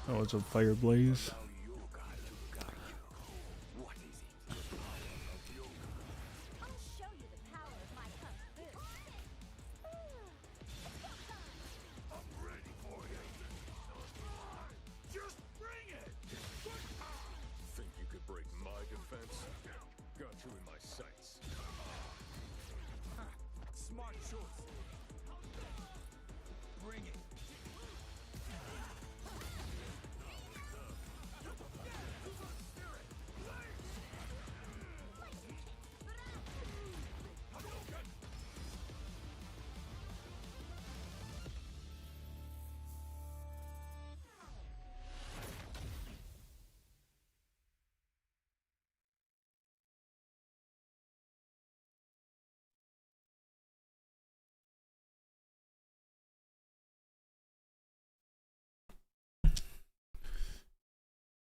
Oh, it's a fire blaze.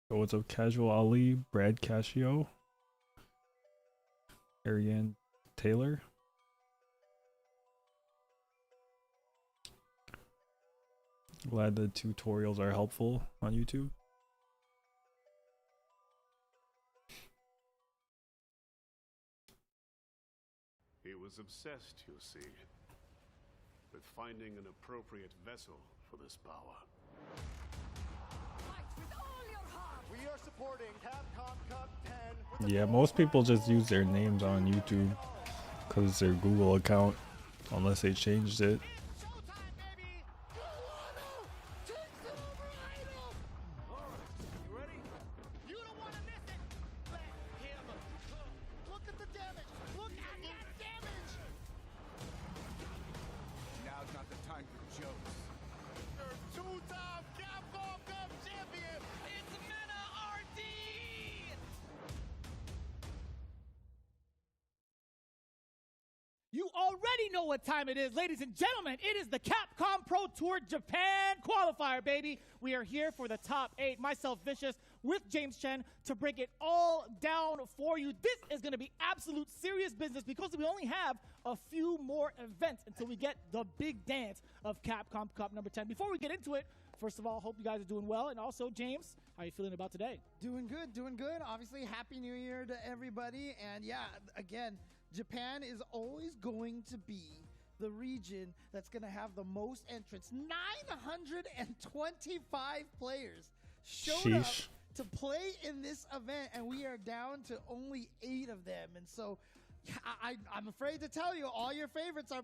So what's up, Casual Ali, Brad Cascio, Ariane Taylor. Glad the tutorials are helpful on YouTube. He was obsessed, you see, with finding an appropriate vessel for this power. We are supporting Capcom Cup 10. Yeah, most people just use their names on YouTube because it's their Google account, unless they changed it. You already know what time it is, ladies and gentlemen. It is the Capcom Pro Tour Japan qualifier, baby. We are here for the top 8. Myself, Vicious, with James Chen to break it all down for you. This is going to be absolute serious business because we only have a few more events until we get the big dance of Capcom Cup number 10. Before we get into it, first of all, hope you guys are doing well. And also, James, how are you feeling about today? Doing good, doing good. Obviously, Happy New Year to everybody. And yeah, again, Japan is always going to be the region that's going to have the most entrants. 925 players showed up to play in this event, and we are down to only 8 of them. And so I'm afraid to tell you, all your favorites are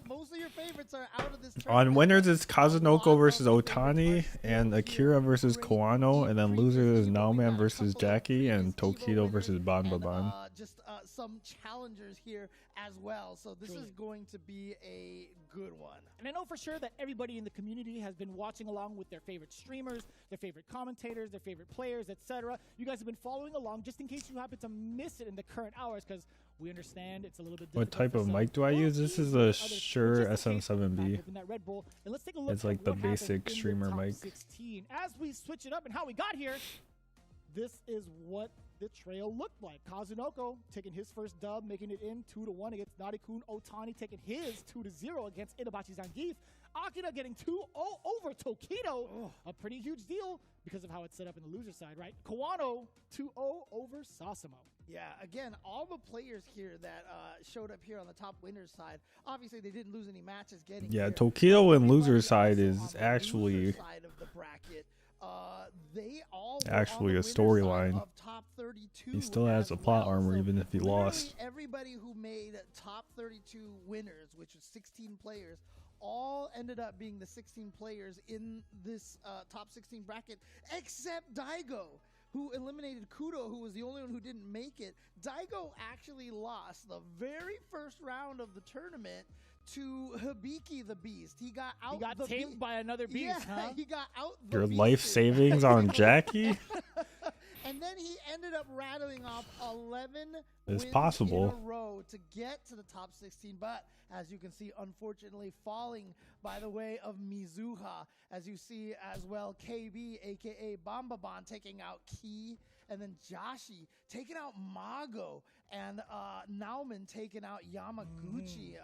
most of your favorites are out of this tournament. On winners, it's Kazunoko versus Otani, and Akira versus Kanano, and then losers is Nman versus Jackie, and Toito versus Banbaban. Just some challengers here as well. So this is going to be a good one. And I know for sure that everybody in the community has been watching along with their favorite streamers, their favorite commentators, their favorite players, etc. You guys have been following along just in case you happen to miss it in the current hours, because we understand it's a little bit difficult. What type of mic do I use? This is a Shure SM7B. It's like the basic streamer mic. 16. As we switch it up and how we got here, this is what the trail looked like. Kazunoko taking his first dub, making it in 2-1 against Narikun. Otani taking his 2-0 against Itabachi Zangief. Akira getting 2-0 over Toito. A pretty huge deal because of how it's set up in the loser side, right? Kawano 2-0 over Sasamo. Yeah, again, all the players here that showed up here on the top winners side, obviously they didn't lose any matches getting Yeah, here. Toito in loser side is actually side of the bracket. They all actually a storyline. He still has a plot armor even if he lost. Everybody who made top 32 winners, which was 16 players, all ended up being the 16 players in this top 16 bracket, except Daigo, who eliminated Kudo, who was the only one who didn't make it. Daigo actually lost the very first round of the tournament to Hibiki the Beast. He got tamed by another beast, yeah, huh? He got out the Your beast. life savings on Jackie? And then he ended up rattling off 11 It's wins possible. in a row to get to the top 16. But as you can see, unfortunately, falling by the way of Mizuha. As you see as well, KB, a.k.a. Bambaban, taking out Ki. And then Joshy taking out Mago. And Nauman taking out Yamaguchi,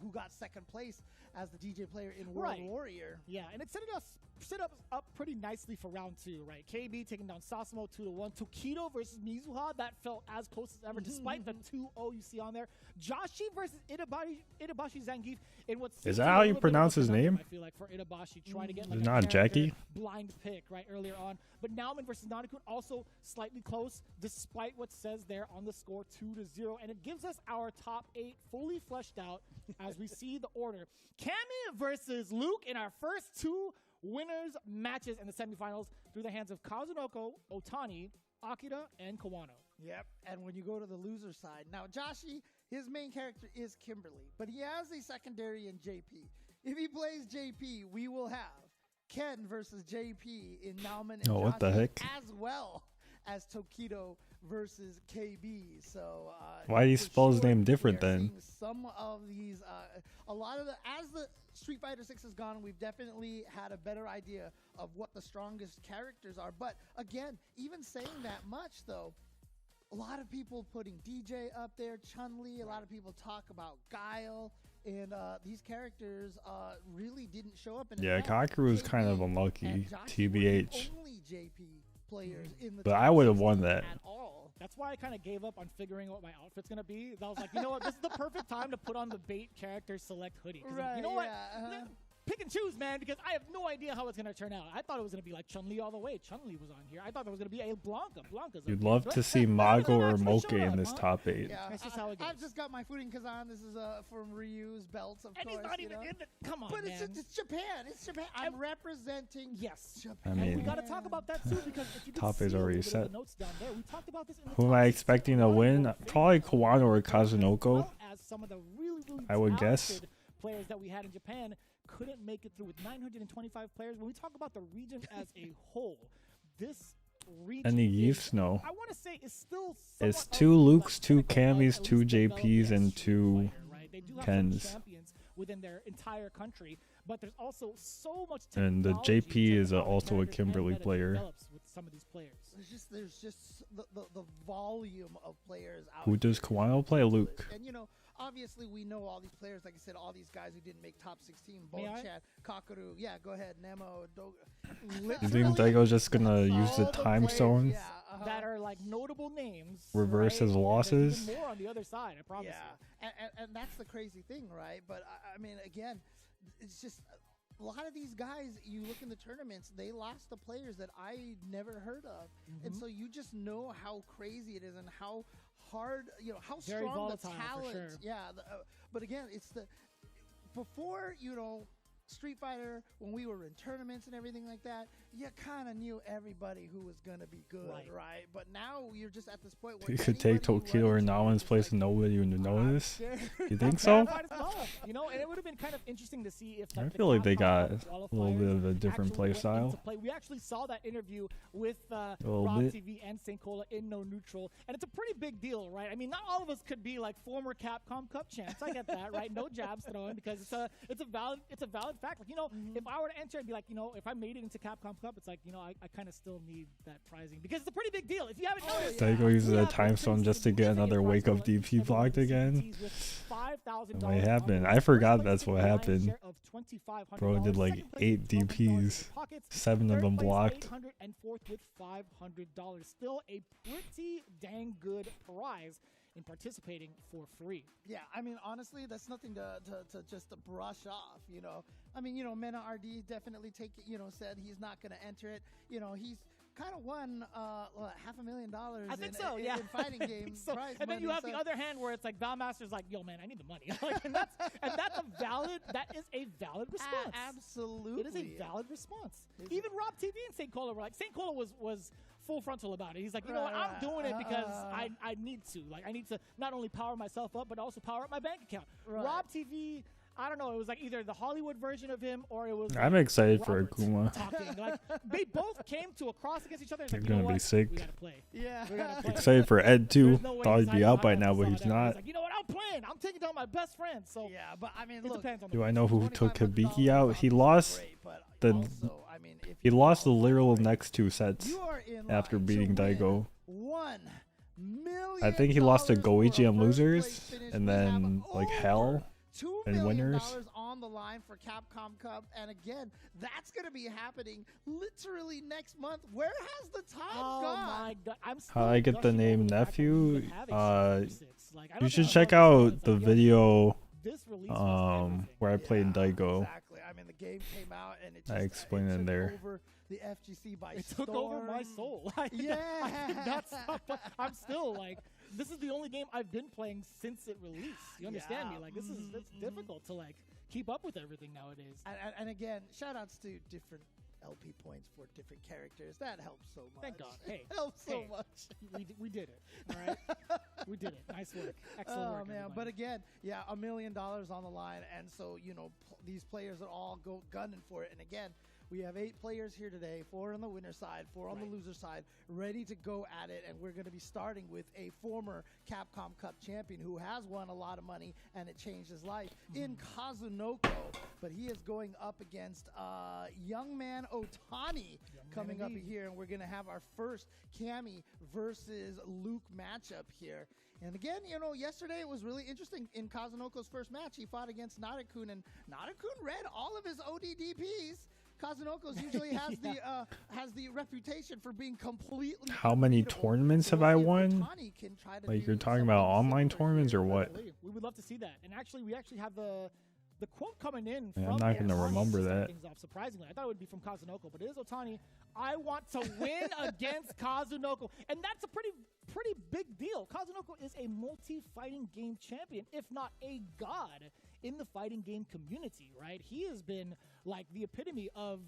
who got second place as the DJ player in World Warrior. Yeah, and it's setting us set up pretty nicely for round 2, right? KB taking down Sasamo 2-1. Toito versus Mizuha, that felt as close as ever, despite the 2-0 you see on there. Joshy versus Itabashi Zangief in what Is that how you pronounce his name? I feel like for Itabashi, trying to get like It's a not character Jackie? blind pick right earlier on. But Nman versus Nanakun also slightly close, despite what says there on the score 2-0, and it gives us our top 8 fully fleshed out as we see the order. Cammy versus Luke in our first 2 winners matches in the semifinals through the hands of Kazunoko, Otani, Akira, and Kawano. Yep, and when you go to the loser side, now Joshy, his main character is Kimberly, but he has a secondary in JP. If he plays JP, we will have Ken versus JP in Nman and Oh, what the Joshy, heck? as well as Toito versus KB. So Why do you for spell his sure, name different we are then? seeing some of these, a lot of the, as the Street Fighter 6 has gone, we've definitely had a better idea of what the strongest characters are. But again, even saying that much though, a lot of people putting DJ up there, Chun-Li, a lot of people talk about Guile, and these characters really didn't show up in Yeah, event. Kakeru was JP kind of and unlucky, Joshy were the TBH. only JP players in the But top I would have 16 won that. at all. That's why I kind of gave up on figuring out what my outfit's going to be. I was like, you know what? This is the perfect time to put on the bait character select hoodie. 'Cause Right, you know what? yeah, Pick and choose, man, because I have no idea how it's going to turn out. I thought it was going to be like Chun-Li all the way. Chun-Li was on here. I thought there was going to be a Blanca. Blanca's You'd okay. love But to see none of Mago them or actually Moke showed in up, this huh? top 8. Yeah, That's just how it I've goes. just got my Footing Kazan. This is from Ryu's belts, of And course. he's not you even know? in the... Come on, But man. it's Japan. It's Japan. I'm representing Yes. Japan. I And we mean, got to talk about that too, because if you can Top see is a already little bit of set. the notes down there, we talked about this in the Who am top I 16 expecting to win? Probably Kawano or Kazunoko. Well as some of the really I would guess. talented players that we had in Japan couldn't make it through with 925 players. When we talk about the region as a whole, this region Any is, Yeefs? No. I want to say is still It's somewhat 2 of Lukes, like 2 pinnacle of Cammys, at 2 least developed JPs, and Street 2 Fighter, right? They do have some Kens. champions within their entire country, but there's also so much And the technology JP in is terms of how also a characters and Kimberly meta player. develops with some of these players. There's just the volume of players out Who does here. Kawano play? Luke. And you know, obviously we know all these players. Like I said, all these guys who didn't make top 16. May I? Bonchan, Kakeru. Yeah, go ahead. Nemo. You think Daigo's just gonna use the all the time players, stone? Yeah, That are like notable names. Reverse right? his And there's losses? even more on the other side, I promise Yeah, and that's the crazy thing, right? But I mean, again, it's just a lot of these guys. You look in the tournaments; they lost the players that I never heard of, and so you just know how crazy it is and how hard, you know, how Very strong the volatile, for talent. sure. Yeah, but again, it's the before Street Fighter, when we were in tournaments and everything like that, you kind of knew everybody who was going to be good, right? But now you're just at this point where You could take anybody you Tokido or run into Nawan's is place like, and nobody would notice. "I'm scared." You think so? Might as well, you know, and it would have been kind of interesting to see if like, I the feel like they Capcom got Cup a little bit of a qualifiers different actually play went style. into play. We actually saw that interview with little Rob bit. TV and St. Cola in No Neutral, and it's a pretty big deal, right? I mean, not all of us could be like former Capcom Cup champs. I get that, right? No jabs thrown because it's a valid fact. Like, you know, if I were to enter and be like, you know, if I made it into Capcom Cup, it's like, you know, I kind of still need that prizing because it's a pretty big deal. If you haven't noticed, Daigo uses we a have time stone just to get another wake up DP blocked again. It might happen. I forgot that's what happened. Bro did like 8 DPs, 7 of them blocked. And fourth with $500. Still a pretty dang good prize in participating for free. Yeah, I mean, honestly, that's nothing to just to brush off, you know. I mean, you know, Mena RD definitely said he's not going to enter it. You know, he's kind of won $500,000 I think so, yeah. in fighting I game think so. prize And then you money, have the so- other hand where it's like Valmaster's like, yo, man, I need the money. Like, and that's that is a valid response. Absolutely. It is a valid response. Even Rob TV and St. Cola were like, St. Cola was full frontal about it. He's like, you know what, I'm doing it because I need to. Like, I need to not only power myself up, but also power up my bank account. Right. Rob TV, I don't know, it was like either the Hollywood version of him or it was I'm like excited for Robert Akuma. talking. Like, they both came to a cross against each other. It's They're like, you know gonna be what? sick. We gotta play. Yeah. We gotta play. Excited for Ed too. There's no way Thought he's he'd be hiding out by behind now, that but he's facade. not. Like, you know what? I'm playing. I'm taking down my best friend. So Yeah, but I mean, it look. depends on Do the I know who took Hibiki out? He obviously lost great, but the also, I mean, if he you lost the follow literal right, next 2 sets you are in after line to beating win Daigo. $1 million I think he lost to for a Goichi and first losers, place finish. and We have then like over Hell $2 and million winners. on the line for Capcom Cup, and again, that's going to be happening literally next month. Where has the time gone? Oh my god! I'm How I get the gushing name over the fact that we Nephew? even have a Season 6. Like, I You don't should think check I love out this the one. It's like, video this release was everything. where I played Daigo. Exactly. I mean, the game came out and it just I explained it took there. over the FGC by It storm. took over my soul. I did not stop. I'm still like, this is the only game I've been playing since it released. You understand me? Like, this is it's difficult to like keep up with everything nowadays. And again, shout outs to different LP points for different characters. That helps so much. Thank God. Hey, helps so hey, much. we did it. All right, we did it. Nice work. Excellent work. Man, everybody. but again, yeah, $1 million on the line, and so these players are all go gunning for it. And again, we have 8 players here today, 4 on the winner side, 4 on the loser side, ready to go at it. And we're going to be starting with a former Capcom Cup champion who has won a lot of money, and it changed his life in Kazunoko. But he is going up against young man Otani coming up here, and we're going to have our first Cammy versus Luke matchup here. And again, yesterday it was really interesting. In Kazunoko's first match, he fought against Narakun, and Narakun read all of his ODDPs. Kazunoko's usually has the reputation for being completely. How many tournaments have I won? Like, you're talking about online tournaments or what? We would love to see that. And actually, we have the quote coming in. Yeah, from I'm not gonna Otani remember to start that. things off, surprisingly, I thought it would be from Kazunoko, but it is Otani. I want to win against Kazunoko, and that's a pretty big deal. Kazunoko is a multi-fighting game champion, if not a god in the fighting game community, right? He has been like the epitome of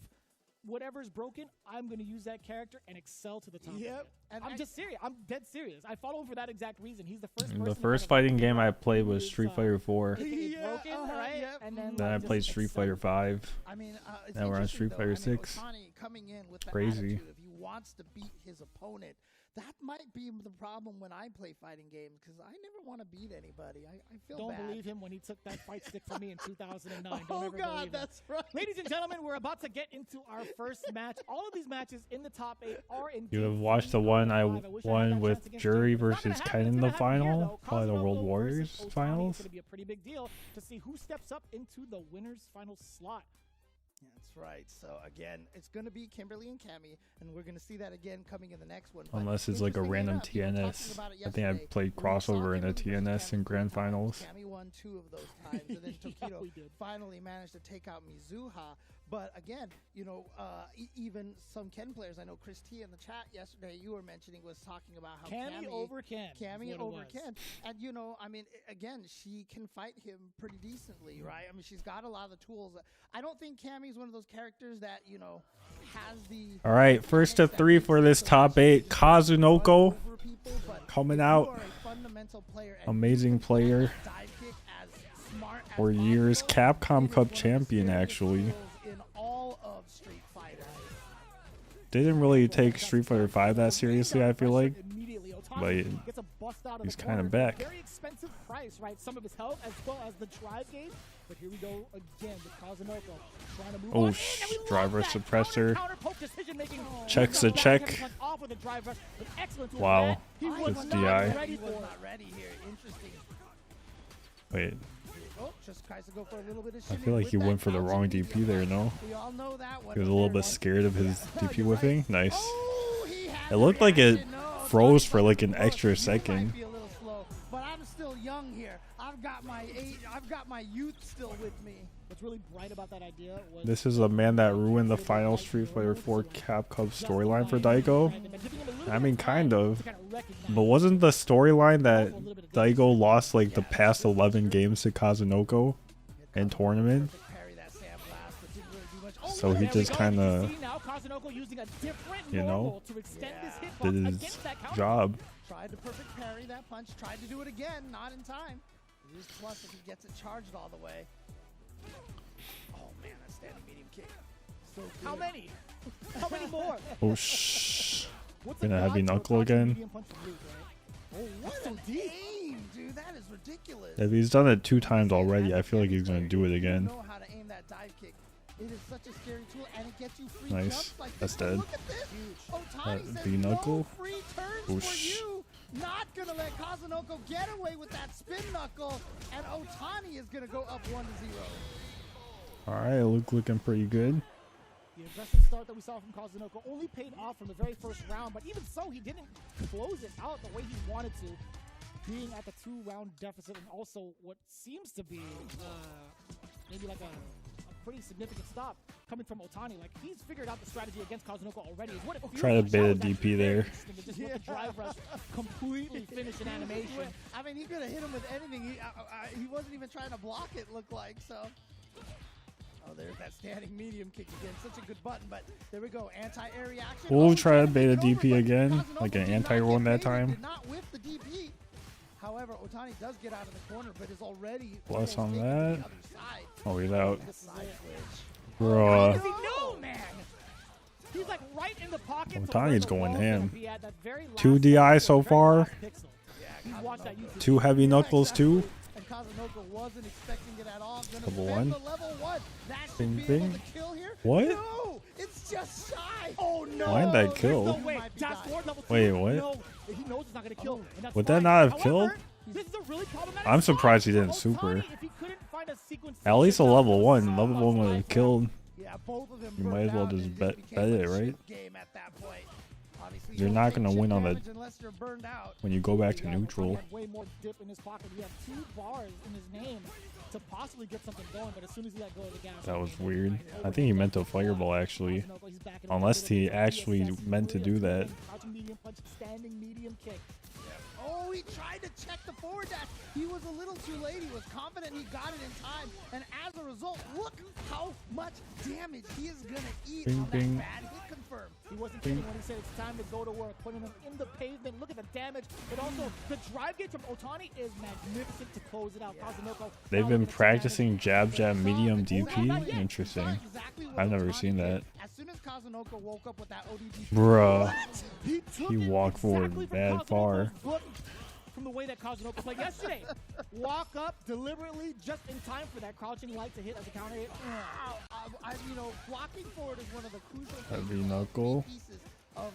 whatever's broken, I'm going to use that character and excel to the top. Yep. And I'm just serious. I'm dead serious. I follow him for that exact reason. He's the first person The to first kind of fighting game I played use, was Street Fighter 4. AKA broken, right? Yep. And then Then I just played Street excel. Fighter 5. I mean, it's Now we're on interesting, Street though. Fighter I mean, 6. Otani coming in with the Crazy. attitude if he wants to beat his opponent. That might be the problem when I play fighting games, because I never want to beat anybody. I feel Don't bad. believe him when he took that fight stick from me in 2009. Don't Oh ever God, believe him. that's right. Ladies and gentlemen, we're about to get into our first match. All of these matches in the top 8 are in. You have watched the one I won with Jury versus Ken in the final, probably the World Warriors finals. It's going to be a pretty big deal to see who steps up into the winner's final slot. That's right. So again, it's going to be Kimberly and Cammy, and we're going to see that again coming in the next one. But Unless it's like a interestingly random enough, we were talking TNS. about it I think I yesterday. played We were crossover in a talking about TNS in grand finals. Cammy won 2 of those times, and then Yeah, Toito we did. finally managed to take out Mizuha. But again, even some Ken players, I know Chris T in the chat yesterday, you were mentioning, was talking about how Cammy over Ken. is Cammy what it over was. Ken. And, I mean, again, she can fight him pretty decently, right? I mean, she's got a lot of the tools. I don't think Cammy's one of those characters that, has the... All right, first of 3 for this top 8. Kazunoko coming out. Amazing player. For years, Capcom Cup champion, actually. Didn't really take Street Fighter 5 that seriously, I feel like. But he's kind of back. Very expensive price, right? Some of his health as well as the drive game. But here we go again with Kazunoko trying to move Oh, on in, and we love driver that. suppressor. Counter poke decision-making. Checks a Back check. and off with the drive rush, but excellent tool Wow. for that. He was That's not DI. ready He for was it. not ready here. Interesting. Wait, Oh, just tries to go for a little bit of I shimmy feel like with he that went for the crouching wrong medium DP there, punch. no? We all know that one. He was a little bit scared of his DP whiffing. Nice. Oh, he had It the looked like it reaction. No, froze Otani's for like an close. extra You second. might be a little slow, but I'm still young here. I've got my youth still with me. What's really bright about that idea was This is a man that ruined the final Street Fighter 4 Cap Cup storyline for Daigo. I mean, kind of. But wasn't the storyline that Daigo lost like the past 11 games to Kazunoko in tournament? Parry that sand blast, but didn't really do much. So he just kind of, you know, did his job. Tried to perfect parry that punch. Tried to do it again. Not in time. It is plus if he gets it charged all the way. Oh man, that standing medium kick. So good. How many? How many more? Oh, shh. What's Gonna a heavy god to a knuckle toxic again. medium punch from Luke, right? Oh, What what's an so deep? aim, dude. That is ridiculous. If he's done it 2 times already, I feel like he's gonna do it again. You know how to aim that dive kick. It is such a scary tool, and it gets you free Nice. jumps like That's this. dead. Look at this. Otani says V-knuckle. no free turns Whoosh. for you. Not gonna let Kazunoko get away with that spin knuckle, and Otani is gonna go up 1-0. Alright, looking pretty good. The aggressive start that we saw from Kazunoko only paid off from the very first round, but even so, he didn't close it out the way he wanted to, being at the 2-round deficit, and also what seems to be maybe like a pretty significant stop coming from Otani. Like, he's figured out the strategy against Kazunoko already. What it Try to bait a DP there. Just let the drive rush completely finish an animation. I mean, he could have hit him with anything. He wasn't even trying to block it, looked like, so. Oh, there's that standing medium kick again. Such a good button, but there we go. Anti-air reaction. We'll try to bait a DP again, like an anti-roll that time. Did not whiff the DP. However, Otani does get out of the corner, but is already Plus on that. Oh, he's out. How does Bruh. he know, man? He's like right in the pocket. Otani's going ham. 2 DI so far. 2 heavy knuckles too. And Kazunoko wasn't expecting it at all. Level 1. Bing, Bing. bing. What? No, it's just shy. Oh no. Why'd that kill? Wait, what? No, he knows it's not gonna kill. And that's Would that fine. not have However, killed? this is a really problematic I'm spot. surprised he didn't Otani, super. if he couldn't find a sequence At least a level 1. solid Level 1 would have killed. Yeah, both of them You might as well burned just out, bet and became it, a right? shit game at that point. Obviously, You're you not don't gonna take win chip on the- damage unless you're burned out. When you go back to Yeah, neutral. Otani had way more dip in his pocket. He had 2 bars in his name to possibly get something going, but as soon as he let go of the gas, That was weird. I think he meant to fireball actually. Unless he actually meant to do that. Crouching medium punch, standing medium kick. Oh, he tried to check the forward dash. He was a little too late. He was confident he got it in time. And as a result, look how much damage he is going to eat Bing, on bing. that bad hit confirm. He wasn't kidding when he said it's time to go to work, putting him in the pavement. Look at the damage, but also the drive gauge from Otani is magnificent to close it out. Kazunoko, They've been practicing jab medium Saw DP. Interesting. exactly what I've never Otani seen that. did. As soon as Kazunoko woke up with that ODD, Bruh. He took He it walked forward exactly from bad far. Kazunoko's foot from the way that Kazunoko played yesterday. Walk up deliberately just in time for that crouching light to hit as a counter hit. blocking forward is one of the crucial Heavy knuckle. pieces of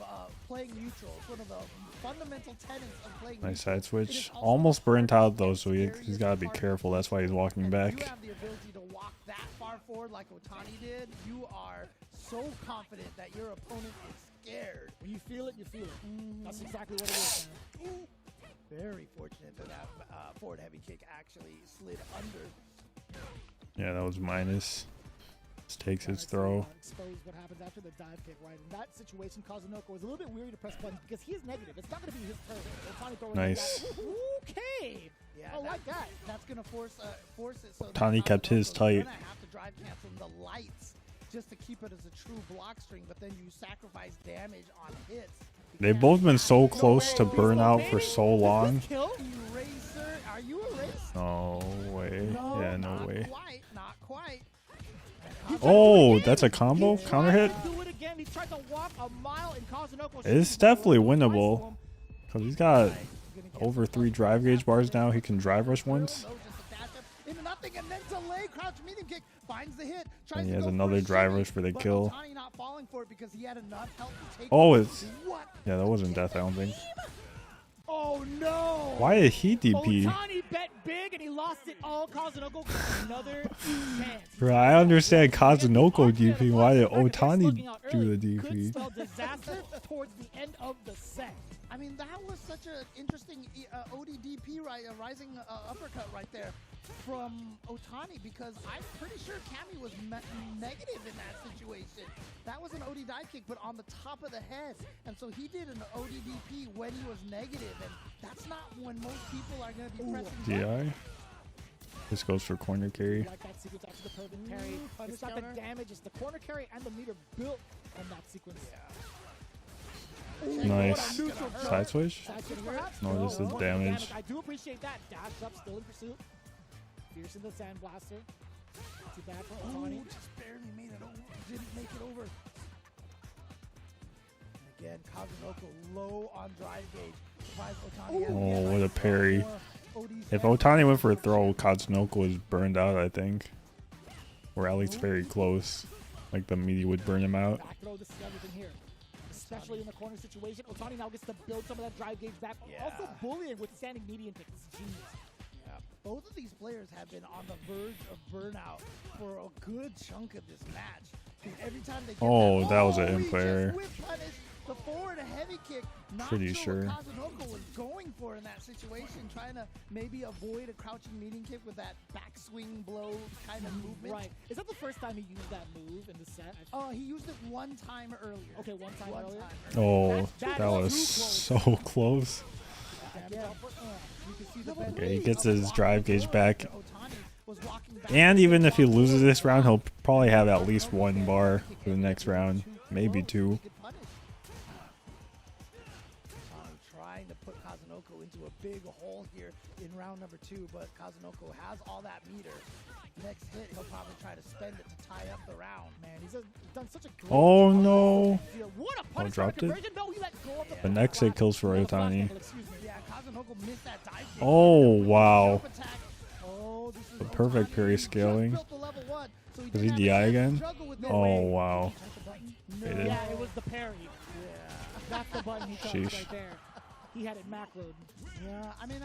playing neutral. It's one of the fundamental tenets of playing Nice neutral. side switch. Almost burnt out though, so he's got to be careful. That's why he's walking And back. you have the ability to walk that far forward like Otani did. You are so confident that your opponent is scared. When you feel it, you feel it. That's exactly what it is, man. Very fortunate that that forward heavy kick actually slid under. Yeah, that was minus. Just takes his Let's throw. expose what happens after the dive kick, right? In that situation, Kazunoko was a little bit weary to press buttons because he is negative. It's not going to be his turn. Otani throwing Nice. like that. Okay. Yeah, I like that. That's gonna force it. So that Otani kept his Kazunoko's tight. gonna have to drive cancel the lights just to keep it as a true block string, but then you sacrifice damage on hits. They've both been so close to burnout for so long. Kill? Eraser, are you erased? No way. Yeah, no not way. Quite, not quite. Oh, that's a combo? Counter hit? Do it again. He tried to walk a mile in Kazunoko. It's definitely winnable. Because he's got over 3 drive gauge bars now. He can drive rush once. No, just a dash up into nothing and then delay crouch medium kick finds the hit. And he to has go for another a drive shimmy, rush for the but kill. Otani not falling for it because he had enough health to take Oh, it. it's... What? Yeah, that wasn't death, I don't think. Oh no! Why did he DP? Otani bet big and he lost it all. Kazunoko got another chance. Bro, I understand Kazunoko DP. Why did Otani do the Could DP? spell disaster towards the end of the set. I mean, that was such an interesting ODDP rising uppercut right there from Otani because I'm pretty sure Kami was negative in that situation. That was an OD dive kick, but on the top of the head. And so he did an ODDP when he was negative, and that's not when most people are going to be pressing buttons. DI? This goes for corner carry. Like that sequence after the perfect carry. punish It's not counter. the damage, it's the corner carry and the meter built on that sequence. Nice. Side switch? Side switch perhaps? No, this is One damage. I do appreciate that. Dash up, still in pursuit. Fierce in the sand blaster. Not too bad for Otani. Just barely made it over. Didn't make it over. And again, Kazunoko low on drive gauge. Surprise Otani. has Oh, yet what a parry. more ODs If there. Otani went for a throw, Kazunoko was burned out, I think. Or at least very close. Like the media would burn him out. Back throw, this is everything here. Especially in the corner situation. Otani now gets to build some of that drive gauge back. Yeah. Also bullying with standing median kick. This is genius. both of these players have been on the verge of burnout for a good chunk of this match. Every time they get that was an he imp error. just whip punished the forward heavy kick. Not Pretty sure sure. what Kazunoko was going for in that situation, trying to maybe avoid a crouching meeting kick with that backswing blow kind of movement. Right. Is that the first time he used that move in the set? Oh, he used it one time earlier. Okay, one time earlier. Oh, That that was was too so close. Again, you can see the Okay, he gets his drive gauge back. Otani was walking back. And even if he loses this round, he'll probably have at least one bar for the next round. Maybe two. Trying to put Kazunoko into a big hole here in round number 2, but Kazunoko has all that meter. Next hit, he'll probably try to spend it to tie up the round. Man, he's done such a great Oh job. no. What a punish dropped it? conversion. No, he let go of the The next hit kills for Otani. Excuse me. Yeah, Kazunoko missed that dive kick. Oh, wow. Jump attack. Oh, this is The perfect Otani, parry who just scaling. built the level 1, so he Does didn't he have a DI chance to again? juggle with no Oh, range. wow. No. He did. Yeah, it was the parry. Yeah. That's the button he touched Sheesh. right there. He had it macroed. Yeah, I mean,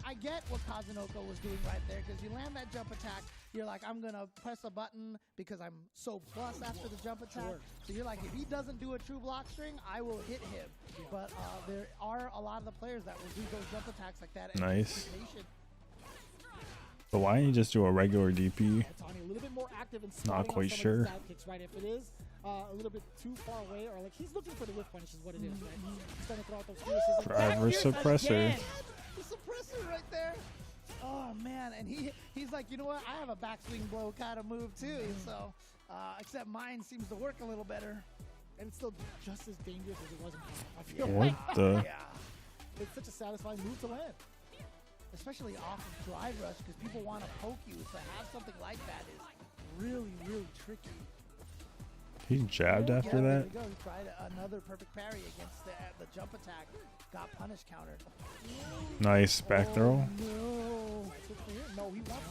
I get what Kazunoko was doing right there, because you land that jump attack, you're like, I'm going to press a button because I'm so plus after the jump attack. Sure. So you're like, if he doesn't do a true block string, I will hit him. But there are a lot of the players that will do those jump attacks like that. And Nice. be patient. But why don't you just do a regular DP? Otani a little bit more active and Not quite some sure. Of the side kicks, right? If it is a little bit too far away, or like he's looking for the whiff punish is what it is, right? He's trying to throw out those fierces. And Driver back fierce suppressor. again. The suppressor right there. Oh, man. And he's like, you know what? I have a backswing blow kind of move, too. So, except mine seems to work a little better. And it's still just as dangerous as it was in Kanano, I feel What like. the? Yeah. It's such a satisfying move to land. Especially off of drive rush, because people want to poke you. So have something like that is really, really tricky. He jabbed Yeah, after there that? we go. He tried another perfect parry against the jump attack. Got punish countered. Nice back throw. No. No, he wants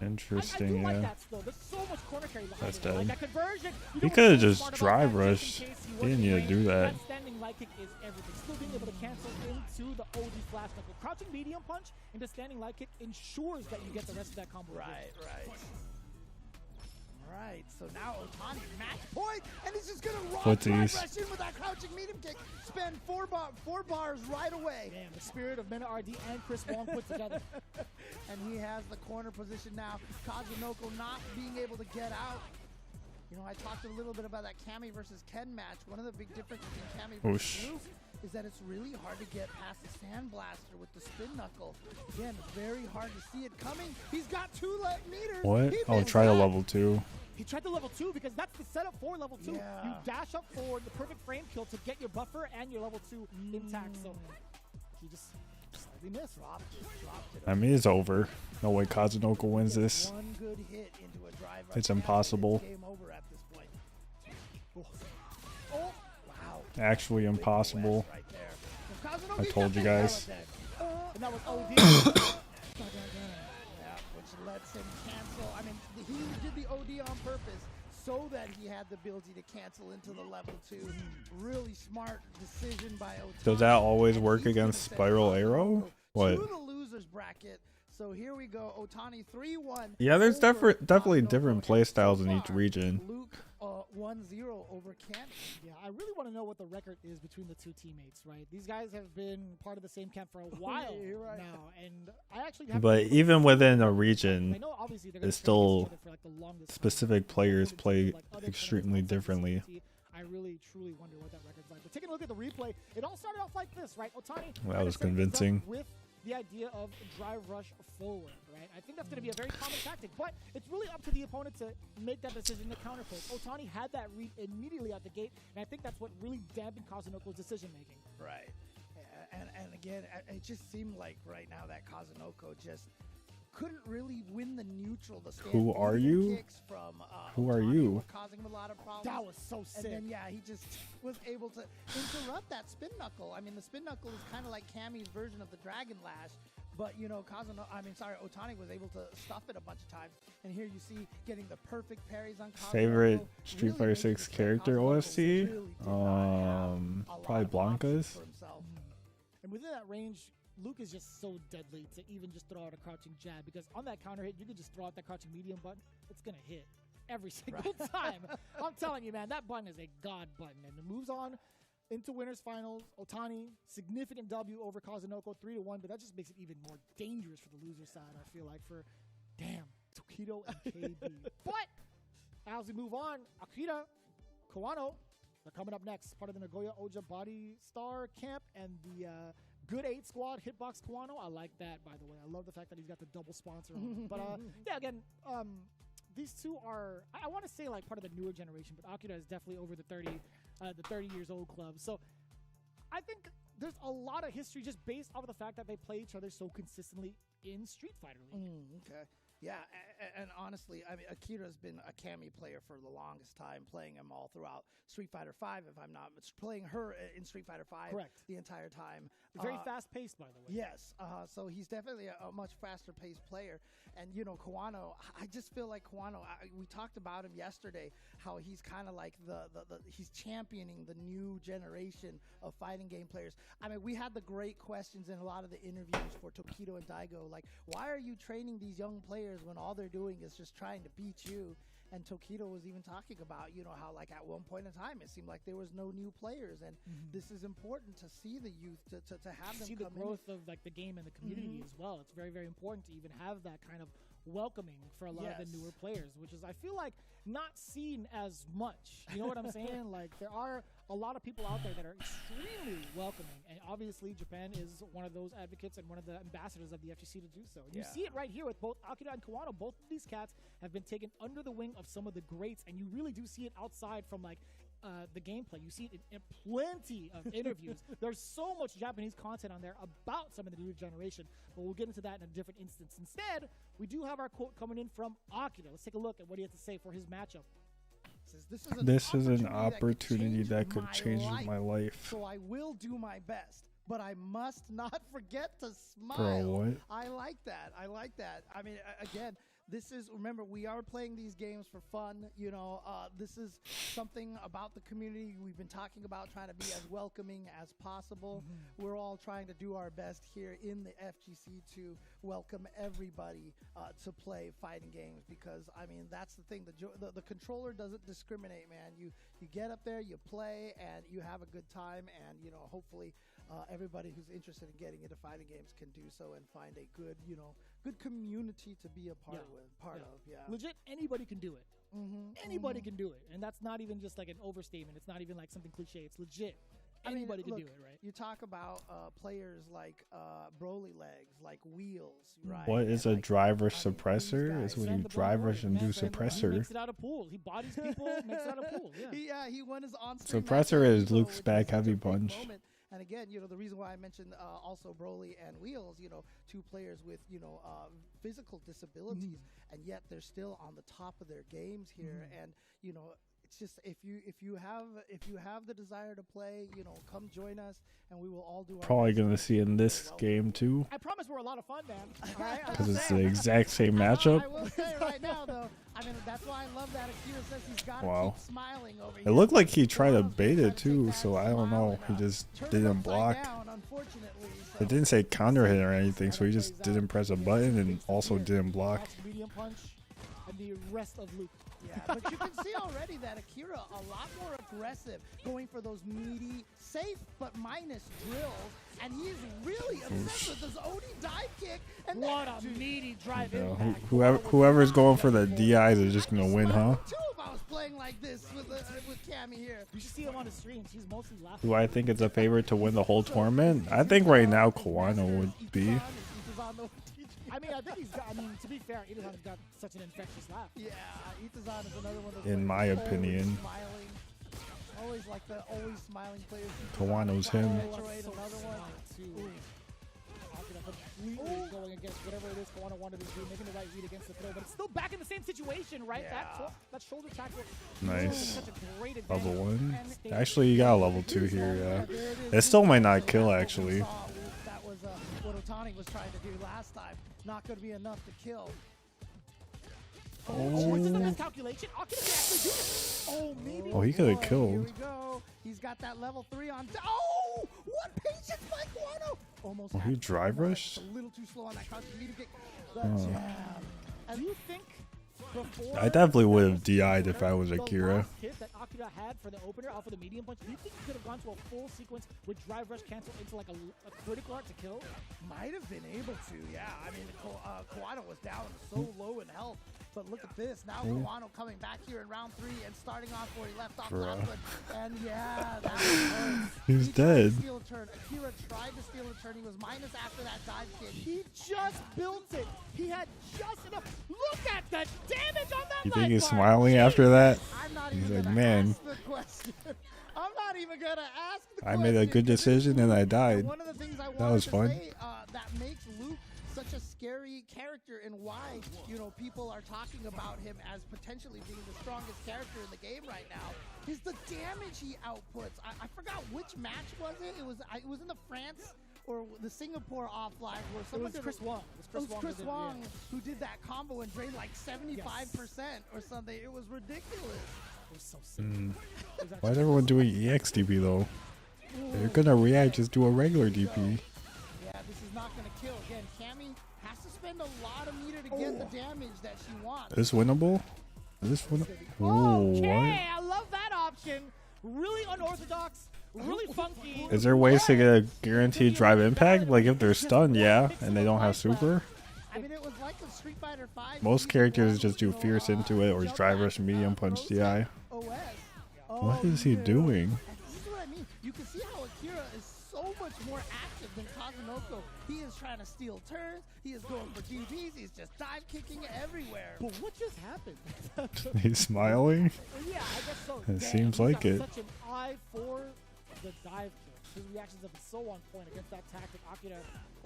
Interesting. Interesting, I do like yeah. that still. There's so much corner carry behind That's it. Like dead. that conversion. He You don't could have feel just smart about drive that, just rushed. in case He wasn't didn't need to range. do that. That standing light kick is everything. Still being able to cancel into the OD flash knuckle. Crouching medium punch into standing light kick ensures that you get the rest of that combo. Right. Right, so now Otani match point, and he's just gonna drive Footsies. rush in with that crouching medium kick. Spend four bars right away. Damn, the spirit of Mena RD and Chris Wong put together. And he has the corner position now. Kazunoko not being able to get out. You know, I talked a little bit about that Kami versus Ken match. One of the big differences in Kami versus Oosh. Luke is that it's really hard to get past the Sandblaster with the spin knuckle. Again, very hard to see it coming. He's got 2 meters. What? He Oh, missed try to that. level 2. He tried the level 2 because that's the setup for level 2. Yeah. You dash up forward, the perfect frame kill to get your buffer and your level 2 intact. So he just slightly missed. Dropped it. I mean, it's over. No way Kazunoko wins this. One good hit into a drive rush. It's impossible. It's game over at this point. Oh, wow. Actually impossible. Right there. So Kazunoko I told you guys. And that was OD. Yeah, which lets him cancel. I mean, he did the OD on purpose so that he had the ability to cancel into the level 2. Really smart decision by Otani. Does that always And work he's gonna against send Spiral Kazunoko Arrow? What? To the losers bracket. So here we go. Otani 3-1. Yeah, there's over definitely Kazunoko. different play And styles so in each far, region. Luke 1-0 over Kami. Yeah, I really want to know what the record is between the two teammates, right? These guys have been part of the same camp for a while You're right. now, and I actually have But even within a region, I know obviously they're gonna it's train still each other for, like, the longest time. specific players Alluded to, play like, other extremely tournaments outside of differently. CPT. I really, truly wonder what that record's like. But taking a look at the replay, it all started off like this, right? Otani That trying was to set things up convincing. with the idea of drive rush forward, right? I think that's going to be a very common tactic, but it's really up to the opponent to make that decision to counterpoke. Otani had that read immediately out the gate, and I think that's what really dampened Kazunoko's decision making. Right. And again, it just seemed like right now that Kazunoko just couldn't really win the neutral. The Who are you? kicks from Who are Otani you? were causing him a lot of problems. That was so And sick. then, yeah, he just was able to interrupt that spin knuckle. I mean, the spin knuckle is kind of like Kami's version of the Dragon Lash. But, you know, Otani was able to stuff it a bunch of times. And here you see getting the perfect parries on Kazunoko. Favorite Street Really Fighter makes 6 it so character Kazunoko OST? really did not have a lot Probably of options Blanca's. for himself. And within that range, Luke is just so deadly to even just throw out a crouching jab, because on that counter hit, you can just throw out that crouching medium button. It's going to hit every single time. I'm telling you, man, that button is a god button. And it moves on into winners finals. Otani, significant W over Kazunoko, 3-1, but that just makes it even more dangerous for the loser side, I feel like, for, damn, Toito and KB. But as we move on, Akira, Kanano, they're coming up next, part of the Nagoya Oja Body Star Camp, and the Good 8 squad, Hitbox Kanano. I like that, by the way. I love the fact that he's got the double sponsor on him. But yeah, again, these two are, I want to say, like, part of the newer generation, but Akira is definitely over the 30 years old club. So I think there's a lot of history just based off of the fact that they play each other so consistently in Street Fighter League. Okay. Yeah, and honestly, I mean, Akira's been a Cammy player for the longest time, playing him all throughout Street Fighter V, if I'm not playing her in Street Fighter V Correct. the entire time. Very fast-paced, by the way. Yes, so he's definitely a much faster-paced player. And, you know, Kanano, I just feel like Kanano, we talked about him yesterday, how he's kind of like he's championing the new generation of fighting game players. I mean, we had the great questions in a lot of the interviews for Toito and Daigo, like, why are you training these young players when all they're doing is just trying to beat you? And Toito was even talking about, you know, how like at one point in time it seemed like there was no new players, and this is important to see the youth to have them see the growth of like the game and the community as well. It's very, very important to even have that kind of welcoming for a lot of the newer players, which is, I feel like, not seen as much. You know what I'm saying? Like, there are a lot of people out there that are extremely welcoming, and obviously Japan is one of those advocates and one of the ambassadors of the FGC to do so. And you see it right here with both Akira and Kanano. Both of these cats have been taken under the wing of some of the greats, and you really do see it outside from like the gameplay. You see it in plenty of interviews. There's so much Japanese content on there about some of the new generation, but we'll get into that in a different instance. Instead, we do have our quote coming in from Akira. Let's take a look at what he has to say for his matchup. This is an opportunity that could change my life. So I will do my best, but I must not forget to smile. Bro, what? I like that. I like that. I mean, again, this is, remember, we are playing these games for fun. You know, this is something about the community we've been talking about, trying to be as welcoming as possible. We're all trying to do our best here in the FGC to welcome everybody to play fighting games, because, I mean, that's the thing. The controller doesn't discriminate, man. You get up there, you play, and you have a good time, and, you know, hopefully everybody who's interested in getting into fighting games can do so and find a good, you know, good community to be a part of. Legit, anybody can do it. Anybody can do it, and that's not even just like an overstatement. It's not even like something cliche. It's legit. Anybody can do it, right? You talk about players like Broly Legs, like Wheels, right? What is a driver suppressor? Is when you drivers and do suppressor. He makes it out of pool. He bodies people, makes it out of pool. Yeah, he won his on-screen Suppressor is Luke's back heavy punch. And again, you know, the reason why I mentioned also Broly and Wheels, you know, two players with, you know, physical disabilities, and yet they're still on the top of their games here. And, you know, it's just, if you have the desire to play, you know, come join us, and we will all do our Probably going to see in this game too. I promise we're a lot of fun, man. Because it's the exact same matchup. I will say right now, though, I mean, that's why I love that Akira says he's got to keep smiling over here. It looked like he tried to bait it too, so I don't know. He just didn't block. It didn't say counter hit or anything, so he just didn't press a button and also didn't block. Medium punch and the rest of Luke. Yeah, but you can see already that Akira a lot more aggressive, going for those meaty, safe but minus drills, and he's really obsessed with his Oni dive kick. And what a meaty drive impact. Whoever's going for the DIs is just gonna win, huh? Too, if I was playing like this with Cammy here. You should see him on the streams. He's mostly laughing. Do I think it's a favorite to win the whole tournament? I think right now Kanano would be. I mean, I think he's got, I mean, to be fair, Itazan's got such an infectious laugh. Yeah, Itazan is another one of those. In my opinion. Smiling, always like the always smiling players. Kawano's him. Completely going against whatever it is Kawano wanted to do, making the right read against the throw, but it's still back in the same situation, right? Yeah. That shoulder tackle. Nice. Level 1. Actually, you got a level 2 here, yeah. It still might not kill, actually. That was what Otani was trying to do last time. Not going to be enough to kill. Oh, it's a calculation. Akira can actually do it. Oh, maybe. Oh, he could have Here killed. we go. He's got that level 3 on. Oh, Oh, what patience by Guano! Almost. Oh, he drive rushed? A little too slow on that counter meter kick. The Oh. jab. And you think before I definitely would have DI'd if I was the Akira. last hit that Akira had for the opener off of the medium punch, do you think he could have gone to a full sequence with drive rush cancel into like a critical art to kill? Might have been able to, yeah. I mean, Kawano was down so low in health. But look at this. Now Kawano coming back here in round 3 and starting off where he left off last one. And yeah, that hurts. He's He tried to dead. steal a turn. Akira tried to steal a turn. He was minus after that dive kick. He just built it. He had just enough. Look at the damage on that. You think he's life bar. smiling after that? I'm not He's even like, gonna man, ask the question. I'm not even gonna ask the I question. made a good decision and I died. One of the things I That wanted was to fun. say, that makes Luke such a scary character, and why, you know, people are talking about him as potentially being the strongest character in the game right now, is the damage he outputs. I forgot which match was it. It was in the France or the Singapore offline where It someone was Chris Wong. It was Chris who did it, Wong yeah. who did that combo and drained like 75% or something. It was ridiculous. It was so sick. It was Why is everyone doing EXDP though? They're gonna react, just do a regular DP. Yeah, this is not going to kill. Again, Cammy has to spend a lot of meter to get the damage that she wants. Is this winnable? Is this winnable? Oh, Okay, what? I love that option. Really unorthodox, really funky. Is there ways to get a guaranteed drive impact? Like if they're stunned, yeah, and they don't have super? I mean, it was like a Street Fighter 5. Most characters just do fierce into it or drive rush medium punch DI. OS. What is he doing? And this is what I mean. You can see how Akira is so much more active than Kazunoko. He is trying to steal turns. He is going for DBs. He's just dive kicking everywhere. But what just happened? He's smiling? Yeah, I guess so. It Damn, seems he's like got it. Such an eye for the dive kick. His reactions have been so on point against that tactic. Akira,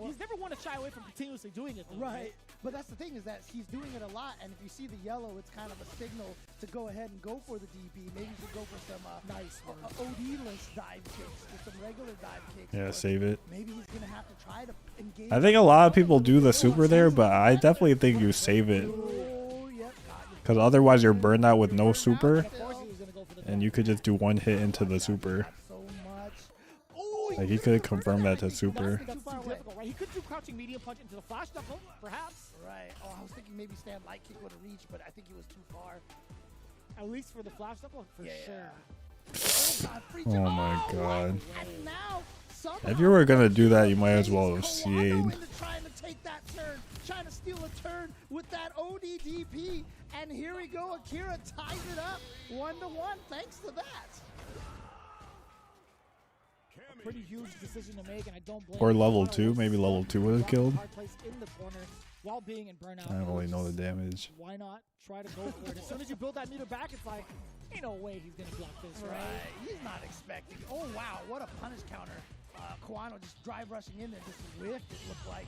he's never one to shy away from continuously doing it. Though, Right. But that's the thing is that he's doing it a lot, and if you see the yellow, it's kind of a signal to go ahead and go for the DB. Maybe you should go for some Nice one. OD-less dive kicks, just some regular dive kicks. Yeah, But save it. maybe he's gonna have to try to engage. I think a lot of people do the super there, but I definitely think you save it. Oh, yep, got you. Because otherwise you're burned out with no super, Of course he was gonna go for the and you could just do one hit into the super. So much. Oh, Like he could have confirmed that to super. That's too difficult, right? He could do crouching medium punch into the flash knuckle, perhaps. right. Oh, I was thinking maybe stand light kick would have reached, but I think he was too far. At least for the flash knuckle, for Yeah. sure. Oh, God, free Oh jump. my god. And now, somehow, If you were gonna do that, you might as he's well have Kawano CA'd. into trying to take that turn, trying to steal a turn with that ODDP. And here we go. Akira ties it up 1-1 thanks to that. Pretty huge decision to make, and I don't blame Or him. level Kawano 2, was maybe level 2 would have rock killed. hard place in the corner while being in burnout. I don't really know the damage. Why not try to go for it? As soon as you build that meter back, it's like, ain't no way he's gonna block this, right? He's not expecting. Oh, wow. What a punish counter. Kawano just drive rushing in there, just whiffed, it looked like.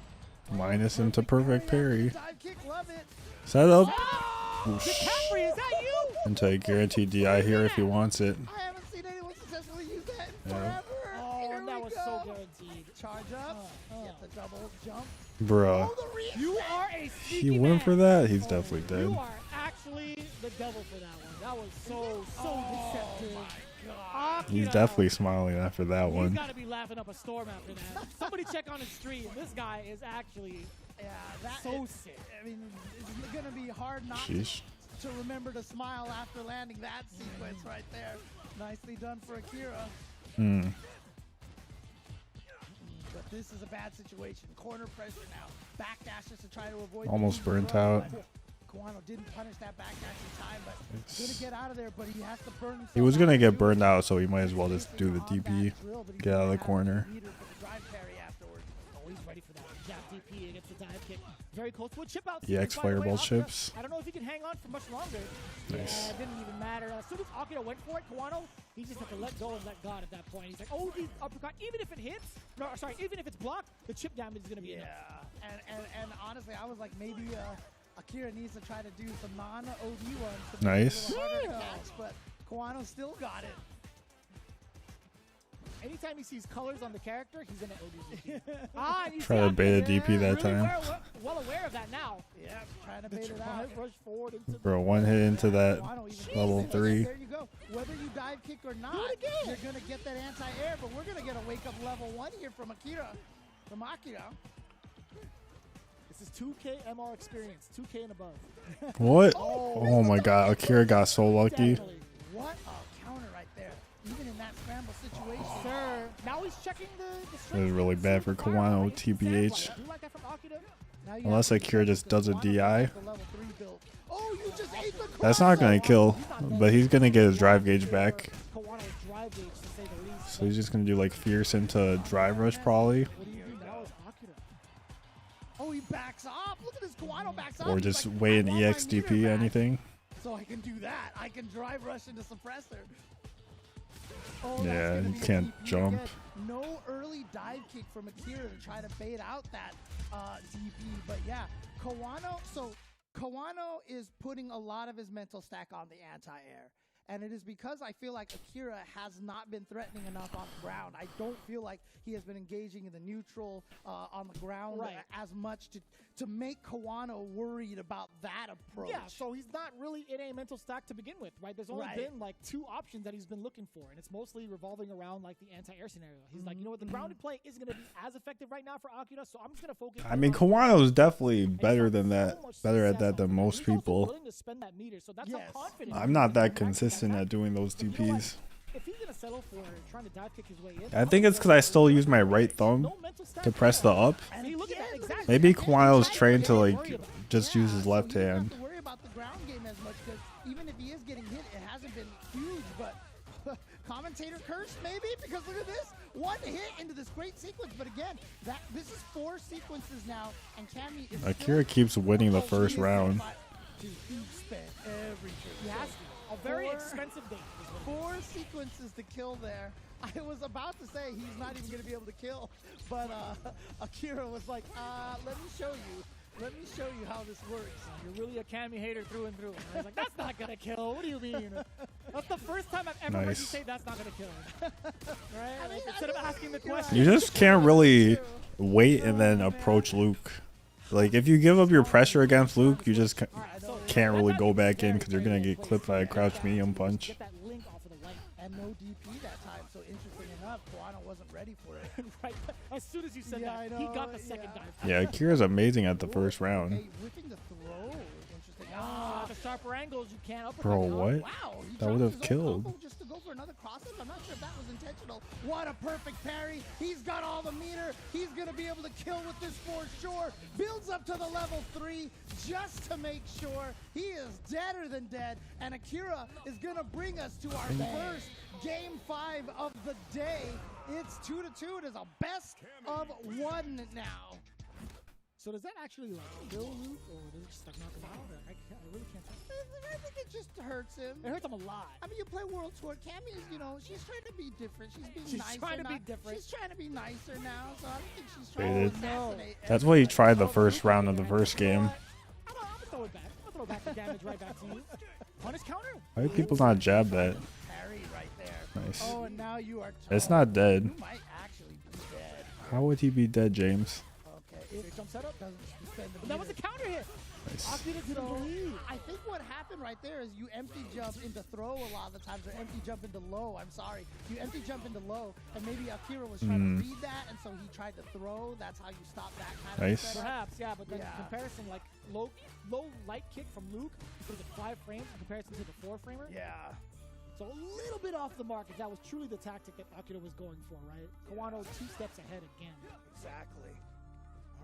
Minus into perfect parry. Dive kick, love it. Set up Oh, DiCaprio, is that you? into a guaranteed DI here if he wants it. I haven't seen anyone successfully use that in Yeah. forever. Oh, Here and that we was go. so guaranteed. Charge up. Get the double jump. Bruh. Oh, the reset. You are a sneaky He went man. for that? He's definitely dead. You are actually the devil for that one. That was so deceptive. He's Akira, definitely smiling after that He's one. got to be laughing up a storm after that. Somebody check on his stream. This guy is actually Yeah, that so is- sick. I mean, it's going to be hard not Sheesh. to remember to smile after landing that sequence right there. Nicely done for Akira. Hmm. But this is a bad situation. Corner pressure now. Backdash just to try to avoid. Almost the burnt run. out. Kawano didn't punish that backdash in time, but he's going to get out of there, but he has to burn himself He was out gonna to get do burned it. out, so he might as well just do the On that DP. drill, but he's Get out of gonna the have corner. meter for the drive parry afterwards. Oh, he's ready for that. Jab DP against the dive kick. Very close to a chip out. EX sequence, by the way. fireball Akira, chips. I don't know if he can hang on for much longer. Nice. Yeah, it didn't even matter. As soon as Akira went for it, Kawano, he just had to let go and let God at that point. He's like, oh, the uppercut, even if it hits, no, sorry, even if it's blocked, the chip damage is going to be enough. And honestly, I was like, maybe Akira needs to try to do some non-OD runs to Nice. make it a little harder to catch, but Kawano still got it. Anytime he sees colors on the character, he's gonna OD DP. Ah, and you Try see to Akira bait a DP that really time. well aware of that now. Yeah, trying to The bait it drive out. rush forward into Bro, one hit into that Kawano even- level Jesus, 3. There you go. Whether you dive kick or not, you're gonna get that anti-air, but we're gonna get a wake up level 1 here from Akira. This is 2K MR experience, 2K and above. What? Oh my god, Akira got so lucky. Definitely. What a counter right there. Even in that scramble situation. Sir, now he's checking the This strength. is really bad for Kawano, TBH. I do like that from Akira. Now you Unless have to Akira think just does a Kawano DI. has the level 3 build. Oh, you just ate the That's not gonna cross. kill, but he's gonna get his drive gauge back. Kawano's drive gauge, to say the least. So he's just gonna do like fierce into drive rush probably. What do you do now is Akira. Oh, he backs off. Look at this Kawano backs off. Or He's just like, wait I an want my EXDP, meter back, anything. So I can do that. I can drive rush into suppressor. Oh, that's Yeah, gonna you be a can't DP jump. again. No early dive kick from Akira to try to bait out that DP. But yeah, Kawano. So Kawano is putting a lot of his mental stack on the anti-air. And it is because I feel like Akira has not been threatening enough on the ground. I don't feel like he has been engaging in the neutral on the ground as much to make Kawano worried about that approach. Yeah, so he's not really in a mental stack to begin with, right? There's only been like 2 options that he's been looking for, and it's mostly revolving around like the anti-air scenario. He's like, you know what, the grounded play isn't going to be as effective right now for Akira, so I'm just going to focus. I mean, on Kawano's definitely and he's better had than that, so much better at success that on than it. most He's also people. willing to spend that meter, so that's Yes. how confident I'm he not is that in practice consistent that at doing those But you know what? DPs. If he's gonna settle for trying to dive kick his way in, I think it's because I still use my right thumb no mental stack to press the up. And See, look at that, again, exactly. Maybe Kawano's trained to Worry like about it. just use his left so you don't hand. have to worry about the ground game as much because even if he is getting hit, it hasn't been huge. But commentator curse maybe because look at this, 1 hit into this great sequence. But again, this is 4 sequences now, and Cammy is Akira keeps winning the first round. Dude, he spent everything. He has to. A very 4 expensive date. 4 sequences to kill there. I was about to say he's not even going to be able to kill, but Akira was like, let me show you. Let me show you how this works. You're really a Cammy hater through and through. And I was like, that's not gonna kill. What do you mean? That's the first time I've ever heard you Nice. say that's not gonna kill. Right? I mean, Like, instead of asking the question. You just can't really wait and then approach Luke. Like if you give up your pressure against Luke, you just can't really go back in because you're gonna get clipped by a crouch medium punch. Get that link off of the light. And no DP that time, so interesting enough, Kawano wasn't ready for it. Right. As soon as you said Yeah, I that, he got the know, second yeah. dive. Yeah, Akira's amazing at the first round. Hey, whipping the throw is interesting. Ah, the sharper angles you can't uppercut. Bro, it, huh? what? Wow, he That dropped would have his own killed. combo just to go for another crossover. I'm not sure if that was intentional. What a perfect parry. He's got all the meter. He's going to be able to kill with this for sure. Builds up to the level 3 just to make sure he is deader than dead. And Akira is going to bring us to our first game 5 of the day. It's 2-2. It is a best of 1 now. So does that actually like kill Luke, or does it just like knock him out? I really can't tell. I think it just hurts him. It hurts him a lot. I mean, you play World Tour. Cammy is, you know, she's trying to be different. She's being She's nicer. trying to be not- different. She's trying to be nicer now, so I don't think she's trying Baited. to assassinate. That's why he tried the first round of the first game. I'm gonna throw it back. I'm gonna throw back the damage right back to you. Punish counter. Why do people not jab that? Parry right there. Nice. Oh, and now you are. It's not dead. You might actually be dead. How would he be dead, James? Okay. It jump setup. Doesn't suspend the But that was a meter. counter hit. Nice. Akira didn't believe. I think what happened right there is you empty jump into throw a lot of the times, or empty jump into low. I'm sorry. You empty jump into low, and maybe Akira was trying to read that, and so he tried to throw. That's how you stop that kind Nice. of setup. Perhaps, yeah, but then Yeah. in comparison, like low light kick from Luke, was it 5 frames in comparison to the 4 framer? Yeah. So a little bit off the mark if that was truly the tactic that Akira was going for, right? Kawano 2 steps ahead again. Exactly.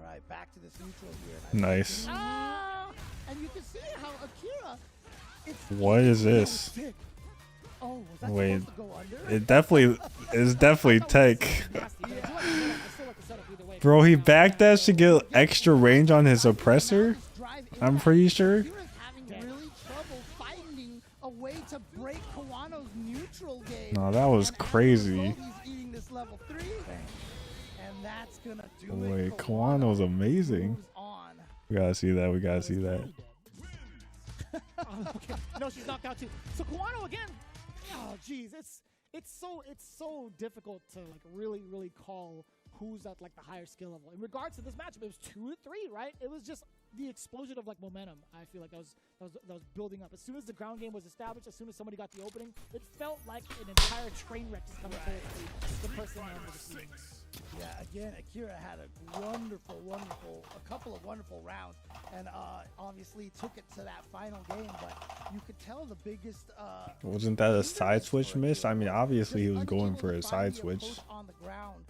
All right, back to this neutral here. And I Nice. Ah! And you can see how Akira. It's What is this? Oh, was that Wait. supposed to go under? It definitely is definitely tech. Nasty, but I do like the setup. I still like the setup either way. Bro, he backdashed to get extra range on his oppressor. Drive in I'm that. pretty sure. Akira's having really trouble finding a way to break Kawano's neutral game. No, that was And as a crazy. result, he's eating this level 3. And that's gonna do it. Wait, Kawano's amazing. moves on. We gotta see that. We gotta see that. Okay. No, she's knocked out too. So Kawano again. Oh, jeez, it's so difficult to like really call who's at like the higher skill level. In regards to this matchup, it was 2-3, right? It was just the explosion of like momentum. I feel like that was building up. As soon as the ground game was established, as soon as somebody got the opening, it felt like an entire train wreck just coming towards the person on the receiving end. Yeah, again, Akira had a couple of wonderful rounds, and obviously took it to that final game. But you could tell the biggest. Wasn't that a side switch miss? I mean, obviously he was going for a side switch. On the ground,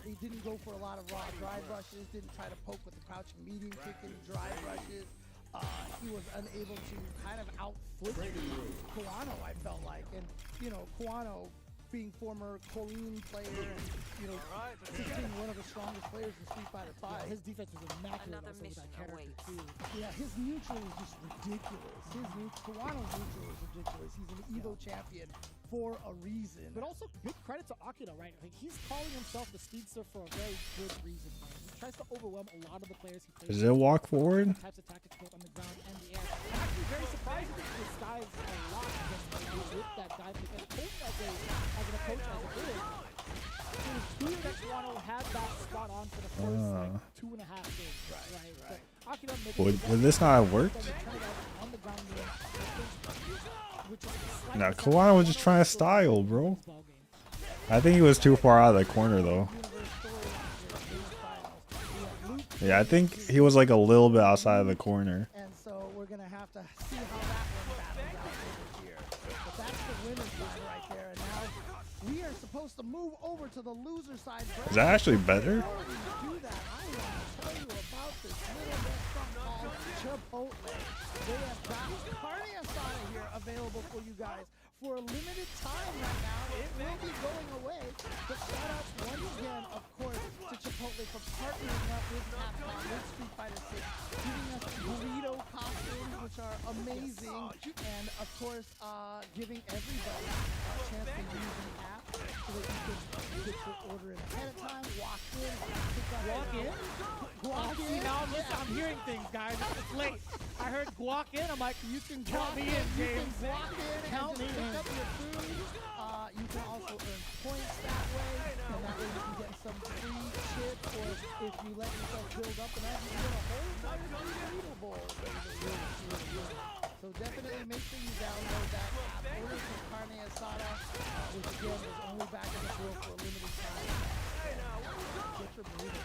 he didn't go for a lot of raw drive rushes. Didn't try to poke with the crouching medium kick and drive rushes. He was unable to kind of outflip Kanano, I felt like, and Kanano, being former Korean player, and being one of the strongest players in Street Fighter V. His defense was immaculate also with that character too. Yeah, his neutral is just ridiculous. Kanano's neutral is ridiculous. He's an Evo champion for a reason. But also, big credit to Akira, right? Like, he's calling himself the speedster for a very good reason. Right? He tries to overwhelm a lot of the players he plays. Is it walk forward? Types of tactics both on the ground and the air. I'm actually very surprised that this dives a lot with that dive kick. And Koko as an approach as it is, it was clear that Kanano had that spot on for the first like 2.5 games. Right. So Akira Would this not have worked? Nah, Kanano was just trying to style, bro. I think he was too far out of the corner, though. Yeah, I think he was like a little bit outside of the corner. And so we're going to have to see how that one battles out over here. But that's the winner's side right there. And now we are supposed to move over to the loser side. Is that actually better? Before we do that, I want to tell you about this little restaurant called Chipotle. They have got carne asada here available for you guys for a limited time right now. It will be going away. But shout out once again, of course, to Chipotle for partnering up with Capcom, with Street Fighter 6, giving us burrito costumes, which are amazing, and of course, giving everybody a chance to use the app so that you can get your order in ahead of time, walk in, Guac in. Now I'm hearing things, guys. It's late. I heard guac in. I'm like, you can count me in, James. You can walk in and just pick up your food. You can also earn points that way, and that way you can get some free chips, or if you let yourself build up and you get a whole burrito bowl. So definitely make sure you download that app. Order some carne asada, which again is only back in the store for a limited time. Get your burrito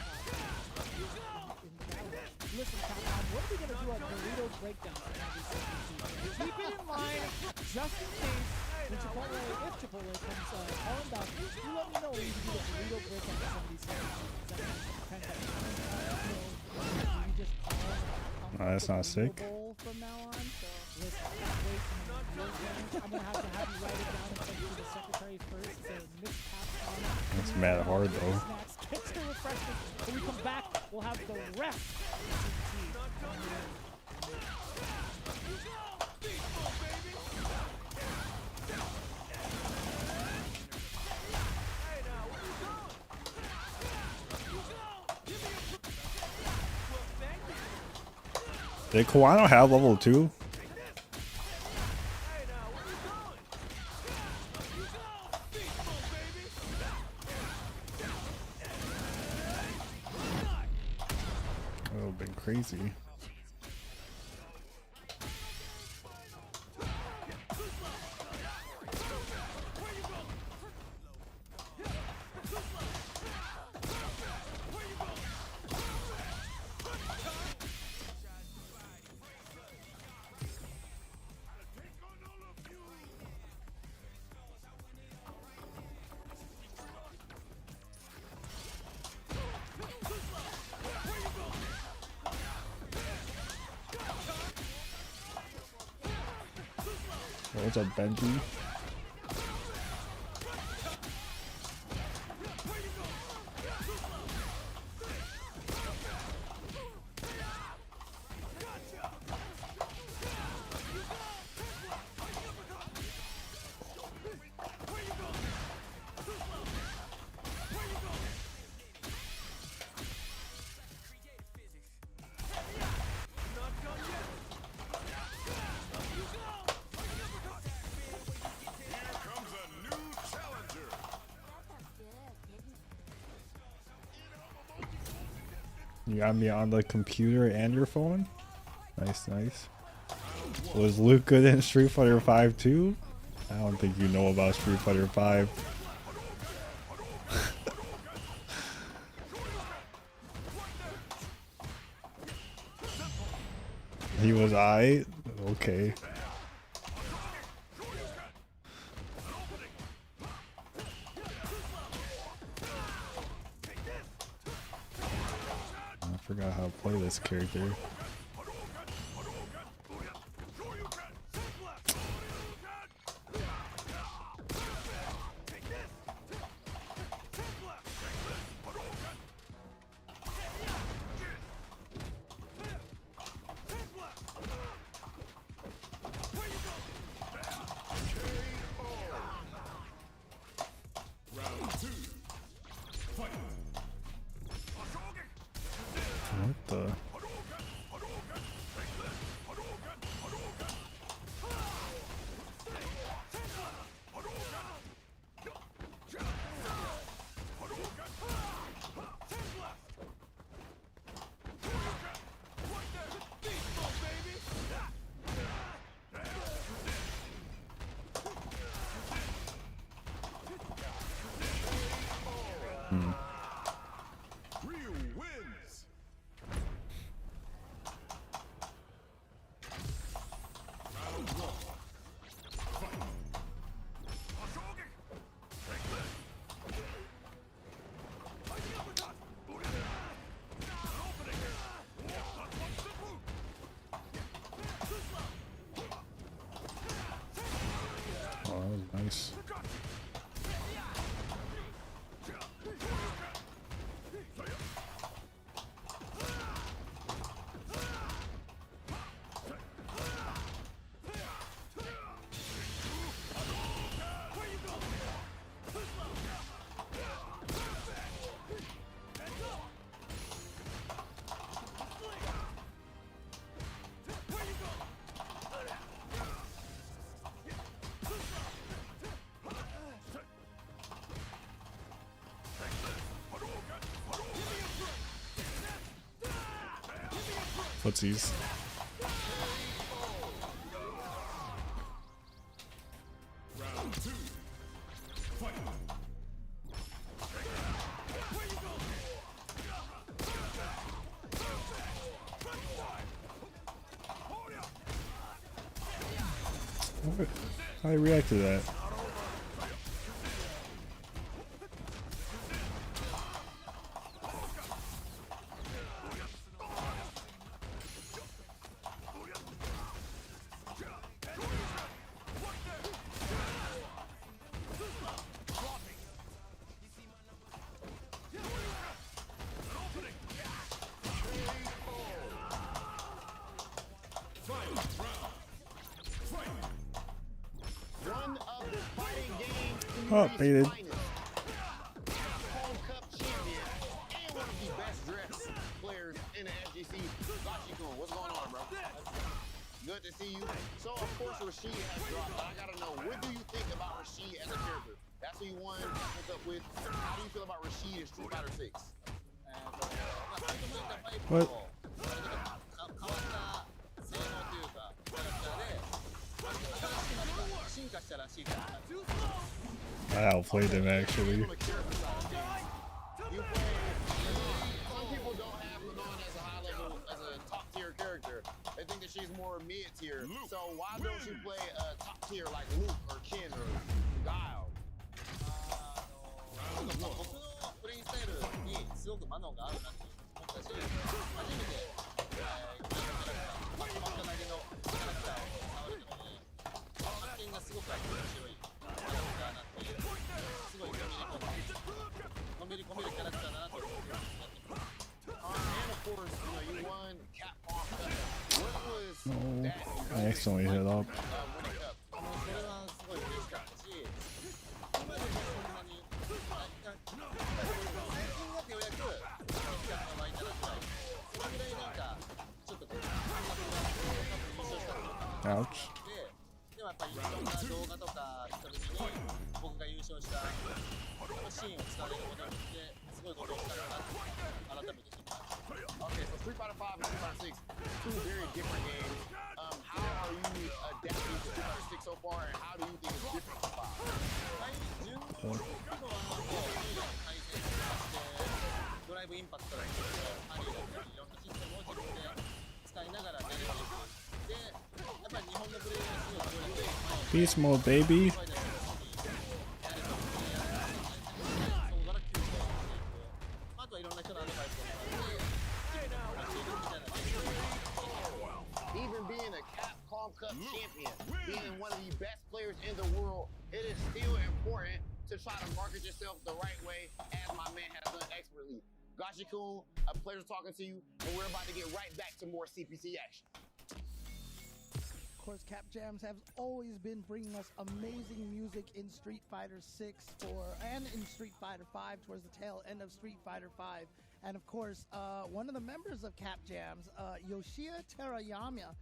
Listen, Capcom, what are we going to do at burrito breakdown? Keep it in line, just in case, when Chipotle, if Chipotle comes calling back, you let me know when you can do a burrito breakdown for some of these things. That's not sick. From now on, so listen, I'm going to have you write it down and send it to the secretary first. So Miss Capcom. That's mad hard, though. Get your refreshments. When we come back, we'll have the rest of the CPT. Did Kanano have level 2? That would have been crazy. What's up, Benji? You got me on the computer and your phone? Nice, nice. Was Luke good in Street Fighter 5 too? I don't think you know about Street Fighter 5. He was aight? Okay. I forgot how to play this character. What the? Oh, that was nice. Footsies. How do I react to that? Oh, baited. Home Cup champion and one of the best dressed players in the FGC. Joshy, what's going on, bro? Good to see you. So, of course, Rashid has dropped. But I gotta know, what do you think about Rashid as a character? That's who you won. What's up with? How do you feel about Rashid in Street Fighter 6? What? I outplayed him actually. Some people don't have Nman as a high level, as a top tier character. They think that she's more mid tier. So why don't you play a top tier like Luke or Ken or Guile? プレイスタイルにすごくマノンがあるなって思ったし、初めてバックバックなりのキャラクターを触れたので、その発見がすごく面白いキャラクターなって、すごいのめり込めるキャラクターだなと思ってます。And of course, you won Capcom Cup. What was that? I accidentally hit up. Winning Cup. それはすごい嬉しかったし、今でもそんなに最近はようやくキャップが湧いたらぐらい、そのぐらいなんかちょっとこう感覚が優勝したことがあって、でもやっぱりいろんな動画とか見た時に僕が優勝したシーンを伝えることによってすごいことをしたんだなって改めて知りました。or how do you think it's different from 5? ドライブインパクトだったりハリーだったりいろんなシステムを自分で使いながらやれていくでやっぱり日本のプレイヤーの強いプレイヤー Beast mode, baby. あとはいろんな人のアドバイスをもらって自分でこなしていくみたいな感じで Even being a Capcom Cup champion, being one of the best players in the world, it is still important to try to market yourself the right way, as my man has done expertly. Gashi-kun, a pleasure talking to you, and we're about to get right back to more CPT action. Of course, Cap Jams have always been bringing us amazing music in Street Fighter 6 and in Street Fighter 5 towards the tail end of Street Fighter 5. And of course, one of the members of Cap Jams, Yoshia Terayama,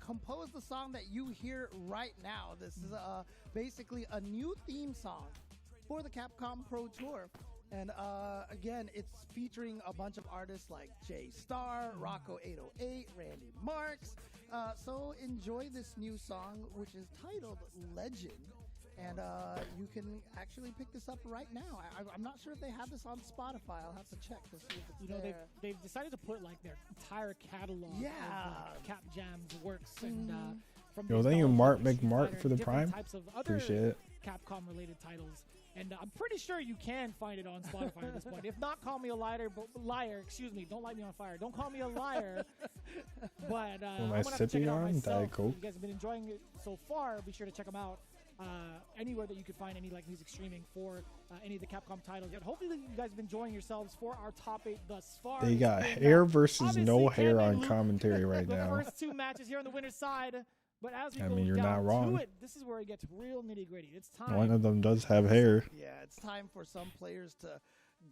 composed the song that you hear right now. This is basically a new theme song for the Capcom Pro Tour. And again, it's featuring a bunch of artists like J Star, Rocco 808, Randy Marks. So enjoy this new song, which is titled Legend. And you can actually pick this up right now. I'm not sure if they have this on Spotify. I'll have to check to see if it's there. They've decided to put like their entire catalog of Cap Jams works and from Yo, thank you, Mark McMart, for the Prime. Appreciate it. Capcom related titles. And I'm pretty sure you can find it on Spotify at this point. If not, call me a liar. Excuse me. Don't light me on fire. Don't call me a liar. But Am I sipping on Diet Coke? If you guys have been enjoying it so far, be sure to check them out. Anywhere that you could find any like music streaming for any of the Capcom titles. And hopefully you guys have been enjoying yourselves for our top 8 thus far. They got hair versus no hair on commentary right now. The first 2 matches here on the winner's side. But as we I go mean, you're down not wrong. to it, this is where it gets real nitty gritty. It's time. One of them does have hair. Yeah, it's time for some players to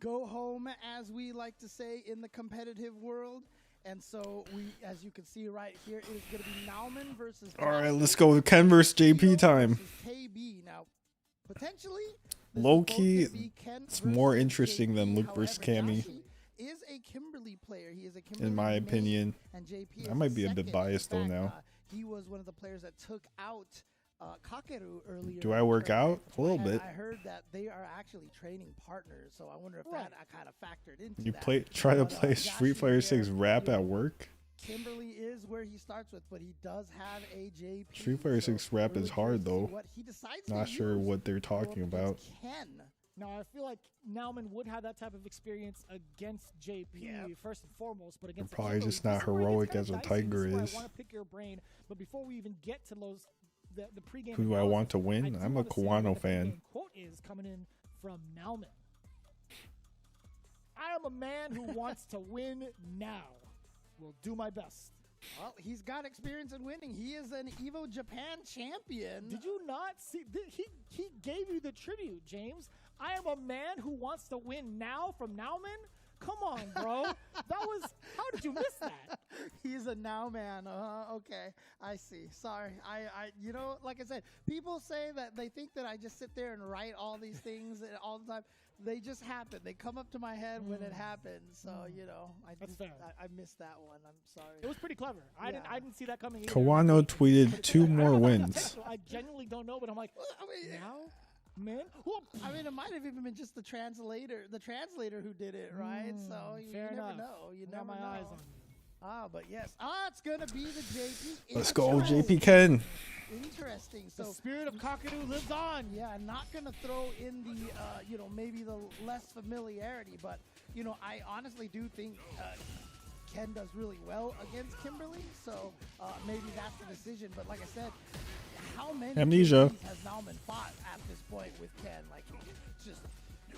go home, as we like to say in the competitive world. And so we, as you can see right here, it is going to be Nman versus. All right, let's go with Ken versus JP time. KB. Now, potentially, Low key, it's more interesting than Luke versus Cammy. Is a Kimberly player. He is a Kimberly In my opinion. And JP I might be a bit biased though now. He was one of the players that took out Kakeru earlier. Do I work out? A little bit. I heard that they are actually training partners, so I wonder if that kind of factored into You that. try to play Street Fighter 6 rap at work? Kimberly is where he starts with, but he does have a JP. Street Fighter 6 rap is hard though. What he decides Not to sure use what they're talking about. Ken. Now, I feel like Nman would have that type of experience against JP first and foremost, but against They're probably Akira, just not this is where it heroic gets as a kinda dicey. Tiger This where is. I want to pick your brain, but before we even get to those, the pregame. Who do I want to win? do I'm a wanna see what Kawano the fan. pregame quote is coming in from Nman. I am a man who wants to win now. Will do my best. Well, he's got experience in winning. He is an Evo Japan champion. Did you not see? He gave you the tribute, James. I am a man who wants to win now from Nman. Come on, bro. How did you miss that? He's a now man. Okay, I see. Sorry. You know, like I said, people say that they think that I just sit there and write all these things all the time. They just happen. They come up to my head when it happens. So, you know, I missed that one. I'm sorry. It was pretty clever. I didn't see that coming either. Kawano tweeted 2 more I don't know if wins. that's intentional. I genuinely don't know, but I'm like, now? Man? I mean, it might have even been just the translator who did it, right? So you never know. You never my know. eyes on you. But yes. It's gonna be the JP. Let's go, JP Ken. Interesting. So the spirit of Kakeru lives on. Yeah, not gonna throw in the maybe the less familiarity, but I honestly do think Ken does really well against Kimberly, so maybe that's the decision. But like I said, how many Amnesia has Nman fought at this point with Ken? Like, just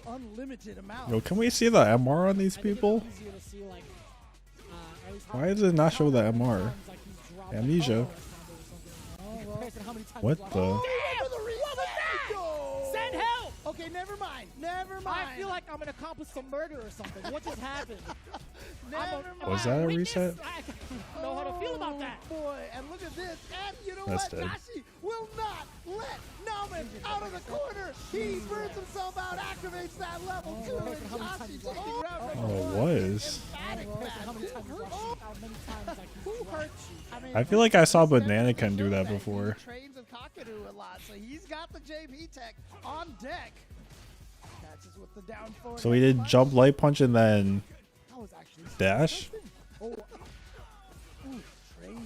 unlimited amount. Yo, can we see the MR on these people? Why does it not show the MR? Amnesia. What the? Send help! Okay, never mind. Never mind. I feel like I'm an accomplice to murder or something. What just happened? Was that a reset? I don't know how to feel about that. Boy, and look at this. And you know That's what? dead. Joshy will not let Nman out of the corner. He burns himself out, activates that level 2, and Joshy taking round number Oh, it 1. was. Emphatic match. Who hurt you? I feel like I saw Banana can do that before. He trains with Kakadu a lot, so he's got the JP tech on deck. Catches with the down forward. So he did jump, light punch, and then That was actually dash. Oh, ooh, trade.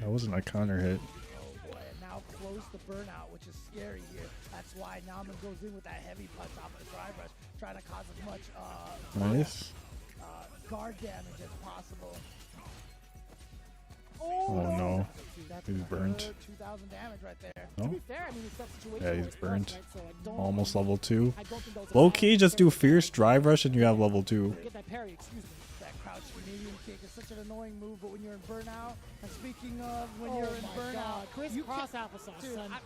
That wasn't a counter hit. Oh boy, and now close the burnout, which is scary here. That's why Nman goes in with that heavy punch off the drive rush, trying to cause as much Nice. guard damage as possible. Oh no. That's He's burnt. 2,000 damage right there. No? To be fair, I mean, it's that situation Yeah, where he's it's burnt. right? So I don't Almost level 2. I don't think that was a Low bad key, just do mistake. fierce drive rush and you have level 2. Get that parry, excuse me. That crouch Canadian kick is such an annoying move, but when you're in burnout, and speaking of when Oh you're in my burnout, God, Chris you Cross can't- applesauce, Dude, son. I-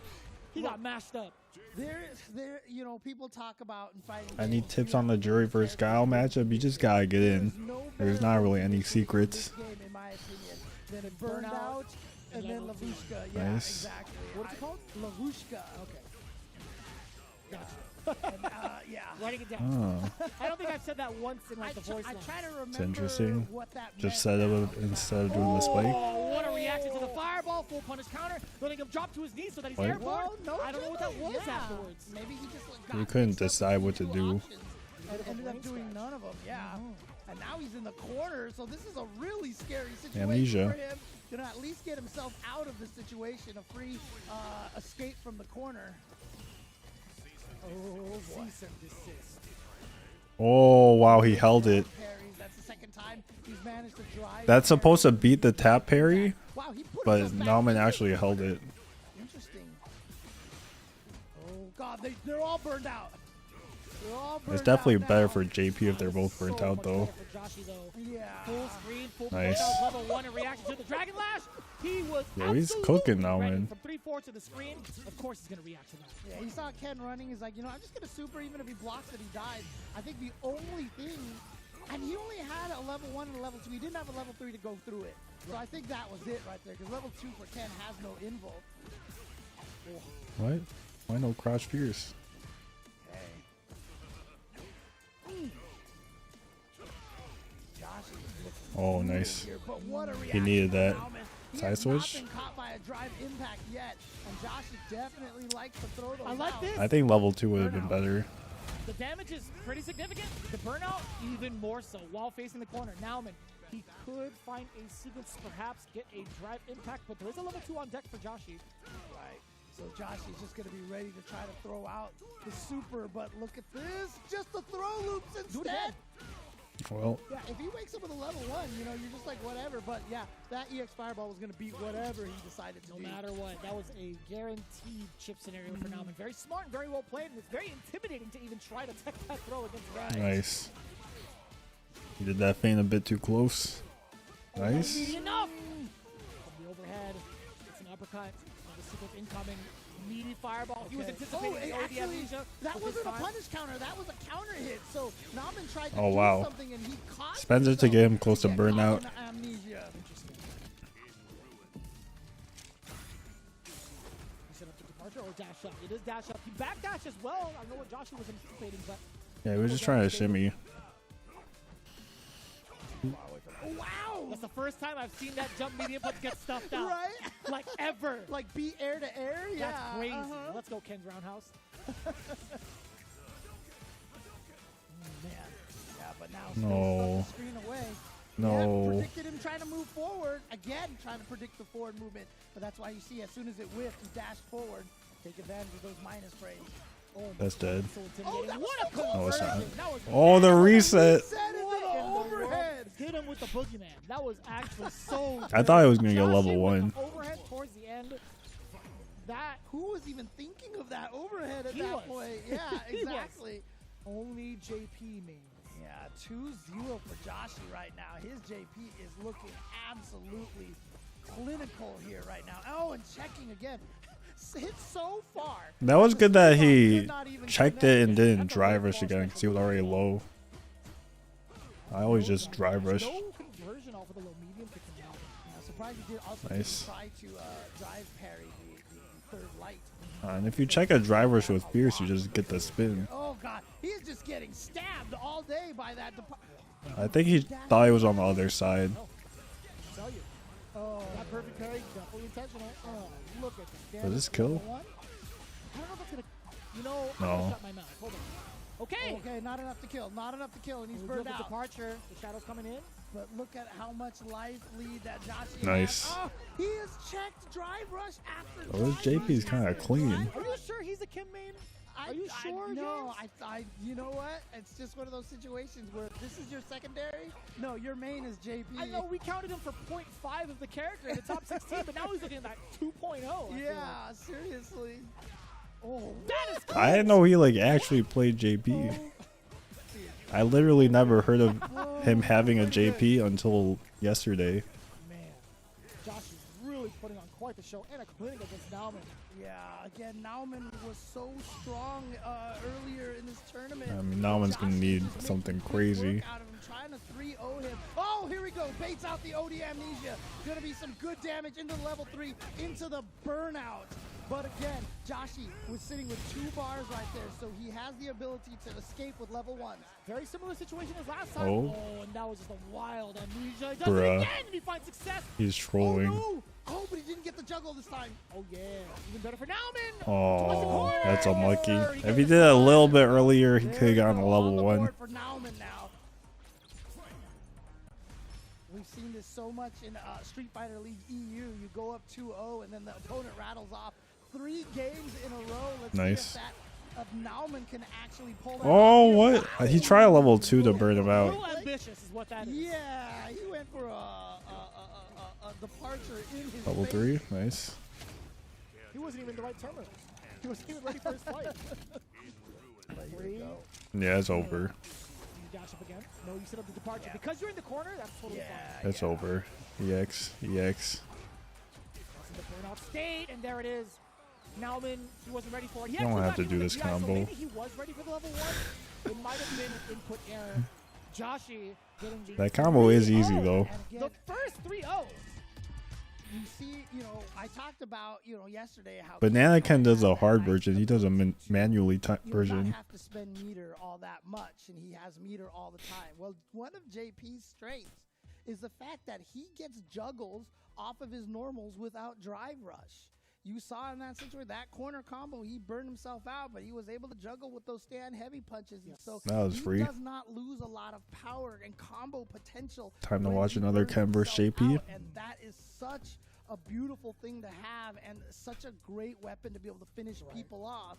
He got mashed up. there, you know, people talk about in fighting. I need games, tips you on the have jury to versus be Guile careful. matchup. You just gotta get in. No There's better not really way any to win secrets. this game, in my opinion, than a burnout and then Lavushka. Yeah, Nice. exactly. What's it called? Lavushka. Okay. And, yeah. Writing it down. Oh, I don't think I've said that once in like the voice I line. try to remember interesting. what that just meant. set it instead of doing the spike. Oh, what a reaction to the fireball. Full punish counter. Letting him drop to his knees so that he's What? airborne. Well, no I don't know what that kidding, was yeah. afterwards. Maybe he just like, You got couldn't mixed up decide with what to two do. options and ended up doing none of them. Yeah. And now he's in the corner, so this is a really scary situation Amnesia. for him. Gonna at least get himself out of the situation, a free escape from the corner. Oh boy. Cease and desist. Oh, wow, he held it. Parries. That's the second time he's managed to drive. That's supposed to beat the tap parry, Wow, he put but himself back Nman in. actually held it. Interesting. Oh god, they're all burned out. They're all burned It's definitely out better now. for JP if they're both burnt out, though. For Joshy, though. Yeah. Full screen, full Nice. push out, level 1 in reaction to the Dragon Lash. He was Yo, he's absolutely cooking now, ready. man. From 3-4 to the screen, of course he's going to react to that. Yeah, he saw Ken running. He's like, you know, I'm just gonna super. Even if he blocks it, he dies. I think the only thing, and he only had a level 1 and a level 2. He didn't have a level 3 to go through it. So I think that was it right there. Because level 2 for Ken has no invul. What? Why no crouch fierce? Josh is looking Oh, good nice. here, but what a He reaction needed from that. Nman. He Side has switch? not been caught by a drive impact yet, and Josh definitely likes to throw those I like out. this. I think level 2 would have been better. The damage is pretty significant. The burnout, even more so, while facing the corner. Nman, he could find a sequence, perhaps get a drive impact, but there is a level 2 on deck for Joshy. Right. So Josh is just going to be ready to try to throw out the super, but look at this. Just the throw loops Do it instead. again. Well, Yeah, if he wakes up with a level 1, you know, you're just like, whatever. But yeah, that EX Fireball was going to beat whatever he decided to No do. matter what, that was a guaranteed chip scenario for Nman. Very smart and very well played, and it's very intimidating to even try to tech that throw against Nman. nice. He did that feint a bit too close. Nice. Meaty enough! From the overhead, it's an uppercut. Another sequence incoming. Meaty fireball. He was anticipating the OD actually, amnesia. that at this wasn't a time. punish counter. That was a counter hit. So Nman tried to Oh, do wow. something, and he caught Spends it to get him close to burnout. Amnesia. He set up the departure or dash up. It is dash up. He backdash as well. I know what Joshy was anticipating, but Yeah, he was just trying to shimmy. Wow. that's the first time I've seen that jump medium punch get stuffed out. Right? Like ever. Like beat air to air? Yeah. That's crazy. uh-huh. Let's go, Ken's Roundhouse. Man. Yeah, but now No. the screen away. No. Yeah, predicted him trying to move forward. Again, trying to predict the forward movement. But that's why you see as soon as it whiffed, he dashed forward. Take advantage of those minus frames. Oh, That's dead. so Oh, intimidating. that What was a so close. No, it's not. conversion. That was Oh, the reset. Set into What the in the world? overhead. Hit him with the boogeyman. That was actually so I thought he was gonna get Joshy level with 1. the overhead towards the end. That Who was even thinking of that overhead at He that was. point? Yeah, He was. exactly. only JP means. Yeah, 2-0 for Joshy right now. His JP is looking absolutely clinical here right now. Oh, and checking again. Hit so far. That was good that he Did not even checked connect. it and didn't That's a drive great rush ball again strike because he was already low. I always just drive rush. No conversion off of the low medium pick him out. I'm surprised he did also Nice. try to drive parry the third light. And if you check a drive rush with Fierce, you just get the spin. Oh god, he is just getting stabbed all day by that. I think he thought he was on the other side. Tell you. Oh, that perfect parry, definitely intentional. Oh, look at that. Does this kill? I don't know if that's gonna. You know, No. I'm gonna shut my mouth. Hold on. Okay. Okay, not enough to kill. Not enough to kill, and he's We'll burned go for out. departure. The shadow's coming in. But look at how much life lead that Joshy Nice. has. Oh, he has checked drive rush after Oh, this drive JP is rush kinda after clean. drive Are you rush. sure he's a Kim main? Are you sure, No, James? you know what? It's just one of those situations where this is your secondary. No, your main is JP. I know we counted him for 0.5 of the character in the top 16, but now he's looking at that 2.0. I feel Yeah, seriously. Oh, like. That is I didn't know he like actually played JP. I literally never heard of him having a JP until yesterday. man. Josh is really putting on quite the show and a clinic against Nman. yeah. Again, Nauman was so strong earlier in this tournament. I mean, Nauman's gonna Joshy need was making something quick crazy. work out of him, trying to 3-0 him. Oh, here we go. Baits out the OD amnesia. Gonna be some good damage into the level 3, into the burnout. But again, Joshy was sitting with 2 bars right there, so he has the ability to escape with level 1. Very similar situation as last time. Oh. And that was just a wild amnesia. He does Bruh. it again, and he finds success. He's trolling. Oh, no. Oh, but he didn't get the juggle this time. Oh yeah, even better for Nman. Oh, that's Yes, unlucky. sir. He If gets he the did it a spot. little bit earlier, he There could have we gotten a go, level on the 1. board for Nauman now. We've seen this so much in Street Fighter League EU. You go up 2-0 and then the opponent rattles off 3 games in a row. Let's Nice. see if Nauman can actually pull that Oh, off. what? He tried a level 2 to burn him A out. little ambitious is what that is. Yeah, he went for a departure in his Level face. 3, nice. He wasn't even in the right terminals. He wasn't even ready for his fight. Three. Yeah, it's over. You dash up again. No, you set up the departure. Because you're in the corner, that's totally fine. It's over. EX, EX. That's in the burnout state, and there it is. Nman, he wasn't ready for it. He You don't actually have to got do hit with this a DI, so combo. maybe he was ready for the level 1. It might have been an input error. Joshy getting the That combo is 3-0. easy though. And again, The first 3-0. you see, I talked about, yesterday how Banana Ken does a hard nice version. He does a manually you version. not have to spend meter all that much, and he has meter all the time. Well, one of JP's strengths is the fact that he gets juggles off of his normals without drive rush. You saw in that situation, that corner combo, he burned himself out, but he was able to juggle with those stand heavy punches. And so That was he free. does not lose a lot of power and combo potential. Time to when watch he another burns Ken versus himself JP. out, and that is such a beautiful thing to have and such a great weapon to be able to finish people off.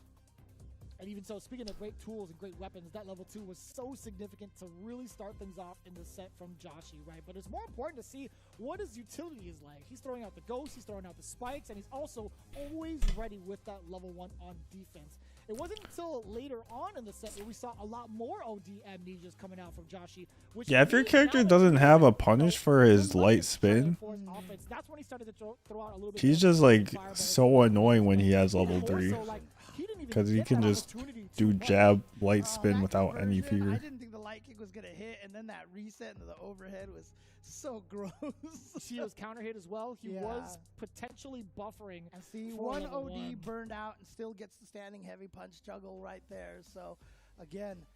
And even so, speaking of great tools and great weapons, that level 2 was so significant to really start things off in the set from Joshy, right? But it's more important to see what his utility is like. He's throwing out the ghosts, he's throwing out the spikes, and he's also always ready with that level 1 on defense. It wasn't until later on in the set where we saw a lot more OD amnesias coming out from Joshy. Which Yeah, if your means character now doesn't that have a you know, punish for his when light Mike's trying to spin, enforce offense, that's when he started to throw out a little bit he's more just like fireballs. so annoying when he has level More 3. so, like, he didn't even Because he get can that just opportunity do to punch. jab, light That spin without any conversion, I fear. didn't think the light kick was going to hit, and then that reset into the overhead was so gross. Shio's counter hit as well. He Yeah. was potentially buffering. And see, for one level OD 1. burned out and still gets the standing heavy punch juggle right there. So, again,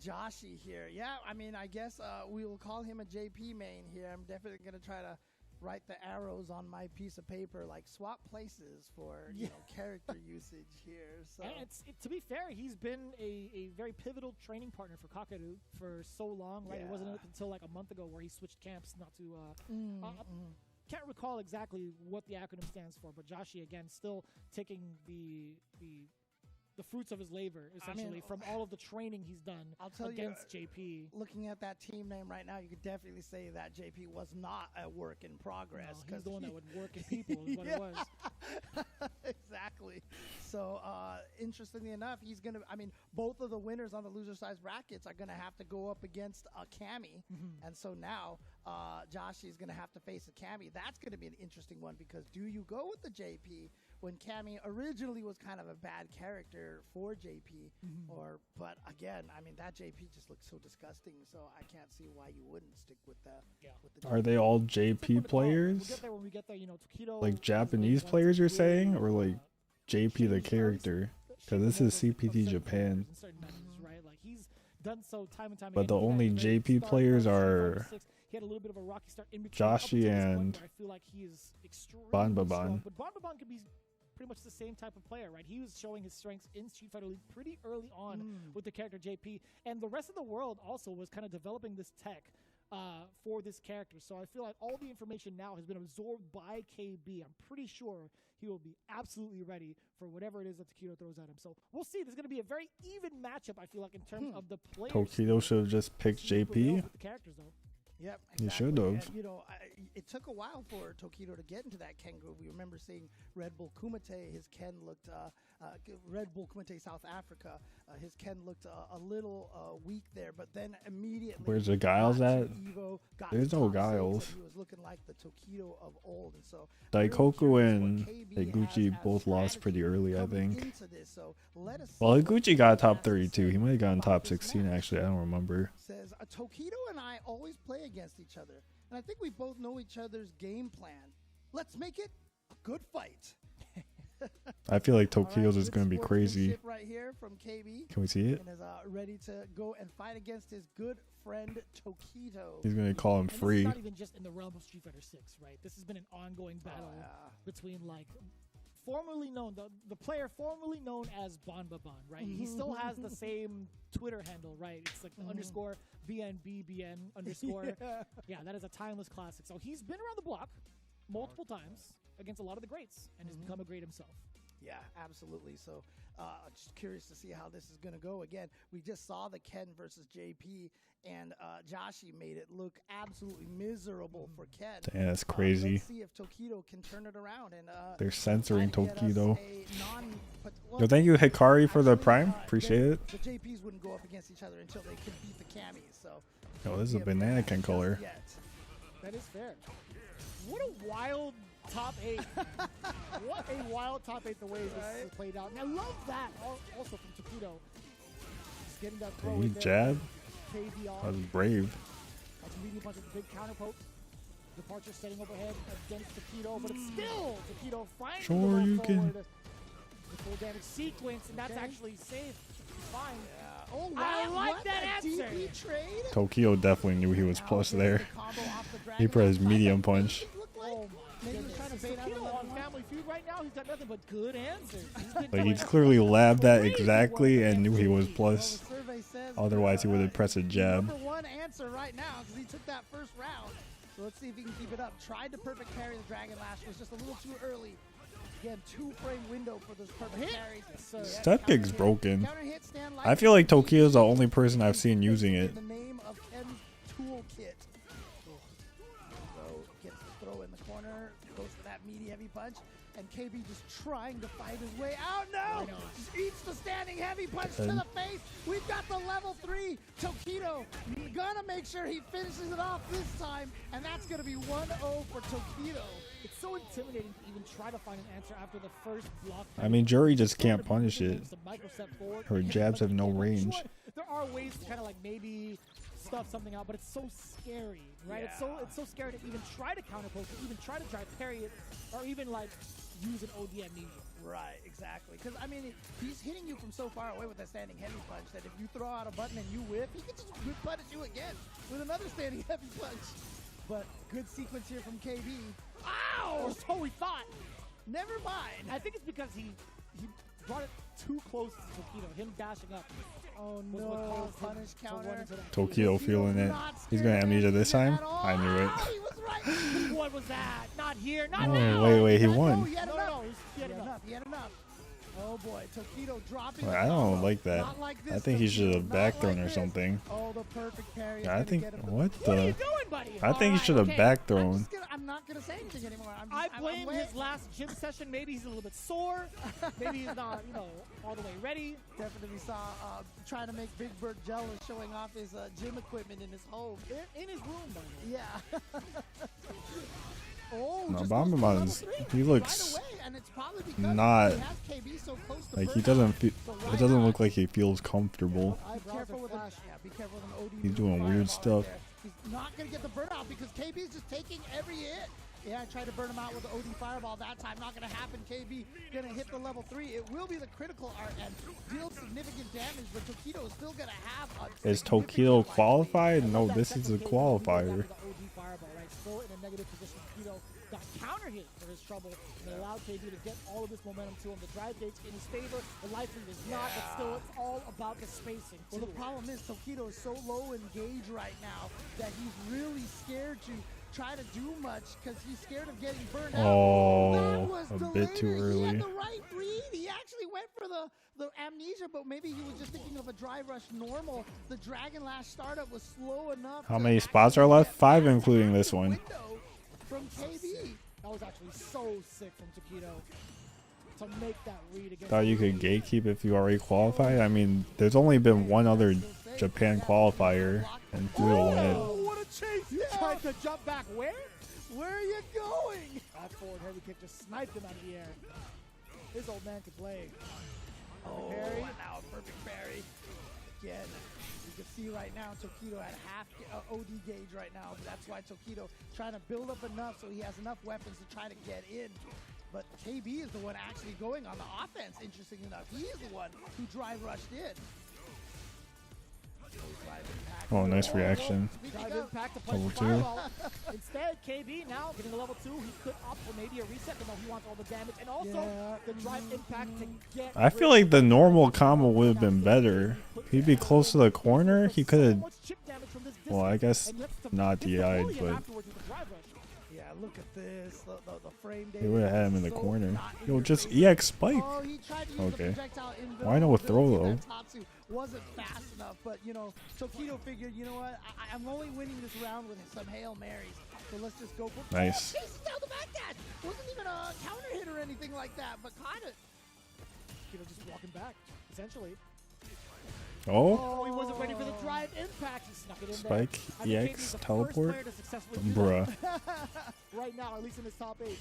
Joshy here. Yeah, I mean, I guess we will call him a JP main here. I'm definitely going to try to write the arrows on my piece of paper, like swap places for character usage here. So And to be fair, he's been a very pivotal training partner for Kakaru for so long, right? It wasn't Yeah. up until like a month ago where he switched camps. Not to can't recall exactly what the acronym stands for, but Joshy again still taking the fruits of his labor essentially from all of the training he's done I'll tell you, against JP. looking at that team name right now, you could definitely say that JP was not a work in progress. No, he's the one that would work in people is what it was. Exactly. So, interestingly enough, he's going to, both of the winners on the loser size brackets are going to have to go up against a Cammy. And so now, Joshy is going to have to face a Cammy. That's going to be an interesting one because do you go with the JP when Cammy originally was kind of a bad character for JP. But again, I mean, that JP just looks so disgusting. So I can't see why you wouldn't stick with the. With the Are they all JP players? When we get there, you know, Toito Like Japanese players, you're saying, or like JP the character? Because this is CPT Japan. Done so time and time But again. the He had only a great JP start, players 5, are 6. He had a little bit of a rocky start in between. Joshy up until this point and where I feel like he is extremely Banbaban. strong, but Banbaban could be pretty much the same type of player, right? He was showing his strengths in Street Fighter League pretty early on with the character JP, and the rest of the world also was kind of developing this tech for this character. So I feel like all the information now has been absorbed by KB. I'm pretty sure he will be absolutely ready for whatever it is that Toito throws at him. So we'll see. There's going to be a very even matchup, I feel like, in terms of the players. Toito should have just picked JP. With the characters, though. Yep, He exactly. should have. And, you know, it took a while for Toito to get into that Ken groove. We remember seeing Red Bull Kumite. His Ken looked Red Bull Kumite South Africa. His Ken looked a little weak there, but then immediately. Where's the Giles at? Evo, got There's to no top 6, Giles. and he was looking like the Toito of old, and so. Daikoku and Higuchi both lost pretty early, I think. So let us Well, Higuchi got top 32. He might have gotten top 16, actually. I don't remember. Says Toito and I always play against each other, and I think we both know each other's game plan. Let's make it a good fight. I feel like All right, Tokyo's is good going to be crazy. sportsmanship right here from KB. Can we see it? And is ready to go and fight against his good friend Toito. He's going to call him And this is free. not even just in the realm of Street Fighter 6, right? This has been an ongoing battle between, like, formerly known, the player formerly known as Banbaban, right? He still has the same Twitter handle, right? It's like the underscore BNBBN underscore. Yeah, that is a timeless classic. So he's been around the block multiple times against a lot of the greats and has become a great himself. Yeah, absolutely. So just curious to see how this is going to go. Again, we just saw the Ken versus JP, and Joshy made it look absolutely miserable for Ken. Yeah, that's crazy. Let's see if Toito can turn it around. And They're censoring try to get us Toito. a Yo, thank you, Hikari, for the prime. Appreciate it. The JPs wouldn't go up against each other until they could beat the Cammies. So Oh, this is a banana Ken color. That is fair. What a wild top 8. What a wild top 8 the way this is played out. And I love that also from Toito. Just getting that throw He in there. jabbed. KB off. That was brave. That's a medium punch with a big counter poke. Departure setting overhead against Toito, but it's still Toito finding Sure, the roll you can. forward. The full damage sequence, and that's actually safe. He's fine. Oh, I wow, like what that a answer. DP trade. Tokyo definitely knew he was plus there. Combo off the He Dragon pressed Lance. medium punch. Oh my Maybe he was goodness. trying to bait out Toito another on one. Family Feud right now, he's got nothing but good answers. Like, he's clearly labbed that exactly and knew he was plus. The survey says Otherwise, he would have pressed a jab. number one answer right now because he took that first round. So let's see if he can keep it up. Tried to perfect carry the Dragon Lash. Was just a little too early. Again, 2-frame window for this perfect carry. Step kick's broken. Counter hit, stand I feel like Tokyo's the only person I've seen using it. The name of Ken's toolkit. So gets the throw in the corner, goes for that meaty heavy punch, and KB just trying to fight his way out. No! Just eats the standing heavy punch to the face. We've got the level 3 Toito. Gonna make sure he finishes it off this time, and that's gonna be 1-0 for Toito. It's so intimidating to even try to find an answer after the first block. I mean, Jury just can't punish it. Just a micro step forward. Her jabs have no range. Sure, there are ways to kind of like maybe stuff something out, but it's so scary, right? It's so scary to even try to counter poke, to even try to drive parry it, or even like use an OD amnesia. Right, exactly. Because, I mean, he's hitting you from so far away with that standing heavy punch that if you throw out a button and you whiff, he can just whip punish you again with another standing heavy punch. But good sequence here from KB. Ow! Or so we thought. Never mind. I think it's because he brought it too close to Toito, him dashing up. Oh was what no, caused him punish to run counter. into that. Tokyo feeling it. He's going to amnesia this time? I knew it. Oh, he was right. What was that? Not here, not Oh, now! wait, he No, won. he had No, enough. no, he had enough. He had enough. Oh boy, Toito dropping. Well, the I don't combo. like that. Not like this, I think he should have Tokido, back not thrown like or this. something. Oh, the perfect parry. is I gonna think, get him. what What are you the? doing, buddy? I think he Alright, should have okay. back thrown. I'm not gonna say anything anymore. I I'm blame way- his last gym session. Maybe he's a little bit sore. Maybe he's not, all the way ready. Definitely saw trying to make Big Bird jealous, showing off his gym equipment in his home. In his room, by the way. Yeah. Oh, No, just Bomb goes to Bomb's, level 3 he looks right away, and it's probably because not he has KB so close to like he burnout. doesn't feel. So It why doesn't not? look like he feels comfortable. Be careful with an be careful with an OD. He's doing weird fireball stuff. there. He's not gonna get the burnout because KB is just taking every hit. Yeah, I tried to burn him out with the OD fireball that time. Not gonna happen. KB gonna hit the level 3. It will be the critical art and deal significant damage, but Toito is still gonna have a Is significant Toito life. qualified? No, this is a qualifier. OD fireball, right? Still in a negative position. Toito got counter hit for his trouble. And it allowed KB to get all of this momentum to him. The drive gate's in his favor. The life lead is not, but still, it's all about the spacing. Well, the problem is Toito is so low in gauge right now that he's really scared to try to do much because he's scared of getting burned out. Oh, That was a delayed. bit too He early. had the right read. He actually went for the amnesia, but maybe he was just thinking of a drive rush normal. The Dragon Lash startup was slow enough. How to many actually spots are left? get 5, past including the this one. window from KB. That was actually so sick from Toito to make that read against. Thought you could gatekeep if you already qualified. I mean, there's only been one other Japan qualifier, and Toito won it. What a chase! He tried to jump back. Where? Where are you going? That forward heavy kick just sniped him out of the air. This old man can play. Oh, Parry. and now a perfect parry. Again, you can see right now Toito at half OD gauge right now. That's why Toito trying to build up enough so he has enough weapons to try to get in. But KB is the one actually going on the offense, interesting enough. He is the one who drive rushed in. Oh, nice reaction. Drive impact to punch Level the 2. fireball. Instead, KB now getting a level 2. He could opt for maybe a reset, but no, he wants all the damage. And also the drive impact to get. I feel like the normal combo would have been better. He'd be close to the corner. He could have. Well, I guess not DI'd, but Yeah, look at this. The frame he would have had him in the corner. Yo, just EX spike. Oh, he tried to use the Okay. projectile Why no throw, though? Tatsu wasn't fast enough, but you know, Toito figured, you know what? I'm only winning this round with some Hail Marys, so let's just go for Nice. Oh, chasing down the back dash. Wasn't even a counter hit or anything like that, but kind of. Just walking back, essentially. Oh, Oh, he wasn't ready for the drive impact. He snuck it in spike there. I think EX KB is the first teleport. player to successfully do that Bruh. right now, at least in his top 8.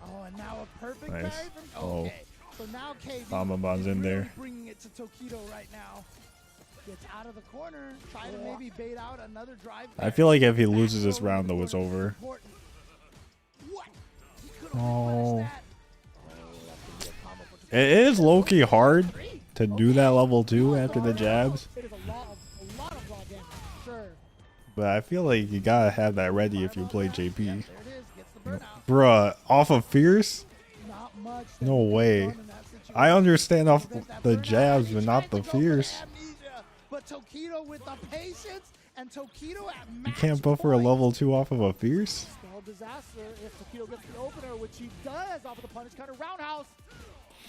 Oh, and now a perfect Nice. parry from. Oh. Okay, so now KB Bomb-a-bomb's is in really there. bringing it to Toito right now. Gets out of the corner, try to maybe bait out another drive. I feel like if he loses this round, though, it's over. What? He could've Oh. replenished that. It is low-key hard to do that level 2 after the jabs, It is a lot of raw damage, sure. but I feel like you gotta have that ready if you play JP. There it is, gets the burnout. Bruh, off of Fierce? Not much that No can be way. done in that situation. I understand off Prevent that the burnout. jabs, He but tried not to the go for the Fierce. amnesia, but Toito with the patience and Toito at You match can't buffer a point. level 2 off of a Fierce? Spell disaster if Toito gets the opener, which he does off of the punish counter roundhouse.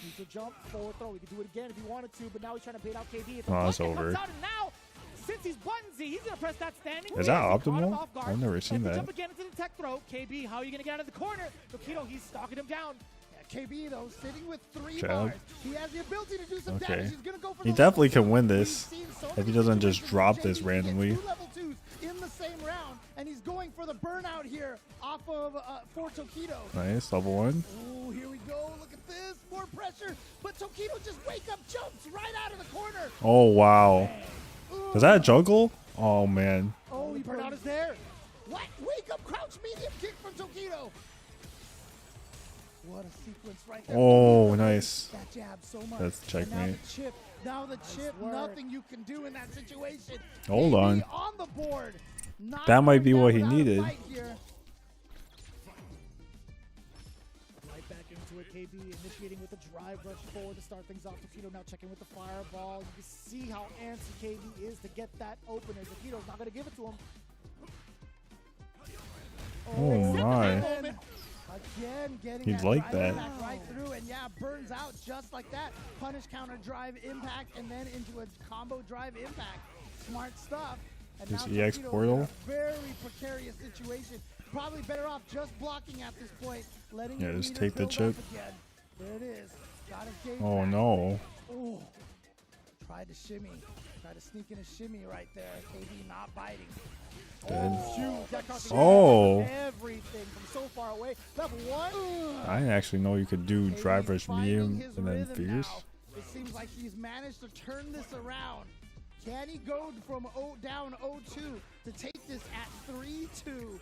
Needs to jump forward throw. He could do it again if he wanted to, but now he's trying to bait out KB. It's a Oh, it's button over. comes out, and now, since he's buttonsy, he's gonna press that standing. Is that He caught him optimal? off guard. I've never seen Lets him that. Jump again into the tech throw. KB, how are you gonna get out of the corner? Toito, he's stalking him down. Yeah, KB though sitting with 3 Jab. bars. He has the ability to do some Okay. damage. He's gonna go for He the definitely level can win two. this We've seen so if many he doesn't just situations drop where this JP gets randomly. 2 level 2s in the same round, and he's going for the burnout here off of for Toito. Nice, level 1. Oh, here we go. Look at this. More pressure. But Toito just wake up jumps right out of the corner. Oh, wow. Ooh. Is that a juggle? Oh, man. Oh, The burnout is there. What? Wake up crouch medium kick from Toito. What a sequence right there. Oh, nice. That jab so much. That's And now checkmate. the chip. Now the chip. work. Nothing you can do in that situation. Hold KB on. the board. Not That might be going what down he without a needed. fight here. Right back into it. KB initiating with the drive rush forward to start things off. Toito now checking with the fireball. You can see how antsy KB is to get that opener. Toito's not gonna give it to him. Oh, my. Again, getting He'd that like drive that. impact right through, and yeah, burns out just like that. Punish counter drive impact, and then into a combo drive impact. Smart stuff. And This now EX Toito in portal? a very precarious situation. Probably better off just blocking at this point, letting Yeah, your just meter take the build chip. up again. There it is. Got his gauge Oh, back. no. Ooh. Tried to shimmy. Try to sneak in a shimmy right there. KB not biting. Dead. Shoot, that crossing Oh. everything from so far away. Level 1. I didn't actually know you could do KB's drive rush finding medium his and then rhythm fierce. now. It seems like he's managed to turn this around. Can he go from down 0-2 to take this at 3-2?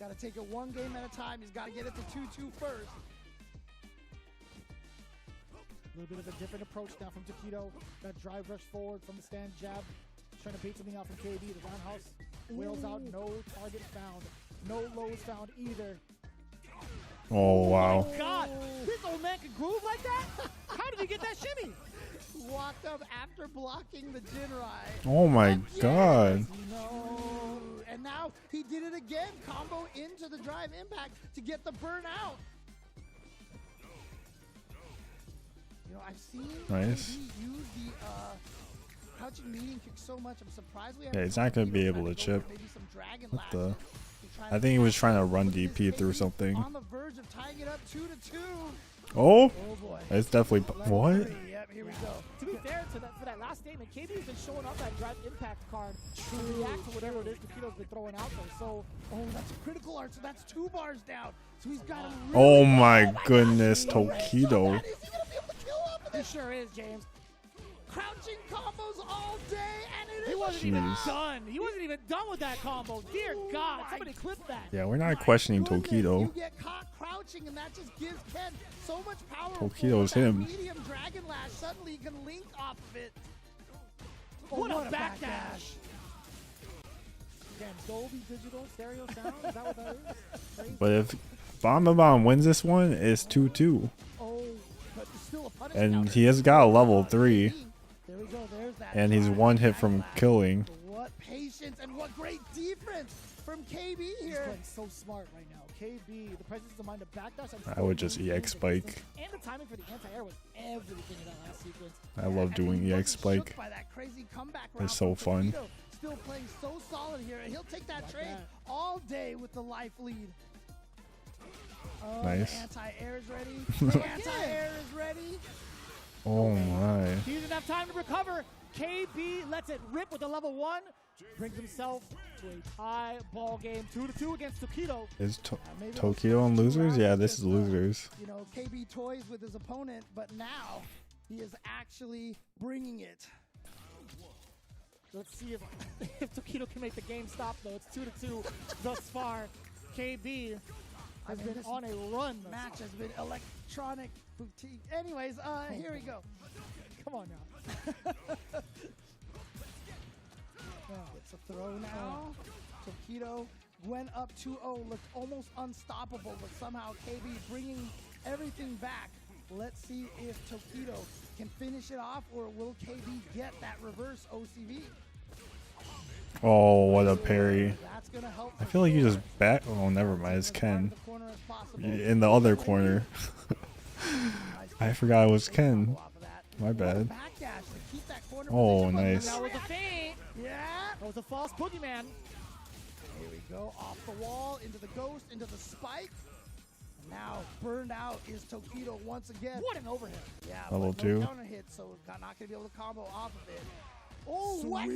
Got to take it one game at a time. He's got to get it to 2-2 first. A little bit of a different approach now from Toito. That drive rush forward from the stand jab. Trying to bait something out from KB. The roundhouse wails out. No target found. No lows found either. Oh, wow. My God. This old man can groove like that? How did he get that shimmy? Walked up after blocking the Jinrai. Oh my god. No. And now he did it again. Combo into the drive impact to get the burn out. You know, I've seen Nice. KB use the crouching medium kick so much. I'm surprised we Yeah, he's not gonna be able to chip. Maybe some dragon What the? lashes to try I to think he was catch trying to up run with this DP through KB something. On the verge of tying it up 2-2. Oh, Oh boy. it's definitely what? Yep, here we go. To be fair to that, for that last statement, KB has been showing off that drive impact card to react to whatever it is Toito's been throwing out there. So, Oh, that's a critical art, so that's 2 bars down. So he's got him Oh my goodness, Toito. Is he gonna be able to kill off of he this? sure is, James. Crouching combos all day, and it is He wasn't a even Jeez. done. He wasn't even done with that combo. Dear God, somebody clip that. Yeah, we're not questioning goodness, Toito. You get caught crouching, and that just gives Ken so much power. Toito's forward. him. That medium dragon lash, suddenly you can link off of it. Oh, What a backdash. Damn, Dolby Digital stereo sound? Is that what that is? Crazy. But if Bomb wins this one, it's 2-2. Oh, but there's still a punish And counter. he has got a level 3. There we go. There's that. And he's drive one hit dragon from lash. killing. What patience and what great defense from KB He's here. playing so smart right now. KB, the presence of mind to backdash. I would just EX spike. And the timing for the anti-air was everything in that last sequence. I love And doing he EX wasn't spike. shook by that crazy comeback It's route so from fun. Toito. Still playing so solid here, and he'll take that Like trade that. all day with the life lead. Oh, Nice. The anti-air is ready. The anti-air is ready. Oh my. He doesn't have time to recover. KB lets it rip with a level 1. Brings himself to a tie ball game. 2-2 against Toito. Is Maybe those Tokyo first on 2 losers? rounds Yeah, this just, is losers. You know, KB toys with his opponent, but now he is actually bringing it. Let's see if Toito can make the game stop, though. It's 2-2 thus far. KB has been this on a run. Match has been electronic boutique. Anyways, here we go. Come on now. It's a throw now. Toito went up 2-0, looked almost unstoppable, but somehow KB bringing everything back. Let's see if Toito can finish it off, or will KB get that reverse OCV? Oh, what a parry. That's gonna help. I feel like you just back. Oh, never mind. It's As far Ken. as the corner as possible. In the other corner. I forgot it was Ken. Off of that. My bad. Backdash to keep that corner Oh, position, but nice. That was a feint. Yeah. That was a false boogeyman. Here we go, off the wall, into the ghost, into the spike. Now, burned out is Toito once again. What an overhead. Yeah, Level but no 2. counter hit, so not going to be able to combo off of it. Oh, what?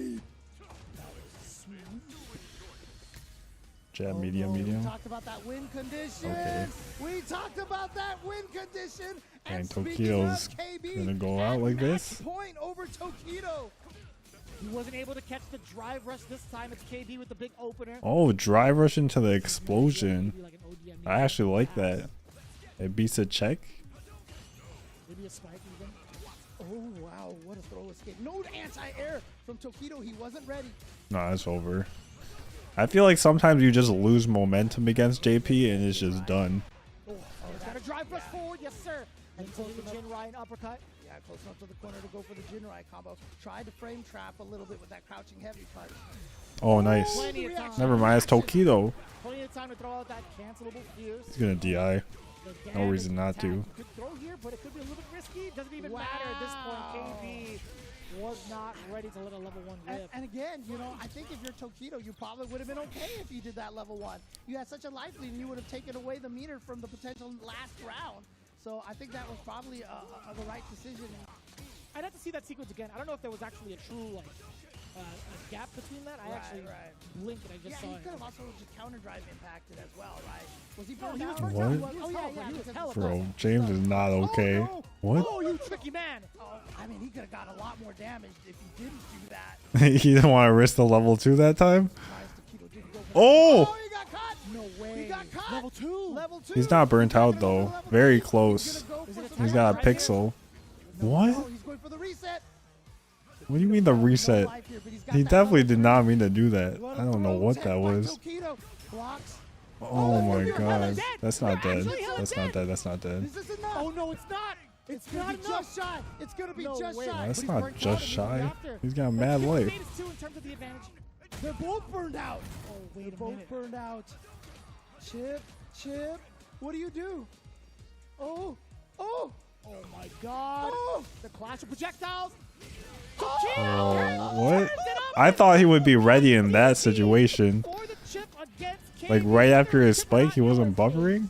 Jab, Oh, medium, no, We medium. talked about that win condition. Okay. We talked about that win condition. And speaking Tokyo's of KB, gonna go at out like match this. Point over Toito. He wasn't able to catch the drive rush this time. It's KB with the big opener. Oh, drive rush into the explosion. Maybe like an ODM, I actually like that. It beats a check. Maybe a spike even. Oh, wow, what a throw escape. No anti-air from Toito. He wasn't ready. No, it's over. I feel like sometimes you just lose momentum against JP and it's just done. Oh, he's got a drive rush forward. Yes, sir. And so the Jin Ryan uppercut. Yeah, close enough to the corner to go for the Jinrai combo. Tried to frame trap a little bit with that crouching heavy punch. Oh, nice. Plenty of time. Never mind, it's Toito. Plenty of time to throw out that cancelable fierce. He's gonna DI. The No damage reason not attack. to. You could throw here, but it could be a little bit risky. Doesn't even matter at this point. KB was not ready to let a level 1 rip. And again, you know, I think if you're Toito, you probably would have been okay if you did that level 1. You had such a life lead and you would have taken away the meter from the potential last round. So I think that was probably the right decision. I'd have to see that sequence again. I don't know if there was actually a true like a gap between that. I actually blinked and I just saw he it. could have also just counter drive impacted as well, right? Was he burned he was out? burnt What? out. Oh yeah, he was hella Bro, burnt. James is not okay. Oh, no. What? Oh, you tricky man. Oh, I mean, he could have got a lot more damage if he didn't do that. He didn't want to risk the level 2 that time? Toito didn't go for Oh! Oh, he got caught! No way. He got caught! Level 2. Level 2! He's not burnt out though. Very close. He's got a pixel. What? Oh, he's going for the reset. What do you mean the reset? He definitely did not mean to do that. I don't know what that was. Oh my god. That's not dead. That's not dead. That's not dead. Is this enough? Oh no, it's not. It's gonna not be just shy. It's gonna be No just way. shy. That's But he's not burnt out just immediately shy. after. He's got mad But life. Made us 2 in terms of the advantage. They're both burned out. Oh wait They're a both minute. burned out. Chip. What do you do? Oh. Oh my god. Oh. The clash of projectiles. Oh, what? I thought he would be ready in that situation. Like right after his spike, he wasn't buffering.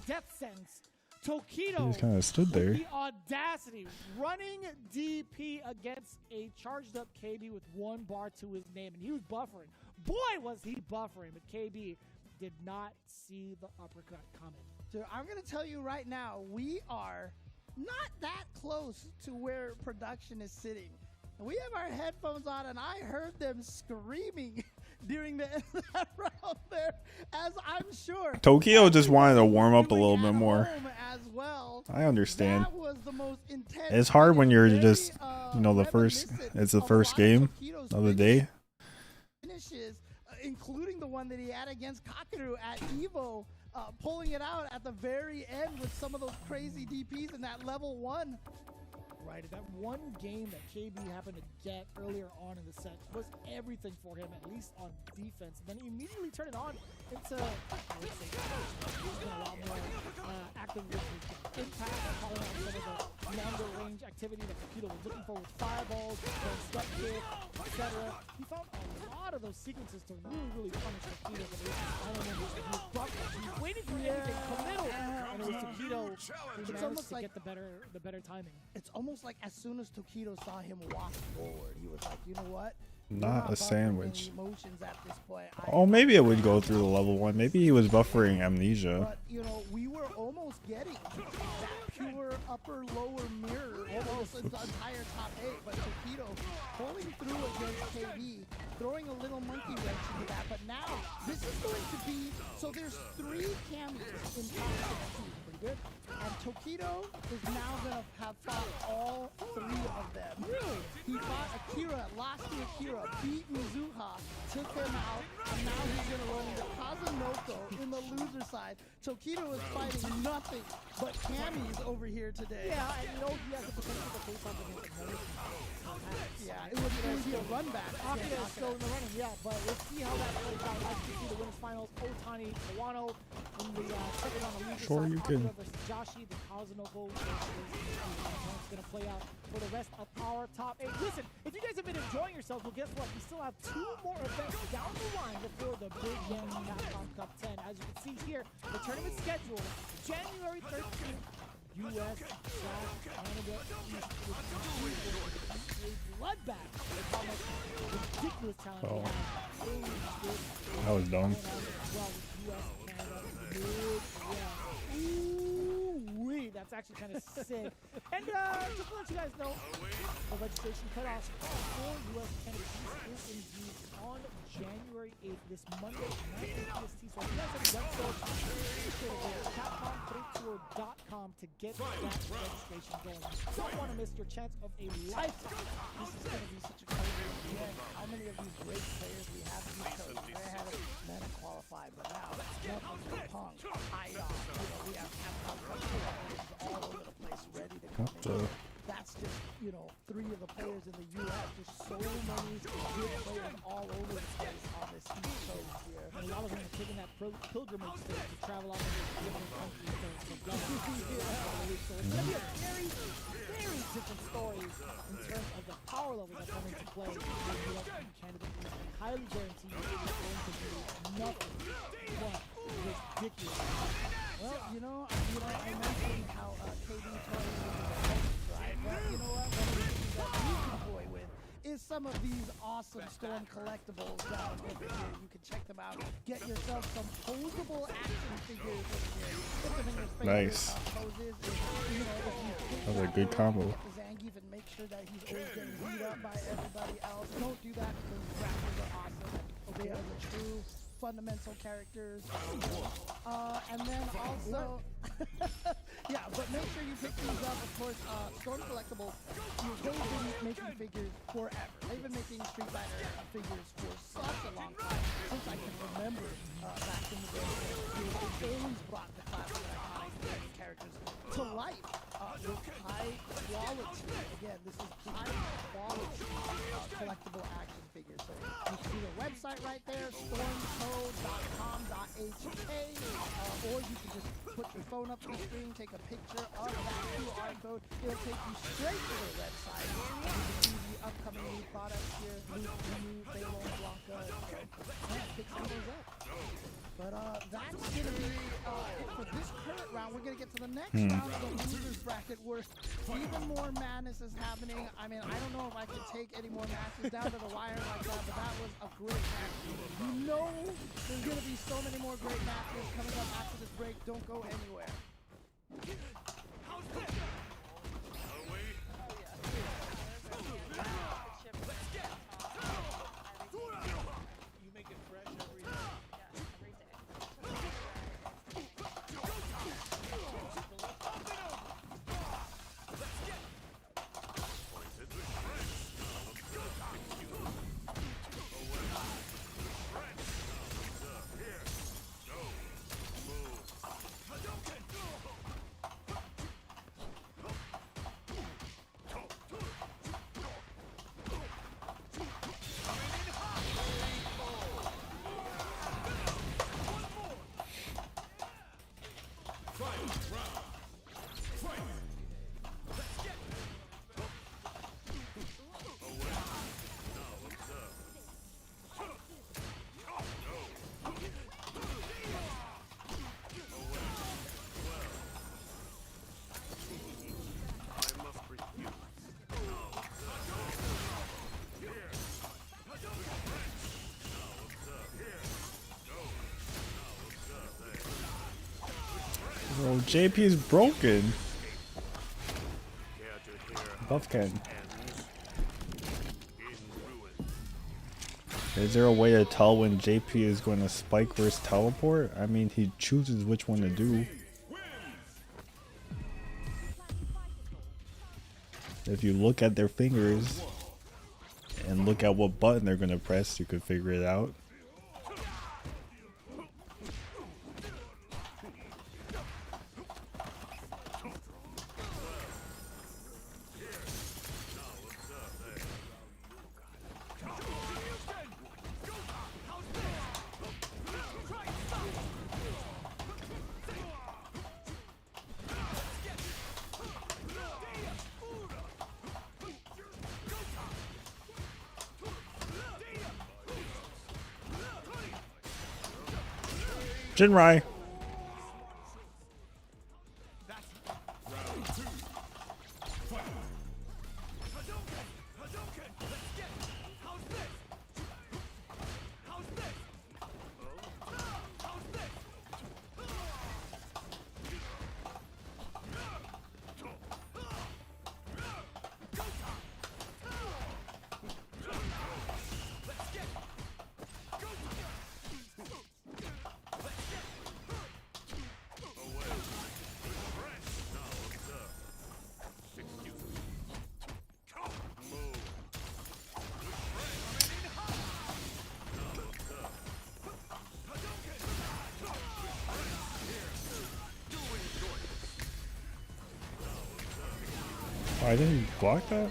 He just kind of stood there. The audacity, running DP against a charged up KB with 1 bar to his name, and he was buffering. Boy, was he buffering, but KB did not see the uppercut coming. Dude, I'm gonna tell you right now, we are not that close to where production is sitting. We have our headphones on, and I heard them screaming during the end of that round there, as I'm sure. Tokyo just wanted to warm up a little bit more. As well. I understand. That was the most intense. It's hard when you're very, just, you know, it's the first game of the day. Finishes, including the one that he had against Kakaru at Evo, pulling it out at the very end with some of those crazy DPs in that level 1. Right, that one game that KB happened to get earlier on in the set was everything for him, at least on defense. And then he immediately turned it on into, I would say, he's been a lot more active with his impact, calling out some of the longer range activity that Toito was looking for with fireballs, step kick, etc. He found a lot of those sequences to really punish Toito. He was waiting for anything committal, and it was Toito who managed to get the better timing. It's almost like as soon as Toito saw him walk forward, he was like, you know what? Not a sandwich. Emotions at this point. Oh, maybe it would go through the level 1. Maybe he was buffering amnesia. But, you know, we were almost getting that pure upper-lower mirror almost the entire top 8. But Toito pulling through against KB, throwing a little monkey wrench into that. But now, this is going to be, so there's 3 cameos in top 16. Pretty good. And Toito is now going to have fought all 3 of them. Really? He fought Akira, lost to Akira, beat Mizuha, took him out, and now he's going to run into Kazunoko in the loser side. Toito is fighting nothing but camis over here today. Yeah, and you know he has the potential to face off against another. Yeah, it would be a run back. Akira is still in the running, yeah, but we'll see how that plays out. As you see the women's finals, Otani, Kanano in the second round of loser Sure, side. you Akira can. versus Joshy, the Kazunoko is going to play out for the rest of our top 8. Listen, if you guys have been enjoying yourselves, well, guess what? We still have 2 more events down the line before the Big Yen Capcom Cup 10. As you can see here, the tournament schedule, January 13th, US/Canada East, with a bloodbath. That's how much ridiculous talent we have. That was dumb. Well, with US, Canada, Midwest. Ooh-wee, that's actually kind of sick. And just to let you guys know, the registration cutoff for US Canada East is indeed on January 8th, this Monday, 9 PST. So if you guys have done so, be sure to go to CapcomProTour.com to get that registration going. You don't want to miss your chance of a lifetime. This is going to be such a crazy event. How many of these great players we have in these codes? They had a men qualified, but now nothing's Punk, Ion, we have Capcom Cup players all over the place ready to come in. That's just, 3 of the players in the U.S. There's so many good players all over the place on this East Coast here. And a lot of them are taking that pilgrimage to travel out to different countries to go. So it's going to be a very, very different story in terms of the power levels that come into play in the U.S. and Canada. I highly guarantee you it's going to be nothing but ridiculous. Well, I mentioned how KD told me right? But you know what? One of the things that you can toy with is some of these awesome Storm collectibles down over here. You can check them out. Get yourself some posable action figures over here. Get them in your favorite Nice. poses. You know, if you pick That was a that good one, combo. get the Zangief and make sure that he's always getting beat up by everybody else. Don't do that because rappers are awesome. They are the true fundamental characters. And then also, yeah, but make sure you pick these up. Of course, Storm Collectibles, they've been making figures forever. They've been making Street Fighter figures for such a long time, since I can remember back in the day. They always brought the classic iconic characters to life with high quality. Again, this is high quality collectible action figures. So you can see the website right there, stormco.com.hk, or you can just put your phone up to the screen, take a picture of that QR code. It'll take you straight to the website. You can see the upcoming new products here, new Balo, Blanca, and pick some of those up. But that's going to be it for this current round. We're going to get to the next round of the losers bracket where even more madness is happening. I mean, I don't know if I can take any more matches down to the wire like that, but that was a great match. You know there's going to be so many more great matches coming up after this break. Don't go anywhere. You make it fresh every day. Bro, JP is broken. Buff Ken. Is there a way to tell when JP is going to spike versus teleport? I mean, he chooses which one to do. If you look at their fingers and look at what button they're going to press, you could figure it out. Jinrai. I didn't block that?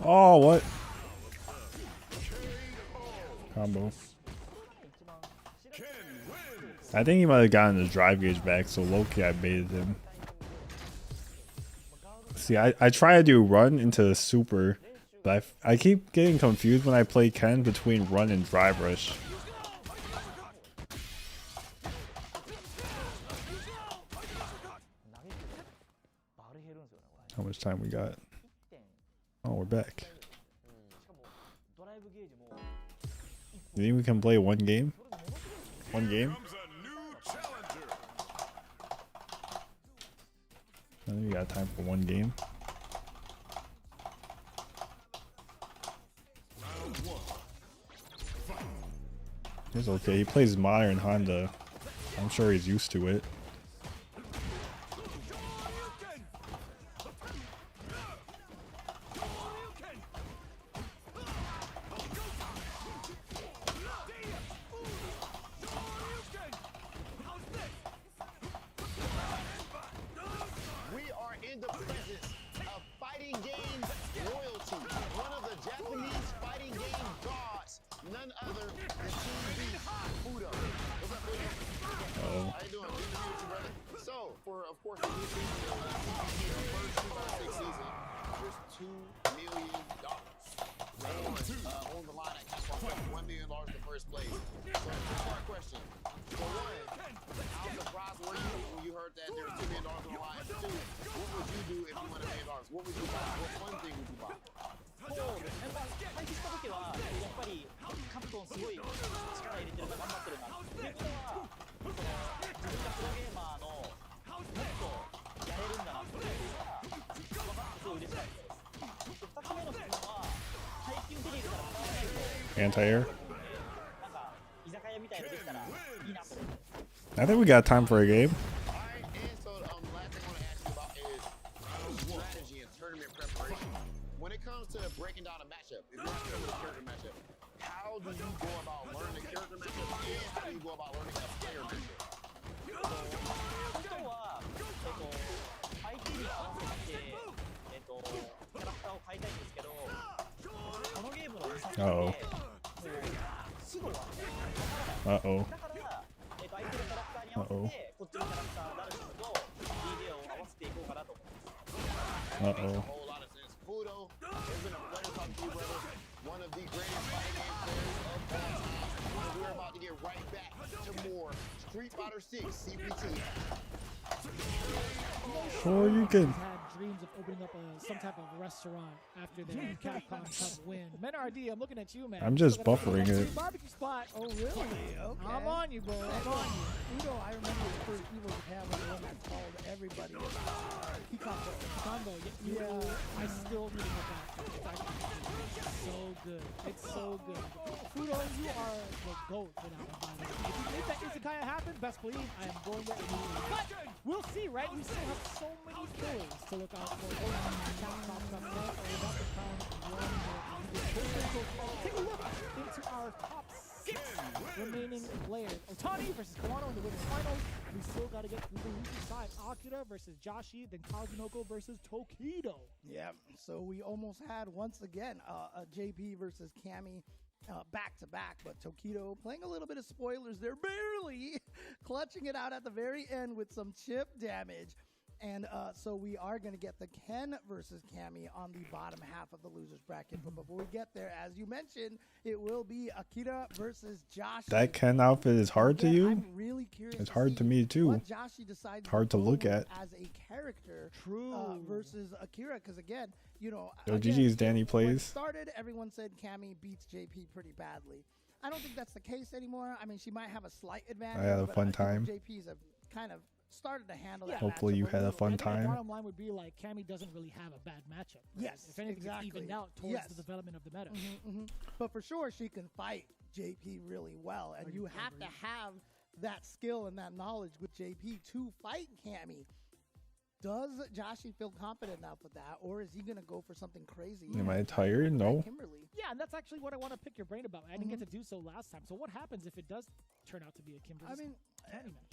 Oh, what? Combo. I think he might have gotten the drive gauge back, so low-key I baited him. See, I try to do run into super, but I keep getting confused when I play Ken between run and drive rush. How much time we got? Oh, we're back. You think we can play one game? One game? I think we got time for one game. It's okay. He plays modern Honda. I'm sure he's used to it. Anti-air. I think we got time for a game. When it comes to breaking down a matchup, if you're still with a character matchup, how do you go about learning a character matchup, and how do you go about learning a player matchup? キャラクターを変えたいんですけど、このゲームの良さってすぐは分からない。だから、相手のキャラクターに合わせて、こっちのキャラクターダルシムと DJ を合わせていこうかなと思います。Pluto has been a pleasure talking to you, brother. One of the greatest fighting game players of all time. We're about to get right back to more Street Fighter 6 CPT. Sure you can. Had dreams of opening up some type of restaurant after their Capcom Cup win. Men RD, I'm looking at you, man. I'm just buffering it. Barbecue spot. Oh, really? Okay. I'm on you, boy. I'm on you. Udo, I remember the first Evil Japan was the one that called everybody Combo. Yeah, I still need to look at it. It's so good. It's so good. Udo, you are the GOAT for that one, by the way. If you make that Izakaya happen, best believe I am going there immediately. But we'll see, right? We still have so many things to look out for. Capcom Cup win, or about to crown one more. Take a look into our top 6 remaining players. Otani versus Kanano in the women's finals. We still got to get through the loser side. Akira versus Joshy, then Kazunoko versus Toito. Yeah, so we almost had once again a JP versus Cammy back to back, but Toito playing a little bit of spoilers there, barely clutching it out at the very end with some chip damage. And so we are going to get the Ken versus Cammy on the bottom half of the losers bracket. But before we get there, as you mentioned, it will be Akira versus Josh. That Ken outfit is hard to you? I'm really curious. It's hard to me too. What Joshy decides it's hard to look at as a character versus Akira, because again, you know, Yo, GG's Danny plays. When it started, everyone said Cammy beats JP pretty badly. I don't think that's the case anymore. I mean, she might have a slight advantage. I had a fun time. JP's a kind of started to handle that. Hopefully you had a fun time. The bottom line would be like Cammy doesn't really have a bad matchup. Right? Yes, if anything, exactly. it's evened out towards the development of the meta. But for sure, she can fight JP really well, and you have to have that skill and that knowledge with JP to fight Cammy. Does Joshy feel confident enough with that, or is he going to go for something crazy? Am I tired? No. Kimberly? Yeah, and that's actually what I want to pick your brain about. I didn't get to do so last time. So what happens if it does turn out to be a Kimberly? I mean,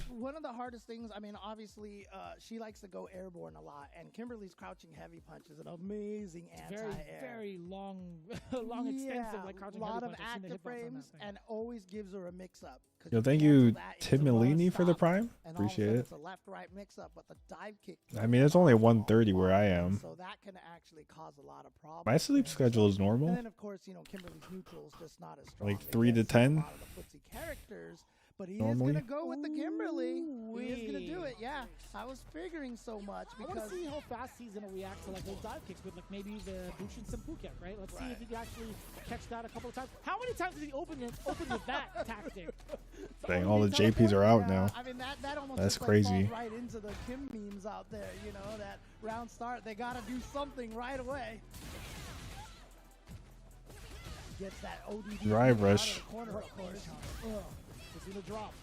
One of the hardest things, I mean, obviously, she likes to go airborne a lot, and Kimberly's crouching heavy punch is an amazing anti-air. Very long, extensive, like crouching a lot heavy of punch. I've seen the active hitbox on that frames, thing. and always gives her a mix-up. Yo, thank you, Tim Millini, for the prime. And all of a Appreciate sudden it. It's a left-right mix-up, but the dive kick. I mean, it's only 1:30 where I am. So that can actually cause a lot of problems. My sleep schedule is And normal. then, of course, you know, Kimberly's neutral is just not as strong. Like 3 to against 10? A lot of the footsie characters. But he Normally. is going to go with the Kimberly. He is going to do it, yeah. I was figuring so much I want because... to see how fast he's going to react to like those dive kicks with like maybe the Bushin Senpuken, right? Let's see if he can actually catch that a couple of times. How many times did he open with that tactic? Dang, all the JPs are out now. I mean, that almost That's just, crazy. falls right into the Kim memes out there, you know, that round start. They got to do something right away. Gets that ODD Drive out of rush. the corner, of course. It's gonna drop.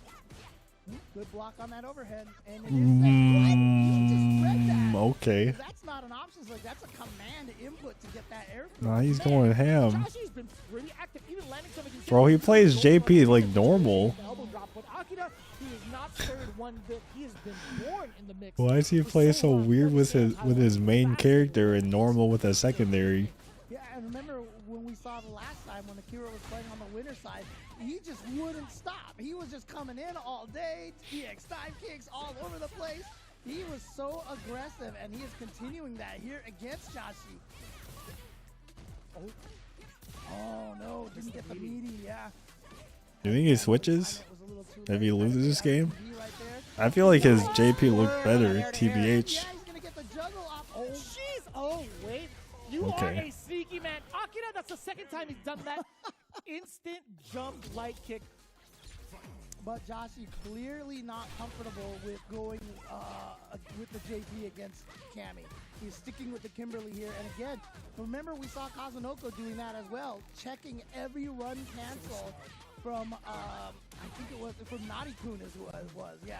Good block on that overhead, and it is that. You just read that. Okay. That's not an option. Like that's a command input to get that air. Nah, he's going ham. Joshy's been pretty active, even landing some of these Bro, he hits. plays JP like normal. The elbow drop, but Akira, he is not scared one bit. He has been born in the mix. Why does he play so weird with his main character and normal with a secondary? Yeah, and remember when we saw the last time when Akira was playing on the winner side, he just wouldn't stop. He was just coming in all day, EX dive kicks all over the place. He was so aggressive, and he is continuing that here against Joshy. Oh no, didn't get the meaty, yeah. Do you think he switches if he loses this game? I feel like his JP looked better, TBH. Yeah, he's gonna get the juggle off. Oh, jeez. Oh, wait. You are a sneaky man. Akira, that's the second time he's done that. Instant jump light kick. But Joshy clearly not comfortable with going with the JP against Cammy. He's sticking with the Kimberly here. And again, remember we saw Kazunoko doing that as well, checking every run cancel from, I think it was from Naughty-kun is who it was, yeah.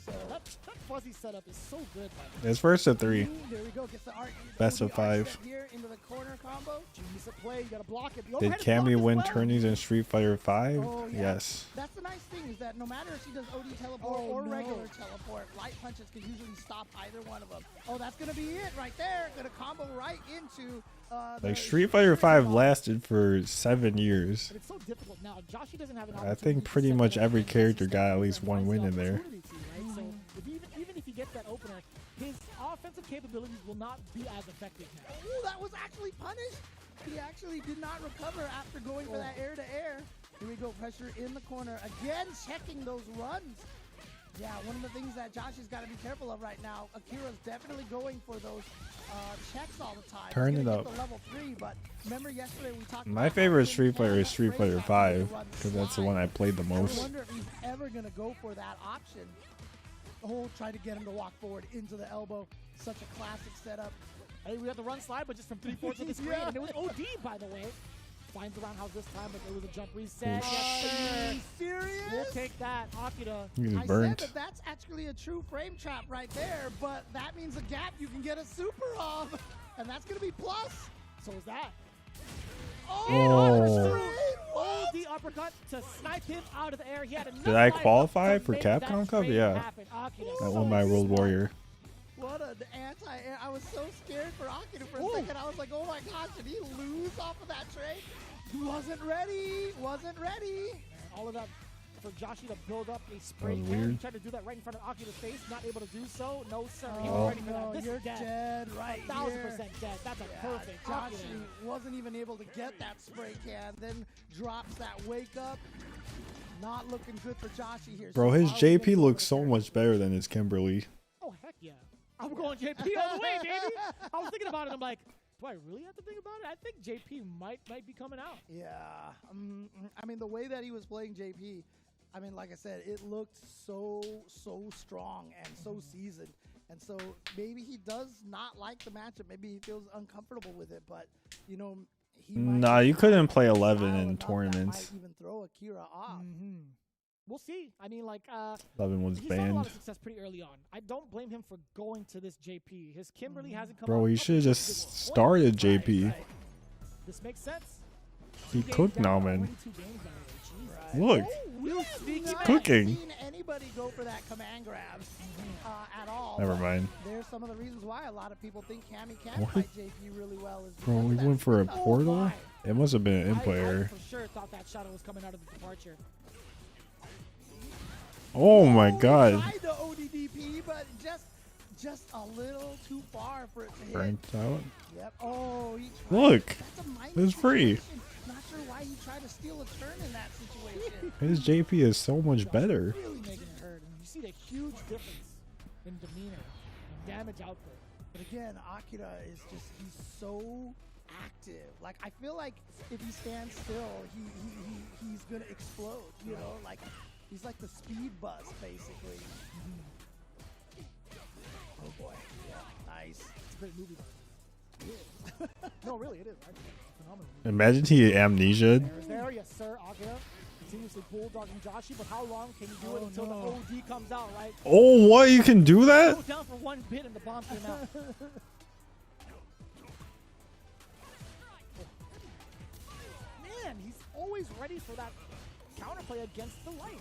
So that fuzzy setup is so good. It's first to 3. There we go. Gets the art. Best of 5. Here into the corner combo. Genius at play. You gotta block it. Did Cammy win tourneys in Street Fighter 5? Oh, yeah. Yes. That's the nice thing is that no matter if she does OD teleport or regular teleport, light punches can usually stop either one of them. Oh, that's gonna be it right there. Gonna combo right into. Like Street Fighter 5 lasted for 7 years. But it's so difficult now. Joshy doesn't have an I think pretty much every character got at least one win in there. So even if he gets that opener, his offensive capabilities will not be as effective now. Oh, that was actually punished. He actually did not recover after going for that air-to-air. Here we go, pressure in the corner. Again, checking those runs. Yeah, one of the things that Joshy's got to be careful of right now, Akira's definitely going for those checks all the time. Turn it up. Level 3, but remember yesterday we talked My about favorite Street Fighter is Street Fighter 5 because that's the one I played the I most. wonder if he's ever going to go for that option. Oh, try to get him to walk forward into the elbow. Such a classic setup. Hey, we got the run slide, but just from 3/4 of the screen. And it was OD, by the way. Finds the roundhouse this time, but it was a jump reset. Are you serious? We'll take that, Akira. He was I burnt. said that's actually a true frame trap right there, but that means a gap you can get a super off, and that's going to be plus. So is that. Oh. The uppercut to snipe him out of the air. He had enough Did I life qualify to for make Capcom that Cup? trade Yeah. happen. Akira, I so won my World smart. Warrior. What an anti-air. I was so scared for Akira for a second. I was like, oh my gosh, did he lose off of that trade? Wasn't ready. Wasn't ready. All of that for Joshy to build up a spray That was can. He weird. tried to do that right in front of Akira's face. Not able to do so. No, sir. He Oh. was ready for that. No, This you're is dead. dead right 1,000% dead. That's a perfect. Joshy Akira. wasn't even able to get that spray can, then drops that wake up. Not looking good for Joshy here. Bro, So his are we JP gonna go looks to so third? much better than his Kimberly. Oh, heck yeah. I'm going JP all the way, baby. I was thinking about it. I'm like, do I really have to think about it? I think JP might be coming out. Yeah. I mean, the way that he was playing JP, I mean, like I said, it looked so strong and so seasoned. And so maybe he does not like the matchup. Maybe he feels uncomfortable with it. But, you know, he might Nah, you couldn't play style 11 in enough that tournaments. might even throw Akira off. We'll see. I mean, like, 11 was he's had a lot banned. of success pretty early on. I don't blame him for going to this JP. His Kimberly hasn't come Bro, out. he should have just started JP. This makes sense. He 2 games cooked down, Nman. winning 2 games, by the way. Jeez. Look, You sneaky he's man. cooking. Seen any anybody go for that command grab at all. Never but mind. There's some of the reasons why a lot of people think Cammy can What? fight JP really well. Is Bro, because we of that went for a speed up. portal? It must have been an I input error. for sure thought that shadow was coming out of the departure. Oh my He god. tried the ODDP, but just a little too far for it to hit. Burnt out. Yep. Oh, he tried. Look, That's a minus it's free. situation. Not sure why he tried to steal a turn in that situation. His JP is so much better. Really making it hurt. And you see the huge difference in demeanor and damage output. But again, Akira is he's so active. Like, I feel like if he stands still, he's gonna explode, you know? Like, he's like the speed bus, basically. Oh boy. Yeah, nice. It's a great movie though. No, really, it is. It's a phenomenal movie. Imagine he amnesia. There's there, yes sir, Akira. Continuously bulldogging Joshy, but how long can you do it until the OD comes out, right? Oh, what? You can do Go that? down for one bit and the bomb came out. Man, he's always ready for that counterplay against the light.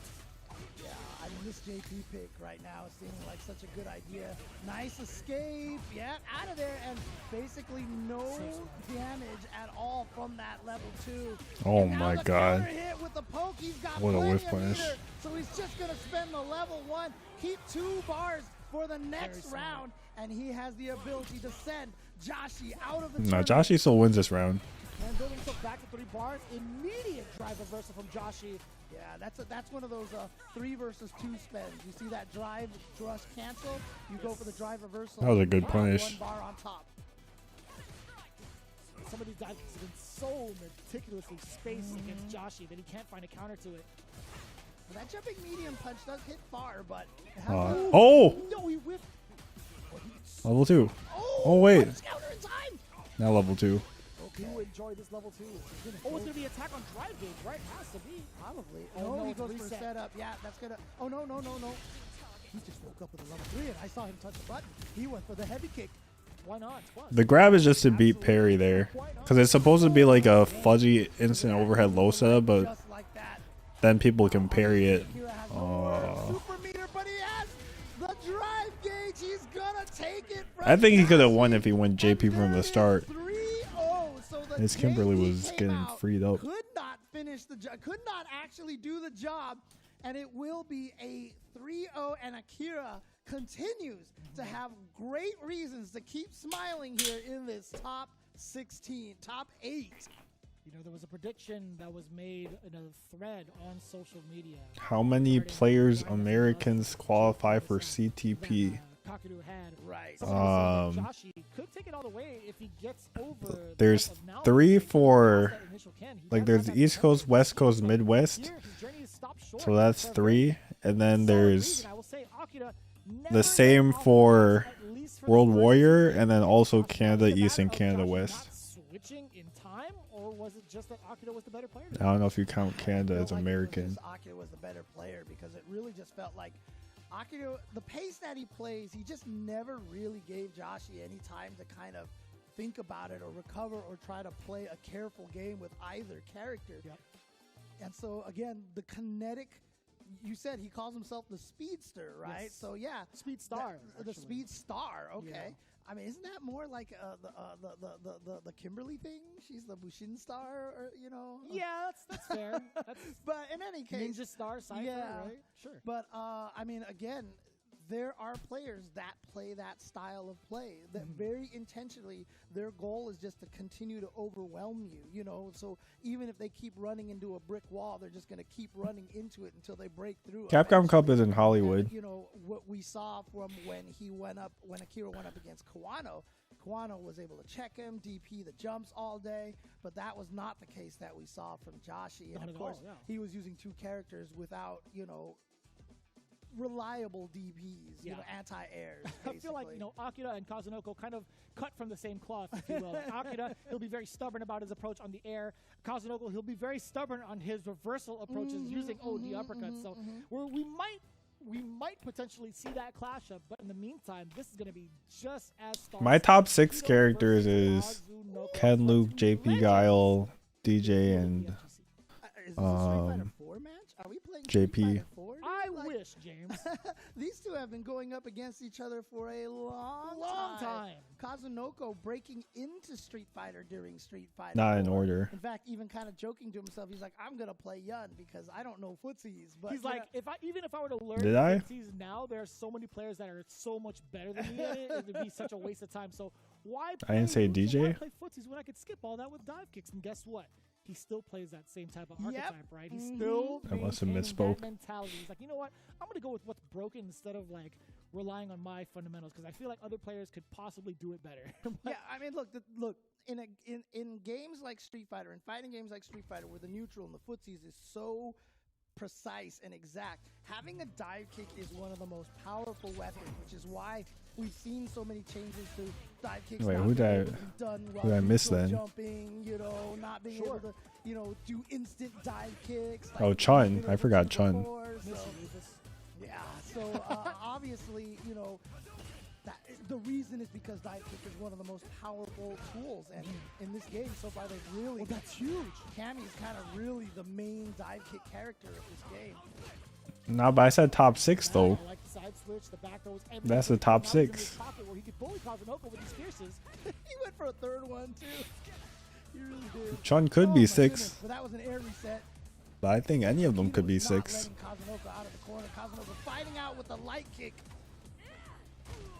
Yeah, I mean, this JP pick right now is seeming like such a good idea. Nice escape. Yeah, out of there. And basically no damage at all from that level 2. Oh And now my the god. counter hit with the poke. He's got What a plenty whiff of punish. meter, so he's just going to spend the level 1, keep 2 bars for the next round, and he has the ability to send Joshy out of the No, tournament. Joshy still wins this round. And building himself back to 3 bars. Immediate drive reversal from Joshy. Yeah, that's one of those 3 versus 2 spends. You see that drive thrust cancel, you go for the drive reversal. That was a good and punish. 1 bar on top. Some of these dives have been so meticulously spaced against Joshy that he can't find a counter to it. Well, that jumping medium punch does hit far, but it has Oh! No, he whiffed. Level 2. Oh, Oh, wait. punch counter in time. Now level 2. Okay. You enjoy this level 2. Oh, it's gonna be attack on drive gauge, right? Has to be. Probably. Oh, no, no, he it's goes for reset. setup. Yeah, that's gonna. Oh no. He just woke up with a level 3, and I saw him touch the button. He went for the heavy kick. Why not? Plus, The grab is just to beat parry there. Because it's supposed to be like a fuzzy instant overhead low setup, but Just like that. then people can parry it. Akira has no super meter, but he has the drive gauge. He's gonna take it from I think he could have Joshy. won if he went JP from the start. 3-0. So the His Kimberly JP was came getting out, freed up. Could not finish the job. Could not actually do the job, and it will be a 3-0. And Akira continues to have great reasons to keep smiling here in this top 16, top 8. you know, there was a prediction that was made in a thread on social media. How many players Americans qualify for CTP? Kakeru had. Right. Joshy could take it all the way if he gets over. There's the now 3 for that initial can. He like does there's have the that East Coast, West Coast, Midwest. Here, his journey is stopped short So that's for a 3, and then solid there's reason. I will say Akira never the same got off for the gas, at least for the World first Warrior, season. and then also Was it Canada a East and matter of Canada Joshy West. not switching in time, or was it just that Akira was the better player? I don't know if you count I Canada feel as like it was American. just Akira was the better player because it really just felt like Akira, the pace that he plays, he just never really gave Joshy any time to kind of think about it or recover or try to play a careful game with either character. Yep. And so again, the kinetic, you said he calls himself the speedster, right? Yes. So yeah, Speed Star. the actually. speed star. Okay. Yeah. I mean, isn't that more like the Kimberly thing? She's the Bushin star, or you know? Yeah, that's fair. That's But in any case, Ninja Star Cypher, Yeah. right? Sure. but I mean, again, there are players that play that style of play that very intentionally their goal is just to continue to overwhelm you, you know. So even if they keep running into a brick wall, they're just going to keep running into it until they break through. Capcom Cup eventually. is in Hollywood. And, you know what we saw from when Akira went up against Kawano. Kawano was able to check him, DP the jumps all day, but that was not the case that we saw from Joshy. And Not of at course, all, yeah. he was using 2 characters without, you know, reliable DPs, you Yeah. know, anti-airs. I feel like, you know, Akira and Kazunoko kind of cut from the same cloth, if you will. Akira, he'll be very stubborn about his approach on the air. Kazunoko, he'll be very stubborn on his reversal approaches using OD uppercuts. So we might potentially see that clash up, but in the meantime, this is going to be just as star. My top 6 Toito characters versus is Kazunoko. Ken, Luke, JP, Guile, DJ, and Is this a Street Fighter 4 match? Are we playing JP. Street Fighter 4? I wish, James. These two have been going up against each other for a long time. Kazunoko breaking into Street Fighter during Street Fighter. Not in order. In fact, even kind of joking to himself, he's like, "I'm gonna play Yun because I don't know footsies." But He's like, even if I were to learn Did I? footsies now, there are so many players that are so much better than me at it. It would be such a waste of time. So why? I didn't say DJ. Why play footsies when I could skip all that with dive kicks? And guess what? He still plays that same type of archetype, right? He's still I must have maintaining misspoke. that mentality. He's like, you know what? I'm gonna go with what's broken instead of like relying on my fundamentals because I feel like other players could possibly do it better. yeah, I mean, look, in games like Street Fighter and fighting games like Street Fighter, where the neutral and the footsies is so precise and exact, having a dive kick is one of the most powerful weapons, which is why we've seen so many changes to dive kicks. Wait, not who being did I- able to be done while who did I miss neutral then? Jumping, you know, not being able to, you know, do instant dive kicks. Oh, like Chun. we've been I able forgot to Chun. before, so, yeah, so obviously, you know, the reason is because dive kick is one of the most powerful tools, and in this game so far they've really. That's huge. Cammy is kind of really the main dive kick character of this game. Nah, but I said top 6 though. I like the side switch, the back throws, That's the top everything. Now he's in 6. his pocket where he could bully Kazunoko with these fierces. He went for a third one too. He really did. Chun could Oh be my 6, goodness, but that was an air reset. but I think any of them He could be was not 6. letting Kazunoko out of the corner. Kazunoko fighting out with a light kick.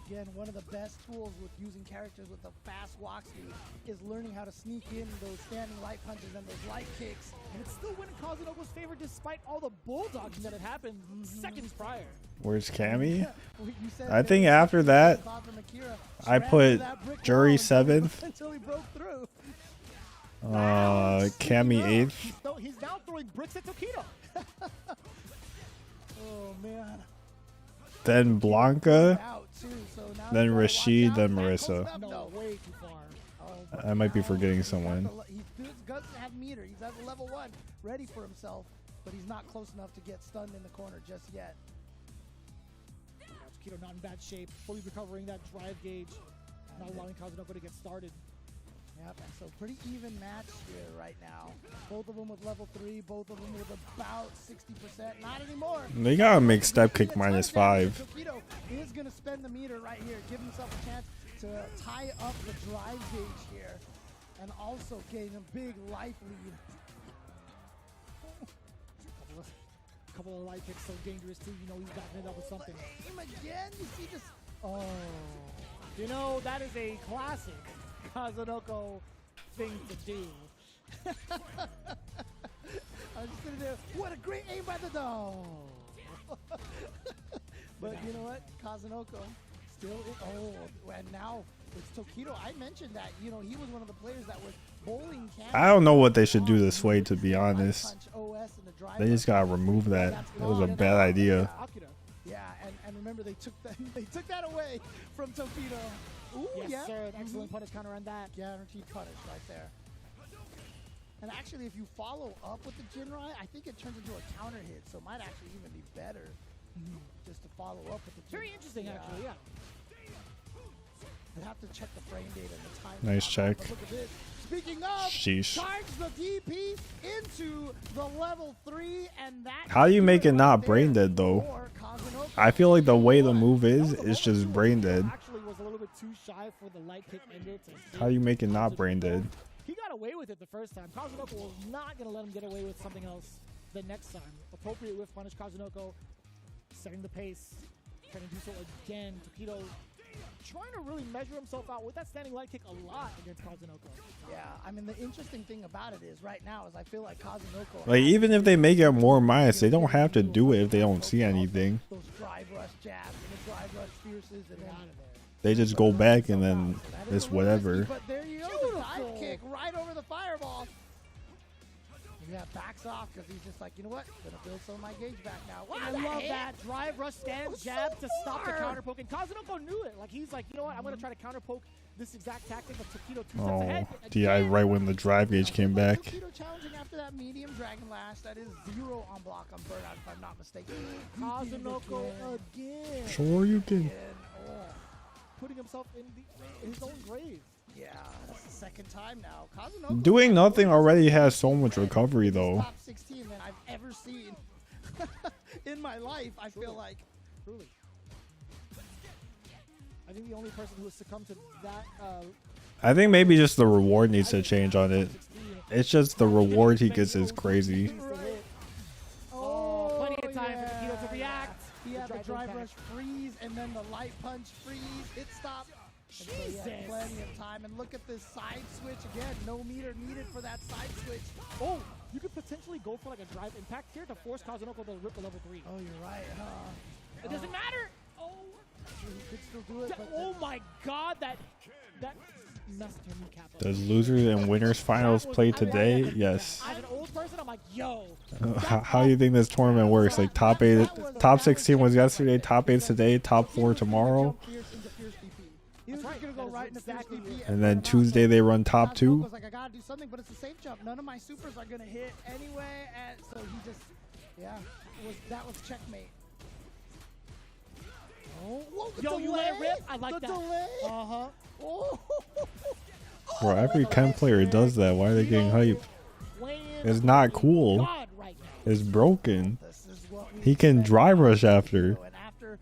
Again, one of the best tools with using characters with a fast walk speed is learning how to sneak in those standing light punches and those light kicks. And it's still winning Kazunoko's favor despite all the bulldogging that had happened seconds prior. Where's Cammy? You said I think there, after that, Bob from Akira I ran put into that brick Jury wall 7th. until he broke through. Cammy 8th. He's now throwing bricks at Toito. Oh man. Then Blanca. Out too, so now Then you gotta watch Rashid, out. then That Marissa. goes up, No, way too far. Oh, I might be wow. forgetting He's got someone. He doesn't have meter. He's at level 1, ready for himself, but he's not close enough to get stunned in the corner just yet. Toito not in bad shape, fully recovering that drive gauge, not allowing Kazunoko to get started. Yep, and so pretty even match here right now. Both of them with level 3, both of them with about 60%. Not anymore. They gotta make step kick minus 5. Toito is going to spend the meter right here, give himself a chance to tie up the drive gauge here, and also gain a big life lead. A couple of light kicks so dangerous too. You know he's gotten it up with something. Aim again. You see this? Oh, you know that is a classic Kazunoko thing to do. I was just gonna do. What a great aim by the dog. But you know what? Kazunoko still. And now it's Toito. I mentioned that he was one of the players that was bowling. I don't know what they should do this way, to be honest. They just gotta remove that. That was a bad idea. Akira. Yeah, and remember they took that away from Toito. Ooh, Yes, yeah. sir. An excellent punish counter on that. Guaranteed punish right there. And actually, if you follow up with the Jinrai, I think it turns into a counter hit, so it might actually even be better just to follow up with the Jinrai. Very interesting, actually. Yeah. I'd have to check the frame data and the time. Nice check. But look at this. Speaking of, Sheesh. charge the DP into the level 3, and that. How do you make it not right brain there dead though? for Kazunoko. I feel like the way the move is, it's just brain dead. Actually, was a little bit too shy for the light kick ender to. How do you make it not brain dead? He got away with it the first time. Kazunoko was not going to let him get away with something else the next time. Appropriate whiff punish. Kazunoko setting the pace. Trying to do so again. Toito trying to really measure himself out with that standing light kick a lot against Kazunoko. Yeah, I mean, the interesting thing about it is right now is I feel like Kazunoko. Like, even if they make it more minus, they don't have to do it if they don't see anything. Those drive rush jabs and the drive rush fierces and then. They just go back and then it's whatever. But there you go, the dive kick right over the fireball. Yeah, backs off because he's just like, you know what? Gonna build some of my gauge back now. Wow, I love that drive rush stand jab to stop the counter poke. And Kazunoko knew it. Like he's like, you know what? I'm gonna try to counter poke this exact tactic, but Toito 2 steps ahead. Oh, DI right when the drive gauge came back. Toito challenging after that medium dragon lash. That is 0 on block on burnout, if I'm not mistaken. Kazunoko again. Sure you can. Putting himself in his own grave. Yeah, that's the second time now. Kazunoko Doing nothing already has so much recovery though. Top 16 that I've ever seen. in my life, I feel like. Truly. I think the only person who has succumbed to that. I think maybe just the reward needs to change on it. It's just the reward he gets is crazy. Oh, plenty of time for Toito to react. He had the drive rush freeze and then the light punch freeze, hit stop. And so he had plenty of time. And look at this side switch again. No meter needed for that side switch. Oh, you could potentially go for like a drive impact here to force Kazunoko to rip a level 3. Oh, you're right, huh? It doesn't matter. Oh, he could still do it. But oh my God, that messed her kneecap up. Does losers and winners finals play today? Yes. As an old person, I'm like, yo. How do you think this tournament works? Like top 16 was yesterday, top 8's today, top 4 tomorrow. He was just gonna go right into exactly. And then Tuesday they run top 2. Was like, I gotta do something, but it's a safe jump. None of my supers are gonna hit anyway, and so he just, that was checkmate. Oh, whoa, the delay. You let it rip. I like the that. Delay. Oh. Bro, every Ken player does that. Why are they getting hype? It's not cool. It's broken. He can drive rush after. And after,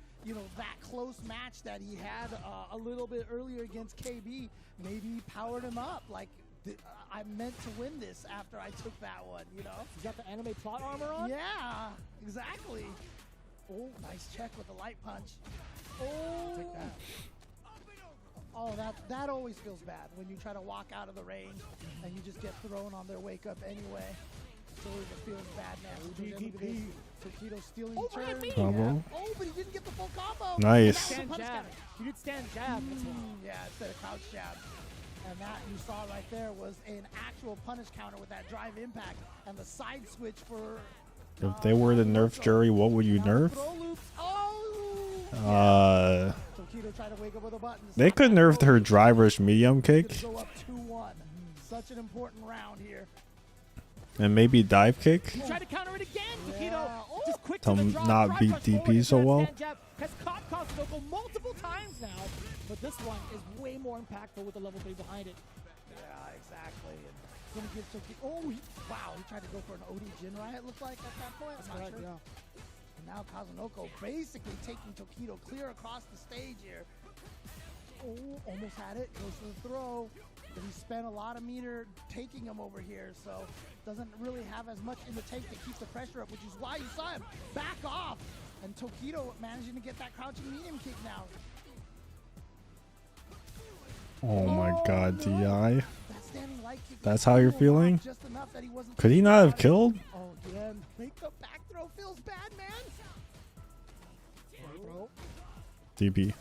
that close match that he had a little bit earlier against KB, maybe he powered him up. Like, I meant to win this after I took that one, He's got the anime plot armor on? Yeah, exactly. Oh, nice check with the light punch. Oh, take that. Oh, that always feels bad when you try to walk out of the range and you just get thrown on their wake up anyway. It's always a feeling bad, man. Toito stealing turn. Combo. Oh, but he didn't get the full combo. Nice. Stand jab. You did stand jab. Yeah, instead of crouch jab. And that you saw right there was an actual punish counter with that drive impact and the side switch for. If they were the nerf jury, what would you nerf? They could nerf her driver's medium kick. Go up 2-1. Such an important round here. And maybe dive kick. Try to counter it again. Toito just quick to not beat DP so well. Has caught Kazunoko multiple times now, but this one is way more impactful with the level 3 behind it. Yeah, exactly. And gonna give wow, he tried to go for an OD Jinrai, it looked like at that point. That's correct, yeah. And now Kazunoko basically taking Toito clear across the stage here. Oh, almost had it. Goes for the throw. But he spent a lot of meter taking him over here, so doesn't really have as much in the tank to keep the pressure up, which is why you saw him back off. And Toito managing to get that crouching medium kick now. Oh my God, DI. That That's how you're feeling? Could he not have killed? Oh, yeah. Make the back throw feels bad, man. DP.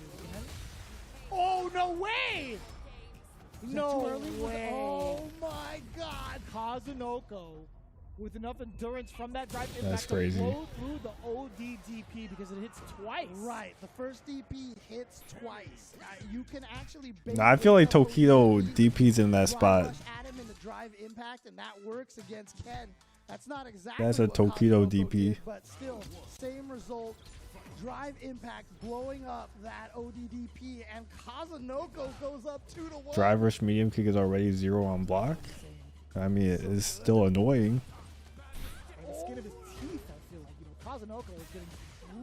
Oh, no way! No way. Oh my God. Kazunoko with enough endurance from that drive That's impact crazy. to blow through the OD DP because it hits twice. Right. The first DP hits twice. You can actually I feel like Toito DP's in that spot. Add him in the drive impact, and that works against Ken. That's not exactly That's a what Toito Kazunoko DP. did, but still, same result. Drive impact blowing up that ODDP, and Kazunoko goes up 2-1. Driver's medium kick is already 0 on block. I mean, it is still annoying. And the skin of his teeth, I feel like. Kazunoko is getting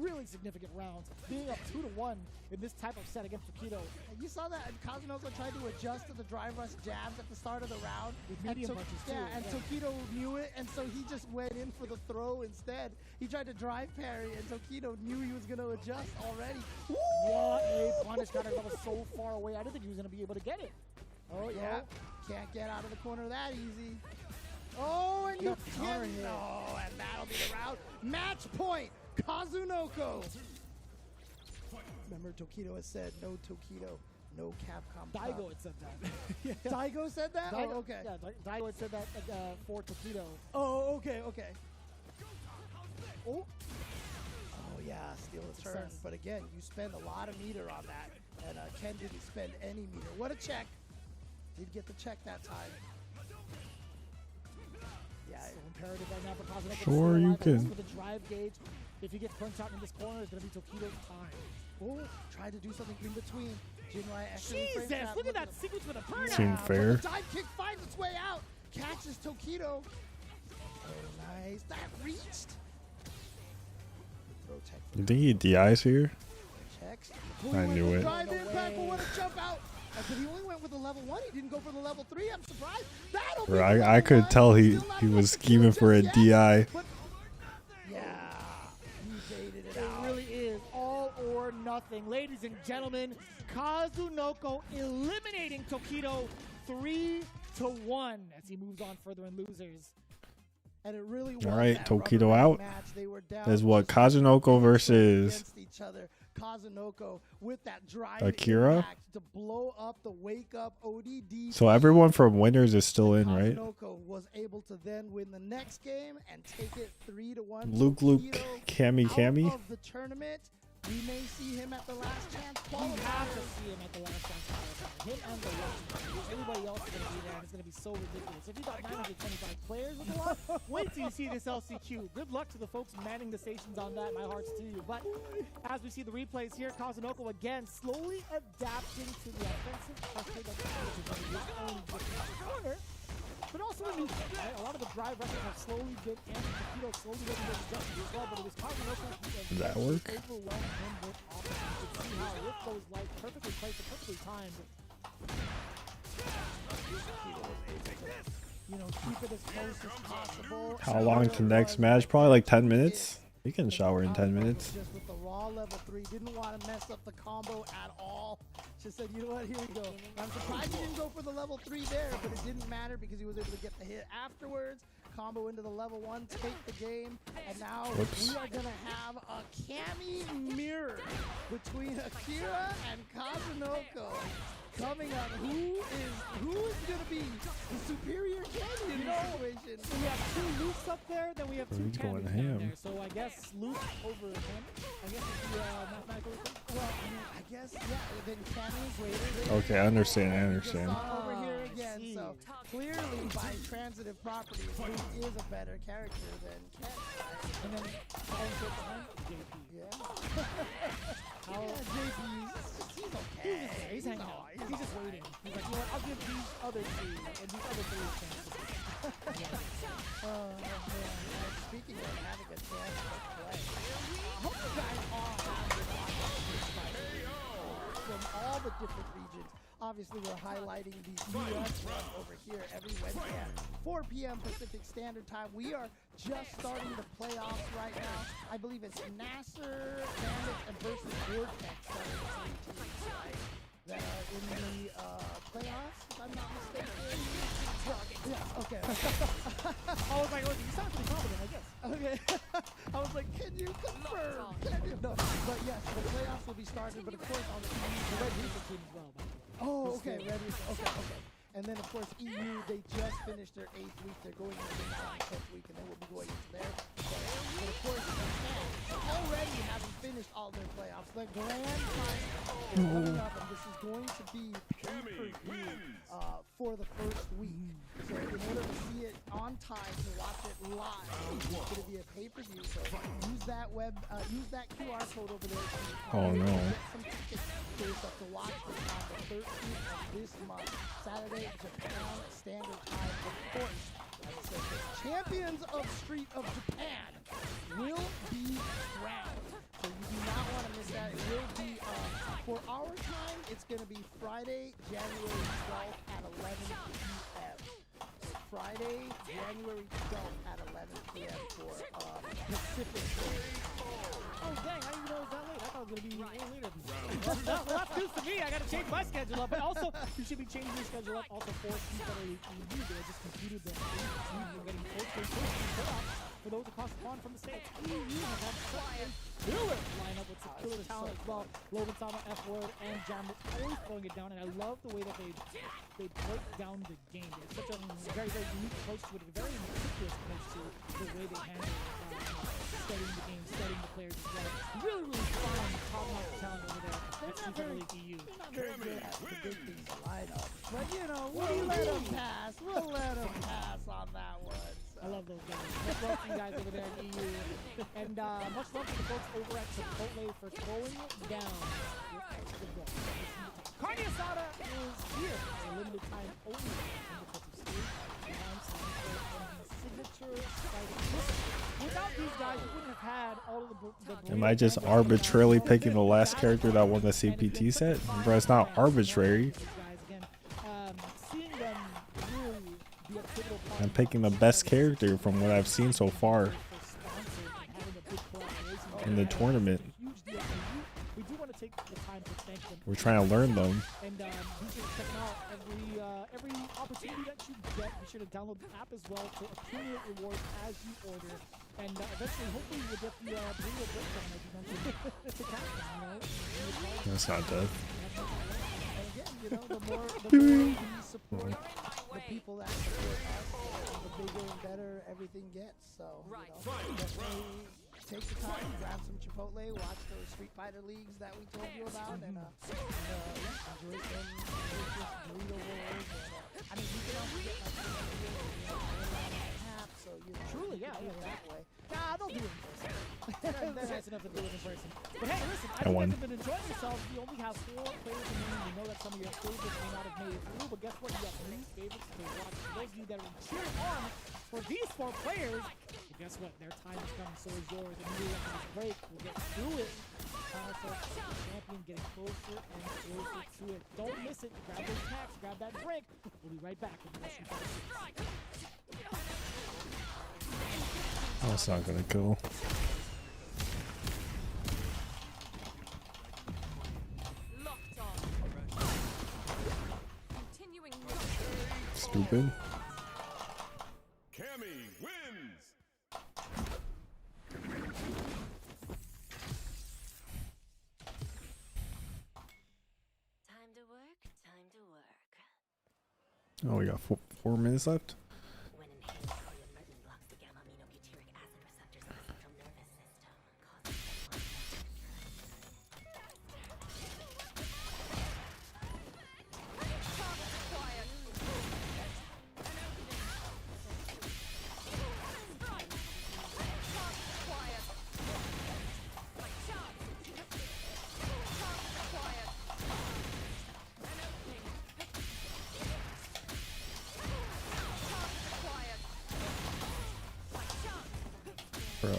really significant rounds. Being up 2-1 in this type of set against Toito. You saw that Kazunoko tried to adjust to the drive rush jabs at the start of the round. With medium punches too. Yeah, and Toito knew it, and so he just went in for the throw instead. He tried to drive parry, and Toito knew he was going to adjust already. What a punish counter that was so far away. I didn't think he was going to be able to get it. Oh, yeah. Can't get out of the corner that easy. Oh, and you can't. Oh, and that'll be the round. Match point. Kazunoko. Remember, Toito has said no Toito, no Capcom. Daigo had said that. Daigo said that? Daigo, Oh, okay. Yeah, Daigo had said that for Toito. Oh, okay. Oh, yeah, steal a turn. But again, you spend a lot of meter on that, and Ken didn't spend any meter. What a check. Did get the check that time. Yeah, so imperative right now for Kazunoko. Sure, you can. With the drive gauge, if he gets burnt out in this corner, it's going to be Toito's time. Oh, try to do something in between. Jinrai Jesus, look at that sequence with a burn. Seemed fair. The dive kick finds its way out. Catches Toito. Oh, nice. That reached. tech. You think he DIs here? Checks. I knew it. Drive impact, but what a jump out. But he only went with the level 1. He didn't go for the level 3. I'm surprised. That'll be I could tell he was scheming for a DI. But yeah, he baited it It out. really is all or nothing. Ladies and gentlemen, Kazunoko eliminating Toito 3-1 as he moves on further in losers. And it really was All right, that Toito rubber out. match. They were down That's what Kazunoko versus against each other. Kazunoko with that drive Akira. impact to blow up the wake up ODD. So everyone from winners is still in, right? Kazunoko was able to then win the next game and take it 3-1. Luke, Toito Kami. out of the tournament. We may see him at the last chance We have to qualifier. see him at the last chance qualifier. Him and the last. Everybody else is going to be there, and it's going to be so ridiculous. If you got 925 players with a lot, wait till you see this LCQ. Good luck to the folks manning the stations on that. My heart's to you. But as we see the replays here, Kazunoko again slowly adapting to the offensive pressure that's not only just in the corner, but also in neutral, right? A lot of the drive records have slowly been in. Toito slowly making those adjustments as well, but it was Kazunoko Does that work? overwhelmed him with offense. You can see how with those lights perfectly placed and perfectly timed. You know, keep it as close as possible. How long to next match? Probably like 10 minutes. You can shower in 10 minutes. Just with the raw level 3, didn't want to mess up the combo at all. Just said, you know what, here we go. I'm surprised he didn't go for the level 3 there, but it didn't matter because he was able to get the hit afterwards. Combo into the level 1, take the game, and now we are going to have a Kami mirror between Akira and Kazunoko coming up. Who is going to be the superior Kami in this situation? So we have 2 Lukes up there, then we have 2 He's going Kamis down ham. there. So I guess Luke over him. I guess it's the mathematical thing. Well, I mean, I guess, yeah, then Kami is greater. Okay, I understand. I understand. Over here I again, see. so clearly by transitive properties, Luke is a better character than Ken. And then following short behind, JP. Yeah. How JP, he's okay. he's hanging out. He's just waiting. He's like, you know what, I'll give these other 2 and these other 3 chances. Speaking of having a chance to play, I hope you guys all have been watching this fight from all the different regions. Obviously, we're highlighting the US run over here every Wednesday at 4 p.m. Pacific Standard Time. We are just starting the playoffs right now. I believe it's Nasser, Bandits, and versus Vortex that are the 3 teams, right? That are in the playoffs, if I'm not mistaken. Yeah, okay. I was like, you sound pretty confident, I guess. Okay. I was like, can you confirm? Can you? No, but yes, the playoffs will be started, but of course on the The Red Reaper team as well, by the way. Oh, okay, Red Reaper. Okay. And then, of course, EU, they just finished their 8th week. They're going into the 9th, 10th week, and then we'll be going into their playoffs. But, of course, Japan, already having finished all their playoffs, the grand final is coming up, and this is going to be pay-per-view for the first week. So in order to see it on time, to watch it live, it's going to be a pay-per-view. So use that QR code over there. Oh, no. Get some tickets to watch this on the 13th of this month. Saturday, Japan Standard Time, of course. Like I said, the champions of Street of Japan will be crowned. So you do not want to miss that. It will be, for our time, it's going to be Friday, January 12th at 11 p.m. Friday, January 12th at 11 p.m. for Pacific Standard Time. Oh, dang, I didn't even know it was that late. I thought it was going to be a little later than that. Well, that's news to me. I got to change my schedule up. But also, you should be changing your schedule up also for Federal EU. They just computed the teams are getting playoffs for those across the pond from the States. EU has had such a killer lineup with some killer talent as well. Logan Sama, F-Word, and Jambit always throwing it down. And I love the way that they break down the game. It's such a very, very unique approach to it. A very meticulous approach to the way they handle studying the game, studying the players as well. Really, really fun, top-notch talent over there at Federal EU. Not very good at predicting the lineup. But, you know, we'll let them pass. We'll let them pass on that one. I love those guys. Much love to you guys over there in EU. And much love to the folks over at Chipotle for throwing down. Carne Asada is here for a limited time only in the Cook Stage. And I'm signing for the signature fighting. Without these guys, we wouldn't have had all of the Am I just arbitrarily picking the last character that won the CPT set? Bro, it's not arbitrary. I'm picking the best character from what I've seen so far in the tournament. We're trying to learn them. And be sure to check them out every opportunity that you get. Be sure to download the app as well to accumulate rewards as you order. And eventually, hopefully, we'll get the video breakdown as you mentioned. It's a captain, you know. That's not death. And again, you know, the more we support the people that support us, the bigger and better everything gets. So, you know, definitely take the time, grab some Chipotle, watch those Street Fighter leagues that we told you about, and enjoy some delicious burrito rolls. And, I mean, you can also get like app, so you know, Truly, yeah, that way. Nah, they'll do it in person. They're nice enough to do it in person. But hey, listen, I I think won. you've been enjoying yourselves. You only have 4 players remaining. We know that some of your favorites may not have made it through, but guess what? You have 3 favorites to watch. For those of you that are cheering on for these 4 players, well, guess what? Their time is coming, so is yours. And we after this break, we'll get through it. So champion getting closer and closer to it. Don't miss it. Grab those snacks, grab that drink. We'll be right back with the rest of the That's not gonna go. Stupid. Cammy wins. Time to work, time to work. Oh, we got 4 minutes left. When inhaled choline blocks the gamma-aminobutyric acid receptors in the central nervous system, causing Bro.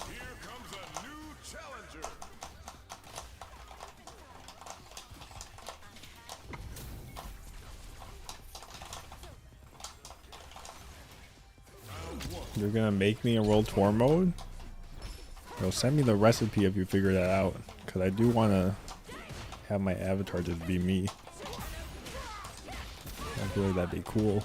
Here comes a new challenger. You're gonna make me enroll tour mode? Bro, send me the recipe if you figure that out. Cause I do wanna have my avatar just be me. I feel like that'd be cool.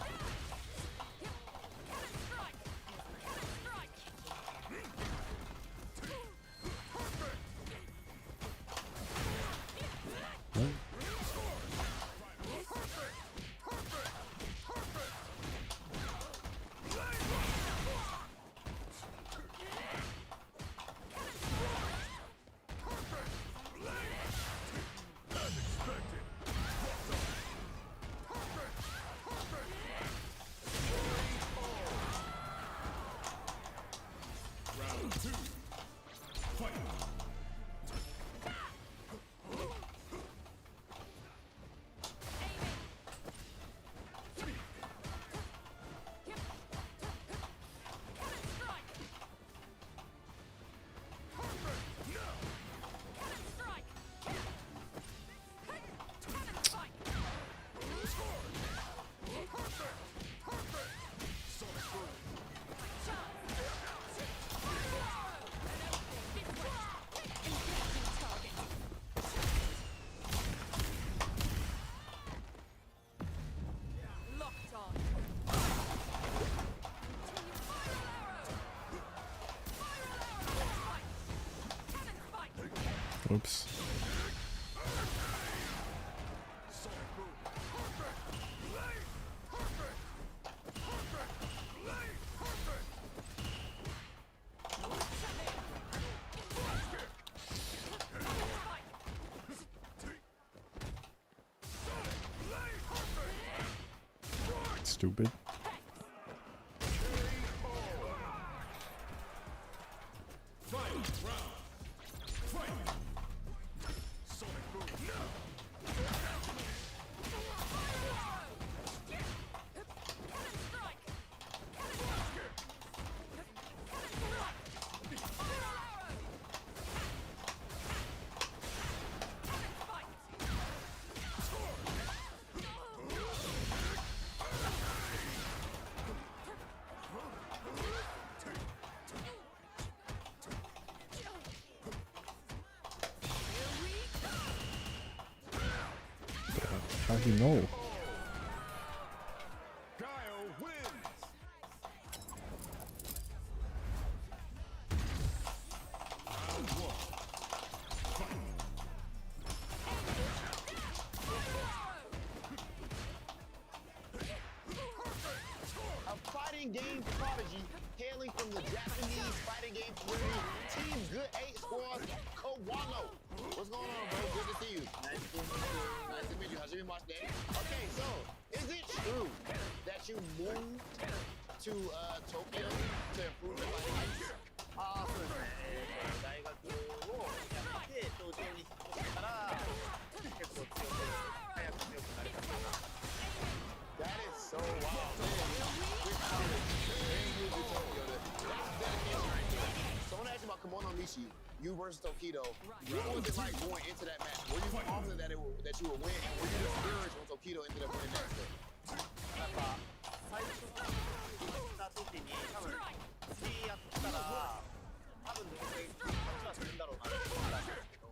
Oops. Stupid. How do you know? A fighting game prodigy hailing from the Japanese fighting game community, Team Good 8 Squad, Kanano. What's going on, bro? Good to see you. Nice to meet you. Okay, so is it true that you moved to Tokyo to improve the fighting games? そうですね。大学を辞めて東京に引っ越してから結構早く強くなりました。That is so wild. Someone asked about Kimono Nishi, you versus Toito. What was it like going into that match? Were you confident that you would win, and were you discouraged when Toito ended up winning that set? なんか最初に行った時に多分次やったら多分どうせ勝ちはするんだろうなって思ったんですけど、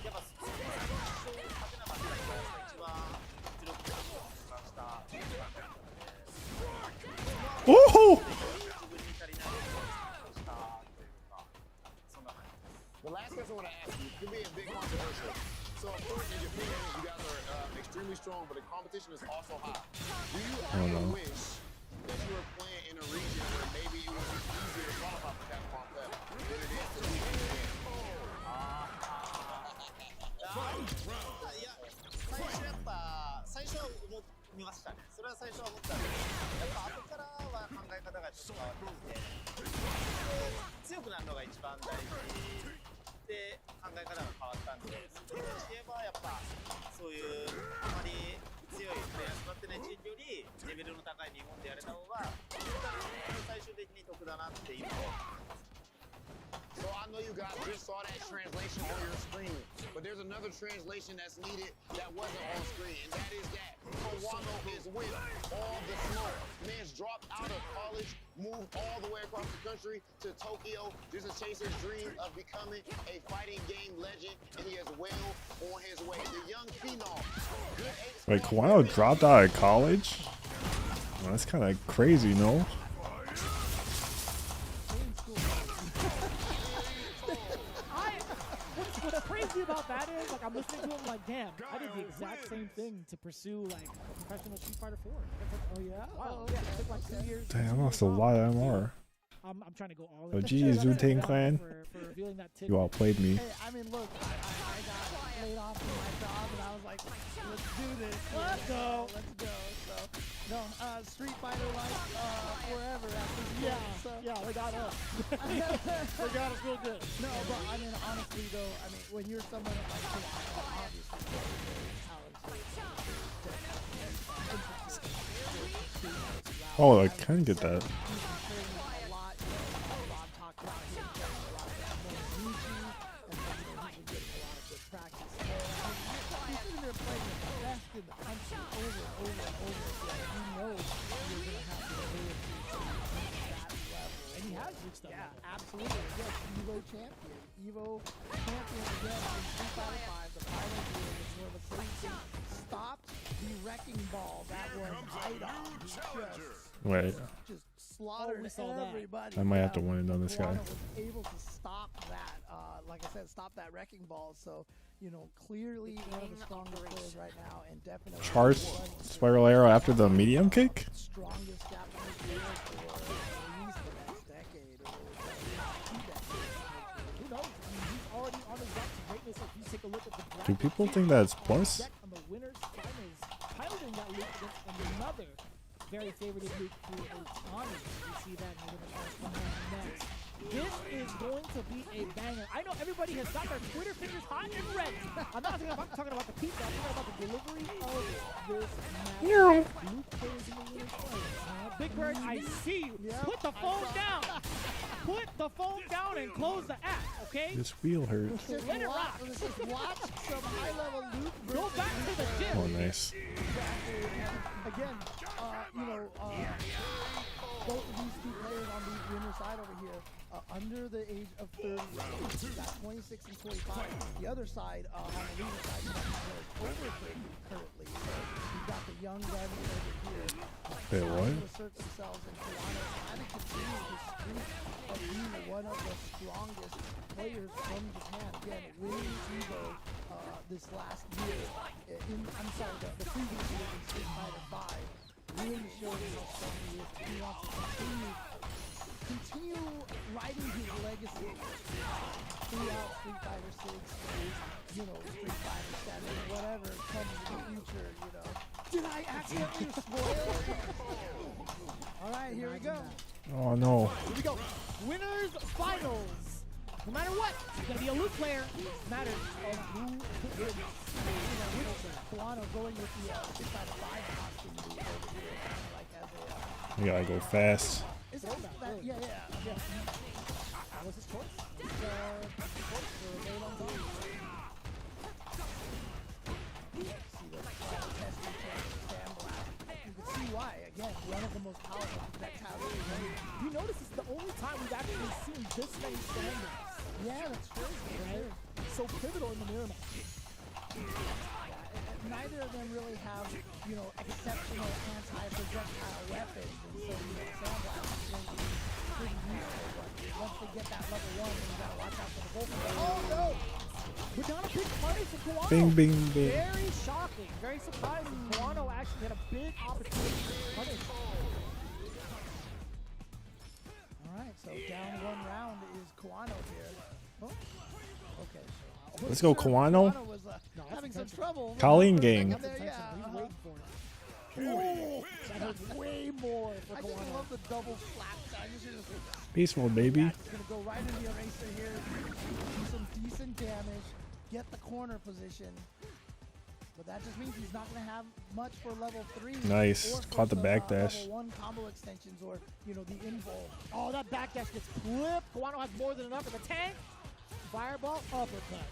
やっぱ最初勝てなかった人が一番実力的にはしたっていう感じなので、おお。自分に足りないことをしたというか、そんな感じです。The last question I want to ask you could be a bit controversial. So, of course, in Japan, you guys are extremely strong, but the competition is also high. Do you ever wish that you were playing in a region where maybe it was just easier to qualify for Capcom Cup than it is to be in Japan? いや、最初やっぱ最初は思いましたね。それは最初は思ったんですけど、やっぱ後からは考え方がちょっと変わってきて、強くなるのが一番大事で考え方が変わったんで、それに言えばやっぱそういうあまり強いプレイヤー育ってないチームよりレベルの高い日本でやれた方が最終的に得だなって今は。So I know you guys just saw that translation on your screen, but there's another translation that's needed that wasn't on screen, and that is that Kanano is with all the smoke. Man's dropped out of college, moved all the way across the country to Tokyo just to chase his dream of becoming a fighting game legend, and he is well on his way. The young phenom. Wait, Kanano dropped out of college? Well, that's kind of crazy, no? What's crazy about that is, like, I'm listening to him like, damn, I did the exact same thing to pursue, like, a professional Street Fighter 4. Oh, yeah? Wow. Yeah, it took like 2 years. Damn, I lost a lot of MR. I'm trying to go all So in. GG Zutang Clan, for revealing that you outplayed me. Hey, I mean, look, I got laid off from my job, and I was like, let's do this. Let's go. Let's go. So, no, Street Fighter, like, forever after this. Yeah, So, yeah, they got us. They got us real good. no, but I mean, honestly, though, I mean, when you're someone like, obviously, talented, Oh, I can get that. Yeah, absolutely. Yes, Evo champion. Evo champion again in Street Fighter 5. The final duel was one of the first things stopped the wrecking ball that was Idol. Wait, Just slaughtered everybody. I might have to win it on this guy. Was able to stop that like I said, stop that wrecking ball. So, you know, clearly one of the strongest players right now, and definitely Charge spiral arrow after the medium kick. strongest Japanese player for at least the next decade or 2 decades. Who knows? I mean, he's already on his route to greatness. If you take a look at the Do people think that's plus? on the winners finals, piloting that loop against another very favorited loop through Otani. You see that in the winner finals coming up next. This is going to be a banger. I know everybody has got their Twitter fingers hot and ready. I'm not talking about the pizza. I'm talking about the delivery of this match. Luke plays in the winner's finals. Big Bird, I see you. Put the phone down. Put the phone down and close the app, okay? This wheel hurts. Let it rock. Watch some high-level loop. Go back to the gym. Oh, nice. Again, you know, both of these two players on the winner side over here under the age of 30. We've got 26 and 25. The other side, on the loser side, is over 30 currently. So we've got the young guys over here. Wait, what? To assert themselves in Toronto and to continue the streak of being one of the strongest players from Japan. Again, winning Evo this last year. I'm sorry, the previous year in Street Fighter 5. Really showing how strong he is. He wants to continue riding his legacy throughout Street Fighter 6, you know, Street Fighter 7, whatever comes in the future, you know. Did I accidentally spoil? All right, here we go. Oh no. Here we go. Winners finals. No matter what, it's gonna be a loot player. It matters of who wins. Kanano going with the Street Fighter 5 costume over here, like as a. You gotta go fast. Is that, yeah. That was his choice. His choice for a very long time. See the testing stand blast. You can see why. Again, one of the most powerful projectiles. You notice this is the only time we've actually seen this many standards. Yeah, that's true. Right? So pivotal in the mirror match. Neither of them really have, you know, exceptional anti-projectile weapons, and so, you know, Sandblast is going to be pretty useful, but once they get that level 1, then you gotta watch out for the Volcan. Oh no! Banana pick punish for Kanano. Bing, bing, bing. Very shocking, very surprising. Kanano actually had a big opportunity to punish. Alright, so down 1 round is Kanano here. Oh, okay. Let's go, Kawano. Was, having some trouble. Colleen gang. He's waiting for it. Oh, that hurts way more for I just Kanano. love the double slap. Beast mode, baby. He's gonna go right into the eraser here. Do some decent damage. Get the corner position. But that just means he's not gonna have much for level 3. Nice. or for Caught the some, backdash. Level 1 combo extensions, or you know, the invul. Oh, that backdash gets clipped. Kanano has more than enough for the tank. Fireball, uppercut.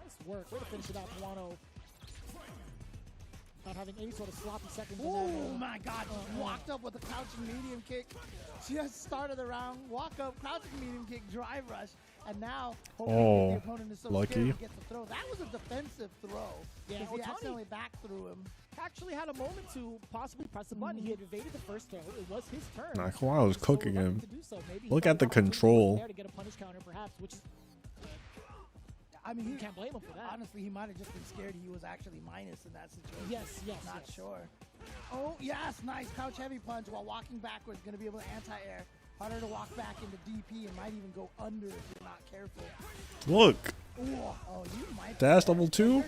Nice work. Way to finish it out, Kanano. Not having any sort of sloppy seconds. Oh my god, walked up with a crouching medium kick. Just started the round, walk up, crouching medium kick, drive rush, and now hopefully the opponent is so lucky. scared to get the throw. That was a defensive throw. Yeah, because he Otani accidentally back threw him. actually had a moment to possibly press the button. He had evaded the first throw. It was his turn. Nah, Kawano was cooking him. To do so. Maybe Look he at the thought he was control. there to get a punish counter, perhaps, which is, I mean, you can't blame him for that. Honestly, he might have just been scared he was actually minus in that situation. Yes. Not sure. Oh, yes, nice crouch heavy punch while walking backwards. Going to be able to anti-air. Harder to walk back into DP and might even go under if you're not careful. Look. Ooh, oh, you might. Dash level 2.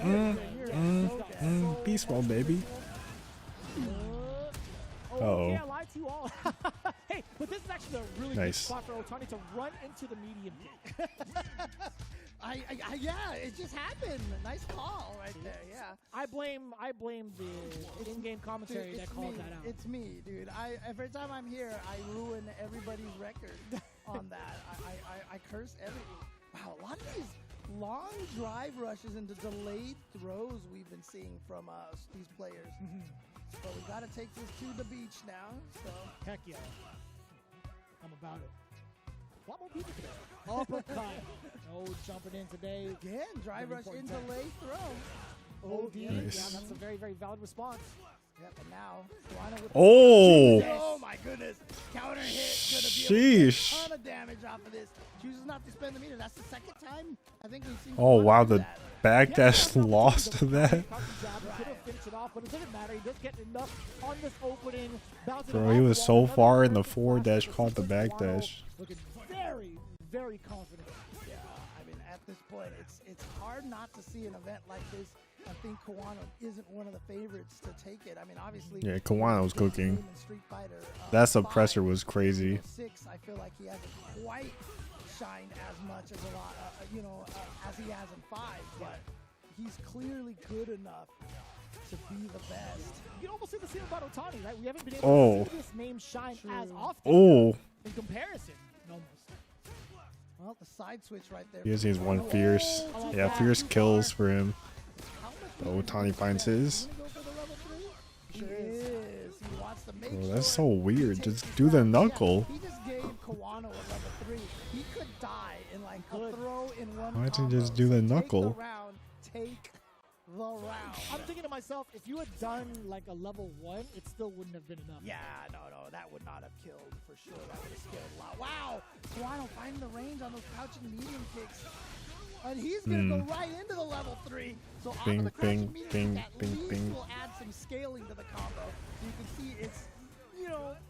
You're Beast mode, baby. Oh, yeah, I lied to you all. Hey, but this is actually a really good Nice. spot for Otani to run into the medium kick. Yeah, it just happened. Nice call right there. Yeah. I blame the in-game commentary Dude, that called that out. It's me, dude. Every time I'm here, I ruin everybody's record on that. I curse everything. Wow, a lot of these long drive rushes into delayed throws we've been seeing from these players. But we got to take this to the beach now. So Heck yeah. I'm about it. A lot more people today. Uppercut. No jumping in today. again, drive rush in delay throw. OD. Nice. Yeah, that's a very, very valid response. Yep, and now Toronto with Oh. oh my goodness. Counter hit gonna Sheesh. A ton of damage off of this. Chooses not to spend the meter. That's the second time I think we've seen. Oh Kawano wow, do the that. backdash lost to that. Bro, he was so far in the forward dash, caught the backdash. Looking very, very confident. Yeah, I mean, at this point, it's hard not to see an event like this. I think Kawano isn't one of the favorites to take it. I mean, obviously. Yeah, Kawano was cooking. in Street Fighter, That 5, suppressor was crazy. 6, I feel like he hasn't quite shined as much as a lot, as he has in 5, but he's clearly good enough to be the best. You can almost say the same about Otani, right? We haven't been able Oh. to see this name shine as often Oh, in comparison. Almost. Well, the side switch right there. he just needs one fierce. Yeah, fierce kills for him. But Otani finds his. He is. He wants to make Bro, sure that's so he weird. takes Just do the round. Yeah, knuckle. he just gave Kawano a level 3. He could die in like a throw in one. Why don't you combo. just do the So knuckle? Take the round. Take the round. I'm thinking to myself, if you had done like a level 1, it still wouldn't have been enough. Yeah, no, that would not have killed for sure. That would have scared a lot. Wow, Kawano finding the range on those crouching medium kicks. And he's going to go right into the level 3. So off Bing, of the crouching bing, medium bing, kick, at bing, least bing. will add some scaling to the combo. You can see it's,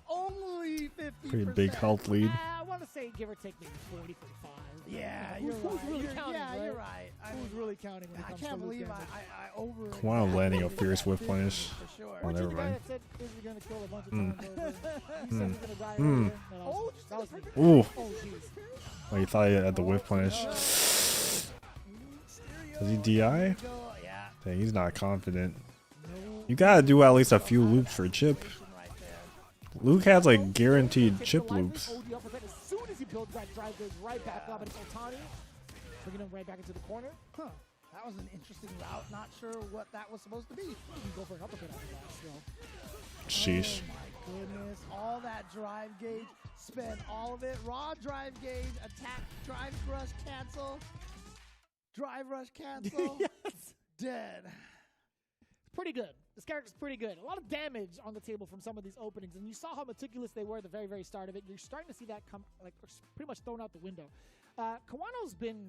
only 50%. Pretty big health lead. I want to say give or take maybe 40, 45. Yeah, Who's really counting, yeah, right? you're right. Who's really counting when it I comes can't to believe Luke I over. Kawano landing a fierce whip punish. For sure. Oh, Aren't you never the guy mind. that said, is he going to kill a bunch of times over? You said he's going to die Hmm. earlier? No, that was me. Ooh. Oh, jeez. Oh, you thought he had the whip punish. Does he DI? Yeah. Dang, he's not confident. You gotta do at least a few loops for chip. Right there. Luke has like guaranteed chip loops. OD uppercut as soon as he builds that drive, goes right back up, and it's Otani bringing him right back into the corner. Huh. That was an interesting route. Not sure what that was supposed to be. You can go for an uppercut after that still. Sheesh. Oh my goodness. All that drive gauge. Spend all of it. Raw drive gauge. Attack. Drive rush cancel. Drive rush cancel. Yes. Dead. Pretty good. This character's pretty good. A lot of damage on the table from some of these openings, and you saw how meticulous they were at the very, very start of it. You're starting to see that come, like, pretty much thrown out the window. Kawano's been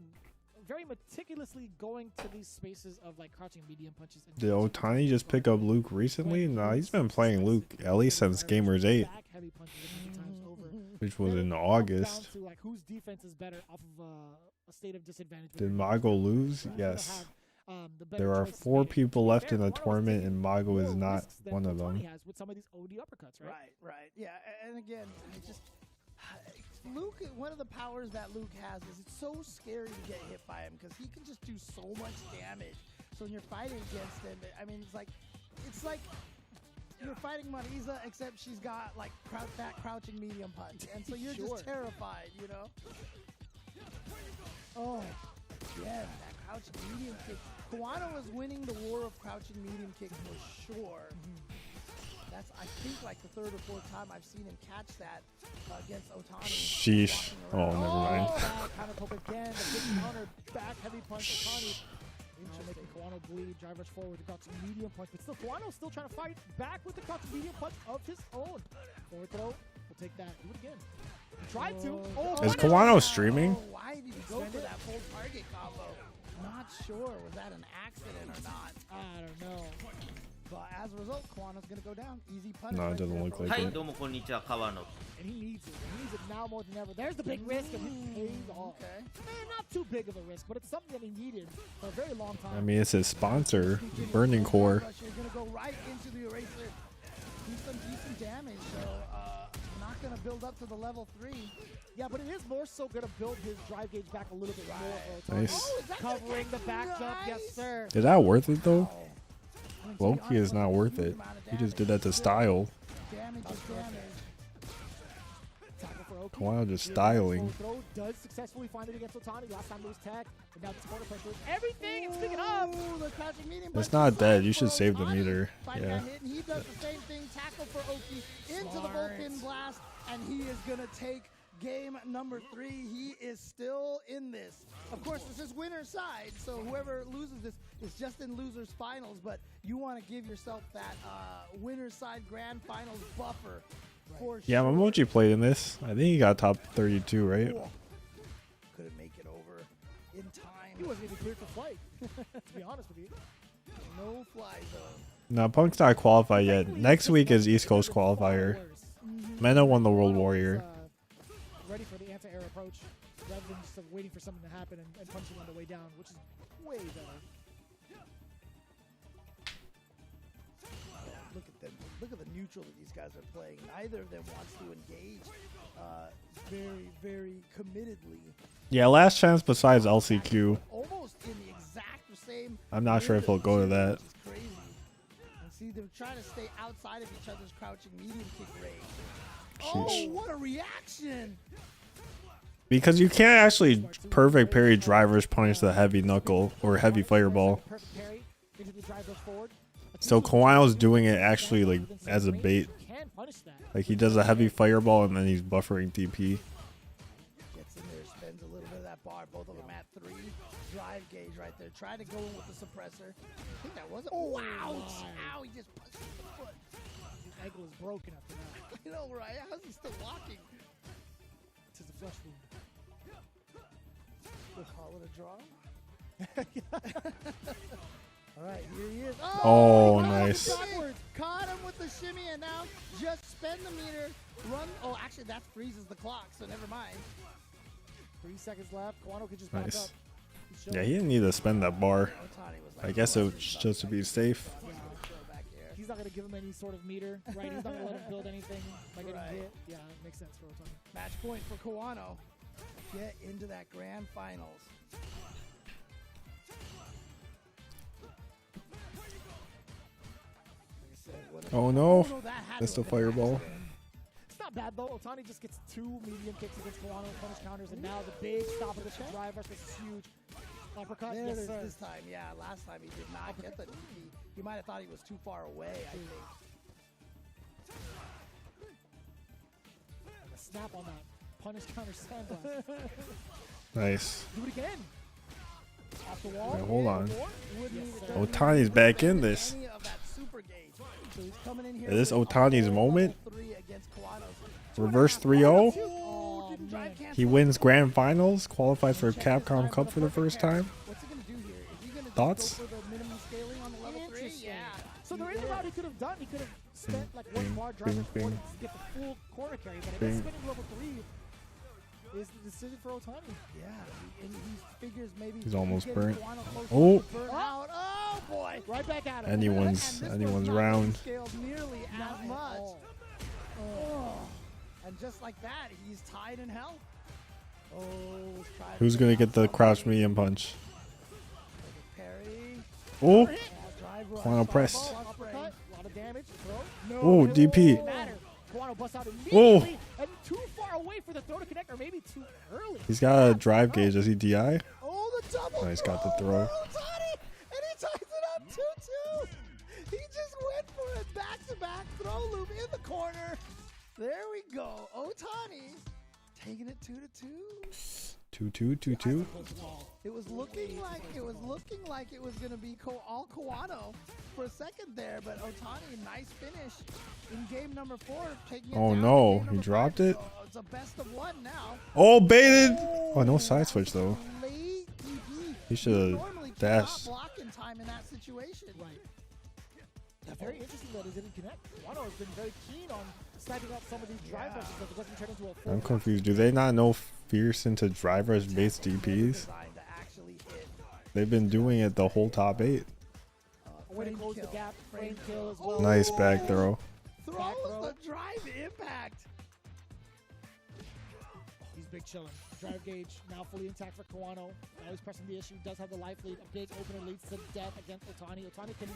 very meticulously going to these spaces of like crouching medium punches. And Did Otani just pick up Luke recently? Nah, he's been playing Luke at least since Gamers 8, back heavy punches a few times over. which was in Then it comes August. down to, like, whose defense is better off of a state of disadvantage. Did Mago lose? Yes. There are 4 people left in the tournament, and Mago is not one of them. Has with some of these OD uppercuts, right? Right. Yeah. And again, Luke, one of the powers that Luke has is it's so scary to get hit by him because he can just do so much damage. So when you're fighting against him, I mean, it's like you're fighting Marisa, except she's got like that crouching medium punch, and so you're just terrified, Oh, yeah, that crouching medium kick. Kawano is winning the war of crouching medium kicks for sure. That's, I think, like the 3rd or 4th time I've seen him catch that against Otani. Sheesh. Oh, never mind. Counter poke again. The big counter back heavy punch. Otani making Kawano bleed. Drive rush forward. The crouching medium punch. But still, Kawano's still trying to fight back with the crouching medium punch of his own. Forward throw. We'll take that. Do it again. He tried to. Is Kawano streaming? Why did he go for that full target combo? Not sure. Was that an accident or not? I don't know. But as a result, Kawano's going to go down. Easy punch. No, it doesn't look like はい、 it. どうもこんにちは、川野。 And he needs it. He needs it now more than ever. There's the big risk, and it pays off. Okay. Not too big of a risk, but it's something that he needed for a very long time. I mean, it's his sponsor, Burning Core. You're going to go right into the eraser. Do some decent damage. So not going to build up to the level 3. Yeah, but it is more so going to build his drive gauge back a little bit more. Nice. Covering the back jump, yes, sir. Is that worth it though? Loki is not worth it. He just did that to style. Damage is damage. Tackle for Oki. Kawano just styling. Throw does successfully find it against Otani. Last time it was tech, but now it's corner pressure. Everything, and speaking of, The crouching medium It's punch not is dead. You for should save the Otani. meter. Fighting Yeah. that hit, and he does the same thing. Tackle for Oki into the Vulcan blast, and he is going to take game number 3. He is still in this. Of course, this is winner's side, so whoever loses this is just in loser's finals, but you want to give yourself that winner's side grand finals buffer For Yeah, sure. Momochi played in this. I think he got top 32, right? Couldn't make it over in time. He wasn't even cleared for flight, to be honest with you. No fly zone. No, Punk's not qualified yet. Next week is East Coast qualifier. Mena won the World Warrior. Ready for the anti-air approach, rather than just waiting for something to happen and punching on the way down, which is way better. Look at them. Look at the neutral that these guys are playing. Neither of them wants to engage very, very committedly. Yeah, last chance besides LCQ. Almost in the exact same. I'm not sure if he'll go to that. Which is crazy. And see, they're trying to stay outside of each other's crouching medium kick range. Sheesh. Oh, what a reaction! Because you can't actually perfect parry drivers punish the heavy knuckle or heavy fireball. Perfect parry into the drive forward. So Kawano's doing it actually like as a bait. Can punish that. Like he does a heavy fireball and then he's buffering DP. Gets in there, spends a little bit of that bar. Both of them at 3. Drive gauge right there. Trying to go in with the suppressor. I think that was it. Oh, wow! Ow, he just punched him in the foot. His ankle is broken after that. You know, right? How's he still walking? Tis a flesh wound. We'll call it a draw. All right, here he is. Oh, he nice. Caught him with the shimmy, and now just spend the meter. Run. Oh, actually, that freezes the clock, so never mind. 3 seconds left. Kawano could just back Nice. up. Yeah, he didn't need to spend that bar. Otani was like, I guess it was just to be safe. back here. He's not going to give him any sort of meter, right? He's not going to let him build anything by getting Right. hit. Yeah, it makes sense for Otani. Match point for Kawano. Get into that grand finals. Like I said, what a- Oh no, that had that's to the have been fireball. accident. It's not bad, though. Otani just gets 2 medium kicks against Kawano, punish counters, and now the big stop of the drive rush. This is huge. Uppercut, There it yes, is sir. this time. Yeah, last time he did not get the DP. He might have thought he was too far away, I think. And the snap on that punish counter sandblast. Nice. Do it again. Off the wall. Wait, hold on. Wouldn't Yes, even- sir. doesn't Otani's even back spend in this. any of that super gauge. So he's coming in here Is this with a Otani's full moment? level 3 against Kawano's. Reverse 3-0. Oh, didn't drive cancel. He wins grand finals, qualifies for Capcom Cup for the first time. What's he gonna do here? Is he gonna just Thoughts? go for the minimum scaling on the level 3? Interesting. Yeah. So there is a route he could have done. He could have spent like one bing, bar driver bing, forward bing. to get the full corner carry, but I Bing. guess spending level 3 is the decision for Otani. Yeah, and he figures maybe He's almost getting burnt. Kawano close Oh. to burn out. Oh boy! Right back at him. Anyone's And this anyone's was not round. scaled nearly Not as at much. all. Oh. And just like that, he's tied in hell. Oh, tried Who's to gonna out get the somebody. crouch medium punch? Parry. Oh, Drive rush. Kawano press. Uppercut, a lot of damage. Throw. Oh, DP. Doesn't matter. Kawano busts out immediately and too far away for the throw to connect, or maybe too early. He's got a drive gauge. Does he DI? Oh, the double. Oh, he's got the throw. throw. Otani, and he ties it up 2-2. He just went for it. Back-to-back throw loop in the corner. There we go. Otani taking it 2-2. 2-2, 2-2. It was looking like it was gonna be all Kawano for a second there, but Otani, nice finish in game number 4, taking it Oh, down to no, game he number dropped 5. it? So it's a best of 1 now. Oh, baited. Oh, no side switch though. Late DP. He should've normally dashed. cannot block in time in that situation. Right. Very interesting that he didn't connect. Kawano has been very keen on sniping up some of these drive rushes that doesn't turn into a full I'm confused. Do they not know Fierce into drive rush based DPs? Designed to actually hit. They've been doing it the whole top 8. A way to Frame close the kill. gap, frame Frame kill as kill. well. Nice back throw. Throws Back throw. the drive impact. He's big chilling. Drive gauge now fully intact for Kawano. Now he's pressing the issue. Does have the life lead. A big opener leads to death against Otani. Otani can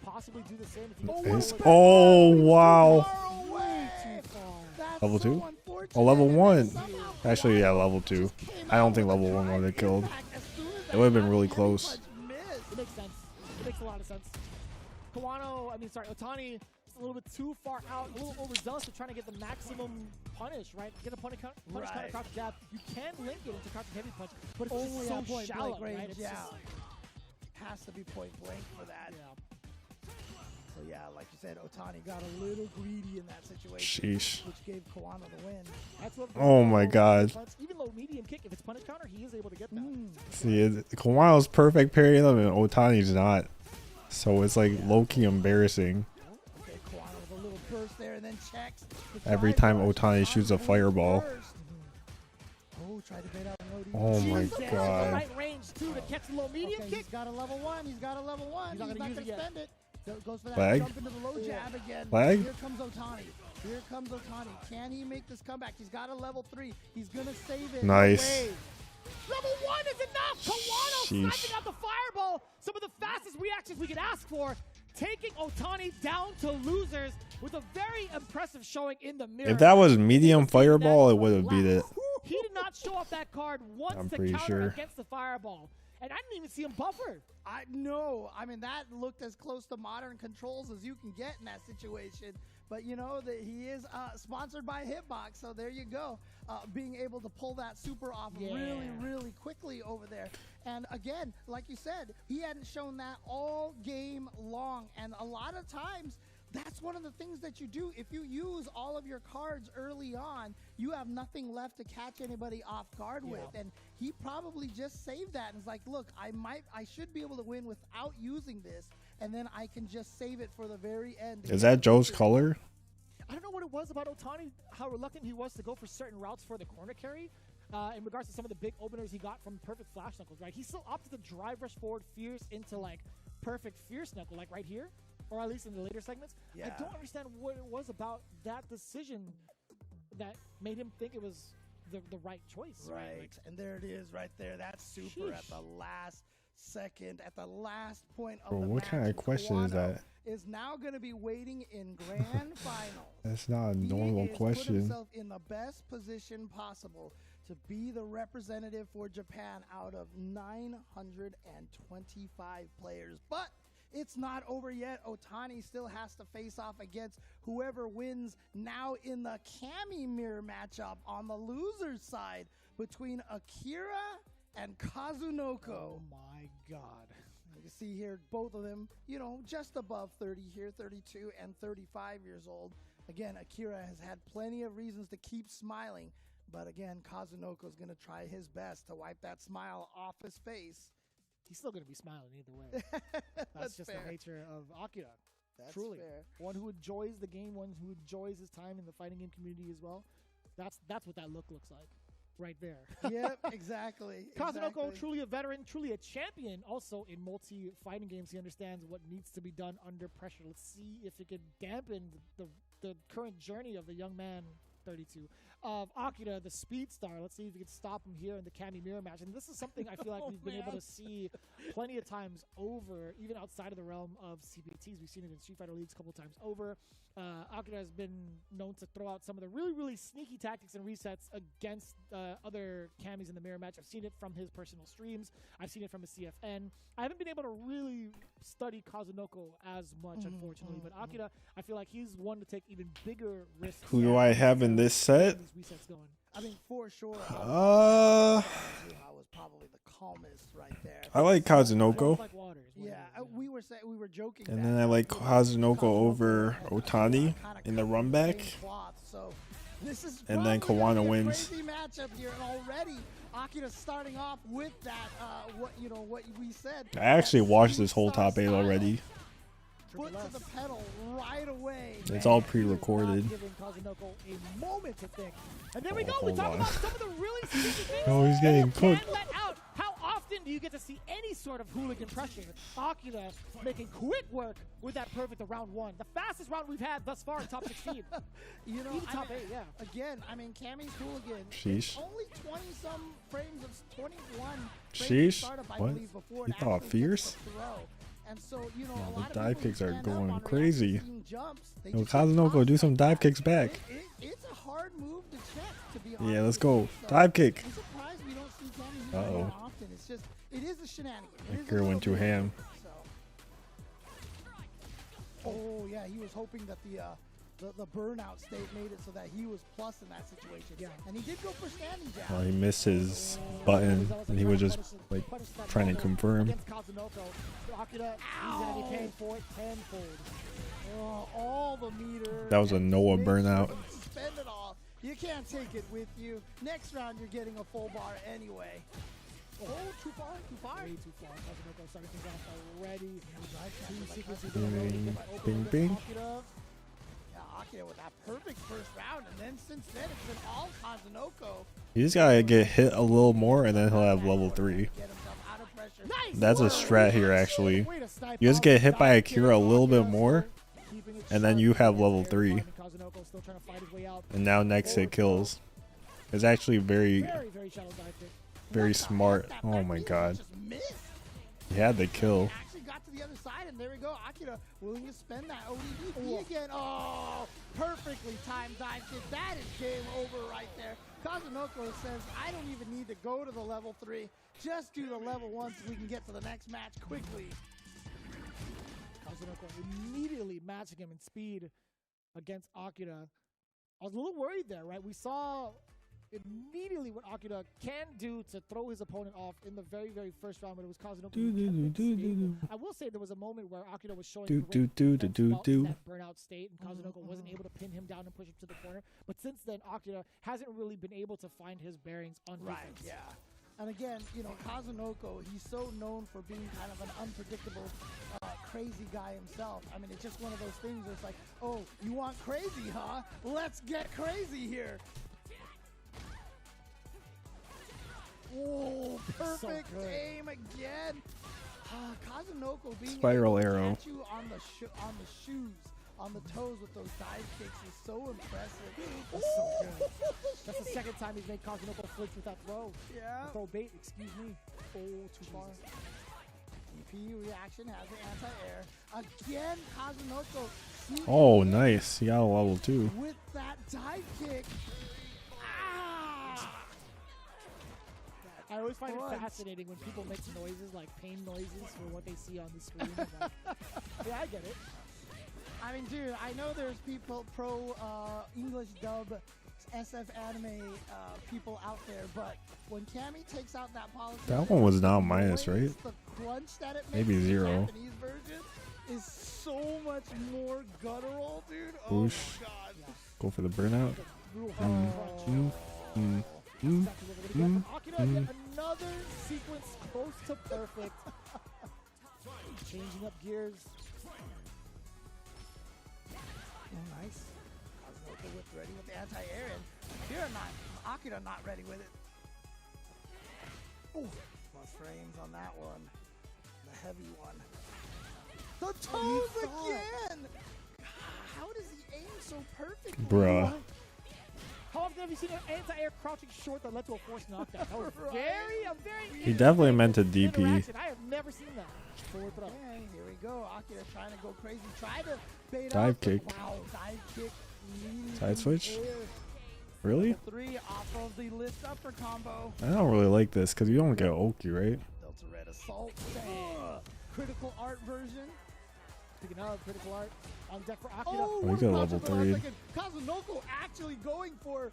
possibly do the same if he Is- can. oh, wow. Far away. Too far. That's Level so 2? unfortunate. Oh, level And 1. somehow Actually, yeah, level 2. came I don't out think with a level 1 would have drive killed. impact as soon as It would've been that really heavy close. punch missed. It makes sense. It makes a lot of sense. Otani is a little bit too far out, a little overzealous to trying to get the maximum punish, right? Get a punish counter, Right. crouch jab. You can link it into crouching heavy punch, but it's Only just at so point shallow, blank range, right? It's yeah. just, Has to be point blank for that. yeah. So yeah, like you said, Otani got a little greedy in that situation. Sheesh. which gave Kanano the win. That's what Oh my god. even low medium kick, if it's punish counter, he is able to get that. See, Kanano's perfect parrying them and Otani's not. So it's like low-key embarrassing. Okay, Kanano with a little burst there and then checks. The Every drive time rush Otani on shoots a full fireball. burst. Oh, tried to bait out a low DP. Oh my Jesus. god. The right range too to catch the low medium Okay, kick. he's got a level 1. He's got a level 1. He's not He's gonna not use going it to yet. spend it. So goes for that Flag. jump into the low jab again. Flag. Here comes Otani. Here comes Otani. Can he make this comeback? He's got a level 3. He's going to save it. Nice. Level 1 is enough. Kanano Sheesh. sniping out the fireball. Some of the fastest reactions we could ask for. Taking Otani down to losers with a very impressive showing in the mirror. If that was medium fireball, it would have beat it. He did not show off that card once I'm to pretty counter sure. against the fireball. And I didn't even see him buffer. I know. I mean, that looked as close to modern controls as you can get in that situation. But you know that he is sponsored by Hitbox, so there you go. Being able to pull that super off really, really quickly over there. And again, like you said, he hadn't shown that all game long. And a lot of times, that's one of the things that you do. If you use all of your cards early on, you have nothing left to catch anybody off guard with. And he probably just saved that and is like, look, I should be able to win without using this, and then I can just save it for the very end. Is that Joe's color? I don't know what it was about Otani, how reluctant he was to go for certain routes for the corner carry. In regards to some of the big openers he got from perfect flash knuckles, right? He still opted to drive rush forward fierce into like perfect fierce knuckle, like right here, or at least in the later segments. Yeah. I don't understand what it was about that decision that made him think it was the right choice. Right. Like, And there it is right there. That's super at Sheesh. the last second, at the last point of Bro, the what match. kind of And question is Kanano that? is now going to be waiting in grand finals. That's not a He normal is put question. himself in the best position possible to be the representative for Japan out of 925 players. But it's not over yet. Otani still has to face off against whoever wins now in the Kami mirror matchup on the loser's side between Akira and Kazunoko. oh my God. You can see here, both of them, you know, just above 30 here, 32 and 35 years old. Again, Akira has had plenty of reasons to keep smiling, but again, Kazunoko is going to try his best to wipe that smile off his face. He's still going to be smiling either way. That's just fair. the nature of Akira. That's Truly. fair. One who enjoys the game, one who enjoys his time in the fighting game community as well. That's what that look looks like right there. Yep, exactly. Kazunoko, exactly. truly a veteran, truly a champion. Also in multi-fighting games, he understands what needs to be done under pressure. Let's see if it could dampen the current journey of the young man, 32, of Akira, the speed star. Let's see if we can stop him here in the Kami mirror match. And this is something I feel like we've been able to see plenty of times over, even outside of the realm of CPTs. We've seen it in Street Fighter Leagues a couple times over. Akira has been known to throw out some of the really, really sneaky tactics and resets against other Kamis in the mirror match. I've seen it from his personal streams. I've seen it from his CFN. I haven't been able to really study Kazunoko as much, unfortunately. But Akira, I feel like he's one to take even bigger risks. Who do I have in this set? These resets going. I mean, for sure. Uh, Zuha was probably the calmest right there. I like Kazunoko. Like waters. Yeah, we were joking. And that then I like Kazunoko over has Otani kinda in the cut run back. same cloth, so this is And then probably gonna Kanano be a wins. Crazy matchup here, and already Akira starting off with that. What we said. I actually that watched this speed whole star top 8 style. already. Foot to the pedal right away. It's all Man, pre-recorded. he is not giving Kazunoko a moment to think. And there we Oh, go. We hold talk on. about some of the really sneaky things. Oh, he's getting that you cooked. can't let out. How often do you get to see any sort of hooligan pressure? Akira making quick work with that perfect round 1. The fastest round we've had thus far in top 16. You know, Even top 8, yeah. Again, I mean, Kami's hooligan. Sheesh. Only 20-some frames of 21 frames Sheesh. of startup, I What? believe, before You it thought actually fierce? gets to throw. And so, you know, Yeah, a the lot of dive people kicks are stand up going on crazy. reaction jumps. They Yo, just get Kazunoko, tossed do some like dive that. kicks back. It's a hard move to check, to be honest. Yeah, let's with go. you. So Dive kick. I'm surprised we don't see Kami use it Uh-oh. more often. It's just, it is a shenanigan. It is a Akira little went too bit. ham. So. Oh yeah, he was hoping that the burnout state made it so that he was plus in that situation. Yeah. And he did go for standing jab. Well, he missed his button, and he was just like trying to confirm. Against Kazunoko. Akira, he's going to be paying for it tenfold. Oh, all the meter. That was a Noah Make sure burnout. you spend it all. You can't take it with you. Next round, you're getting a full bar anyway. Oh, too far, too far. Way too far. Kazunoko starting things off already. Two sequences Bing, bing, bing. Yeah, Akira with that perfect first round, and then since then it's been all Kazunoko. You just gotta get hit a little more, and then he'll have level 3. Get himself out of pressure. Nice That's a work. strat here, actually. Way to snipe You just out. get hit by Dive Akira a kick, little bit Akira more, keeping it and then sharp. you have level There, 3. Kazunoko still trying to fight his way out. And now next hit kills. It's actually very, Very shallow dive kick. very smart. Oh my god. Just missed. He had the kill. Actually got to the other side, and there we go. Akira willing to spend that ODDP again. Oh, perfectly timed dive kick. That is game over right there. Kazunoko says, I don't even need to go to the level 3. Just do the level 1 so we can get to the next match quickly. Kazunoko immediately matching him in speed against Akira. I was a little worried there, right? We saw immediately what Akira can do to throw his opponent off in the very first round, but it was Kazunoko who kept it stable. I will say there was a moment where Akira was showing great defense while in that burnout state, and Kazunoko wasn't able to pin him down and push him to the corner. But since then, Akira hasn't really been able to find his bearings on defense. Yeah. And again, you know, Kazunoko, he's so known for being kind of an unpredictable, crazy guy himself. I mean, it's just one of those things where it's like, oh, you want crazy, huh? Let's get crazy here. Oh, perfect So good. aim again. Kazunoko being Spiral able to arrow. catch you on the shoes, on the toes with those dive kicks is so impressive. That's so good. That's the second time he's made Kazunoko flinch with that throw. Yeah. Throw bait, excuse me. Oh, too far. DP reaction has the anti-air. Again, Kazunoko. Oh, nice. He got a level 2. With that dive kick. Ah! I always find Front. it fascinating when people make noises like pain noises for what they see on the screen. I'm like, yeah, I get it. I mean, dude, I know there's people pro English dub SF anime people out there, but when Cammy takes out that policy, That one was now minus, right? The crunch that it Maybe makes in the 0. Japanese version is so much more guttural, dude. Whoosh. Oh my god. Go for the burnout. Real hard crunch. Exactly what we're gonna get from Akira. Yet another sequence close to perfect. Changing up gears. Oh, nice. Kazunoko with ready with the anti-air, and Akira not ready with it. Oh, plus frames on that one. The heavy one. The toes again! How does he aim so perfectly? Bruh. How often have you seen an anti-air crouching short that led to a forced knockdown? That was Right. very He definitely meant to DP. interaction. I have never seen that. Forward throw. Okay, here we go. Akira trying to go crazy. Try to bait Dive out the- kick. Wow, dive kick. leading Side switch? air. Really? 3 off of the lift upper combo. I don't really like this because you don't get Oki, right? Delta Red Assault. Dang. Critical art version. Speaking of critical art, on deck for Akira. Oh, we we're got crouching level for the last 3. second. Kazunoko actually going for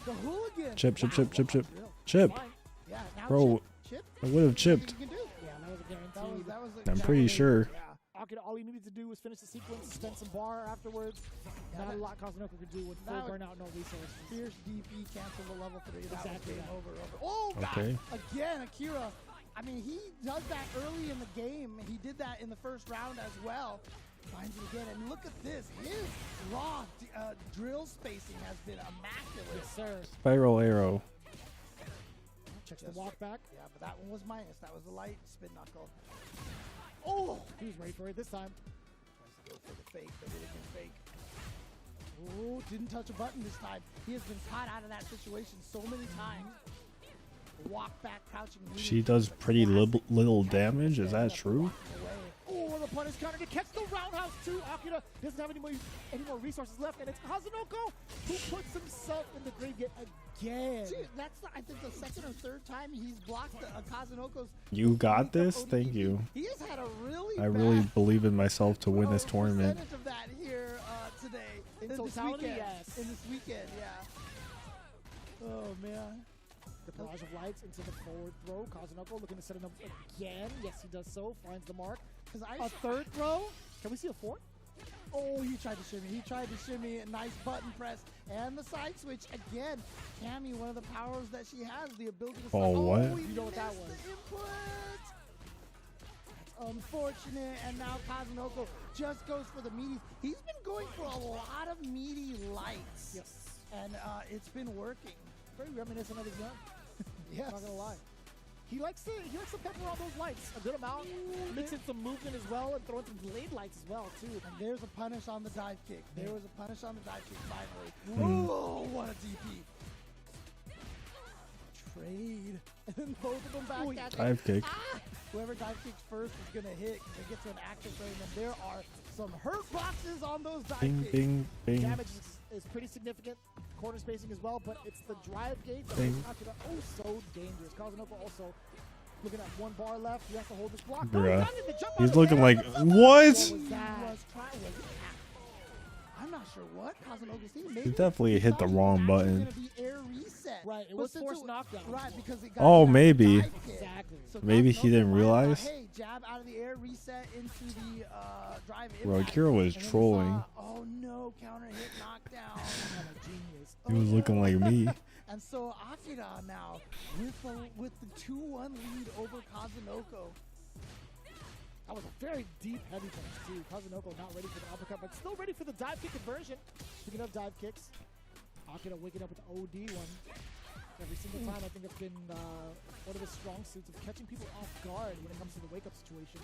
the hooligan. Chip, chip, Wow. chip, chip, chip. Real. Chip. Fine. Yeah, now Bro, chip. I would have chipped. You can do. Yeah, that was a guarantee. That was I'm pretty sure. Yeah. Akira, all he needed to do was finish the sequence, spend some bar afterwards. Yeah, Not that- a lot Kazunoko could do with full that would- burnout, no resources. Fierce DP cancel the level 3. That Exactly was game that. over. Oh, God. Okay. Again, Akira. I mean, he does that early in the game. He did that in the first round as well. Finds it again. And look at this. His raw drill spacing has been immaculate. Yes, sir. Spiral arrow. Checks the walk back. Yeah, but that one was minus. That was the light spin knuckle. Oh! He was ready for it this time. Tries to go for the fake, the Hooligan fake. Oh, didn't touch a button this time. He has been caught out of that situation so many times. Walk back, crouching. She does pretty little damage. Is that true? Oh, the punish counter to catch the roundhouse too. Akira doesn't have any more resources left, and it's Kazunoko who puts himself in the grave yet again. Dude, that's I think the second or third time he's blocked Kazunoko's. You got this? Thank you. He has had a really. I really bad, believe in myself to win this tournament. percentage of that here today. In this totality, weekend. yes. In this weekend, yeah. Oh man. The barrage of lights into the forward throw. Kazunoko looking to set it up again. Yes, he does so. Finds the mark. Because A third throw. Can we see a fourth? Oh, he tried to shimmy. He tried to shimmy. A nice button press. And the side switch. Again, Cammy, one of the powers that she has, the ability to... Oh, what? You know what that was. The input. That's unfortunate. And now Kazunoko just goes for the meaties. He's been going for a lot of meaty lights. Yes. And it's been working. Very reminiscent of his young. Yes. Not gonna lie. He likes to pepper all those lights a good amount, mix in some movement as well, and throw in some delayed lights as well too. And there's a punish on the dive kick. There was a punish on the dive kick finally. Oh, what a DP. Trade. And then both of them back at Dive kick. Whoever dive kicks first is gonna hit because they get to an active frame, and there are some hurt boxes on those dive Bing, kicks. bing, bing. Damage is pretty significant. Corner spacing as well, but it's the drive gate that Bing. makes Akira so dangerous. Kazunoko also looking at one bar left. He has to hold this block. Bruh. Not in the jump He's out of looking there. like, What what? was He that? was trying. I'm not sure what Kazunoko's thinking. Maybe He definitely hit the thought it was wrong actually button. gonna be air reset. Right, it But was since forced knockdown. Right, because it got Oh, that maybe. dive kick. Exactly. So Maybe he Kazunoko didn't thought, realize. Hey, jab out of the air, reset into the drive Bro, impact. Akira was And then he trolling. saw, oh no, counter hit knockdown. Genius. He was looking like me. And so Akira now with the 2-1 lead over Kazunoko. That was a very deep heavy punch too. Kazunoko not ready for the uppercut, but still ready for the dive kick conversion. Picking up dive kicks. Akira waking up with the OD one. Every single time, I think it's been one of his strong suits of catching people off guard when it comes to the wake-up situation.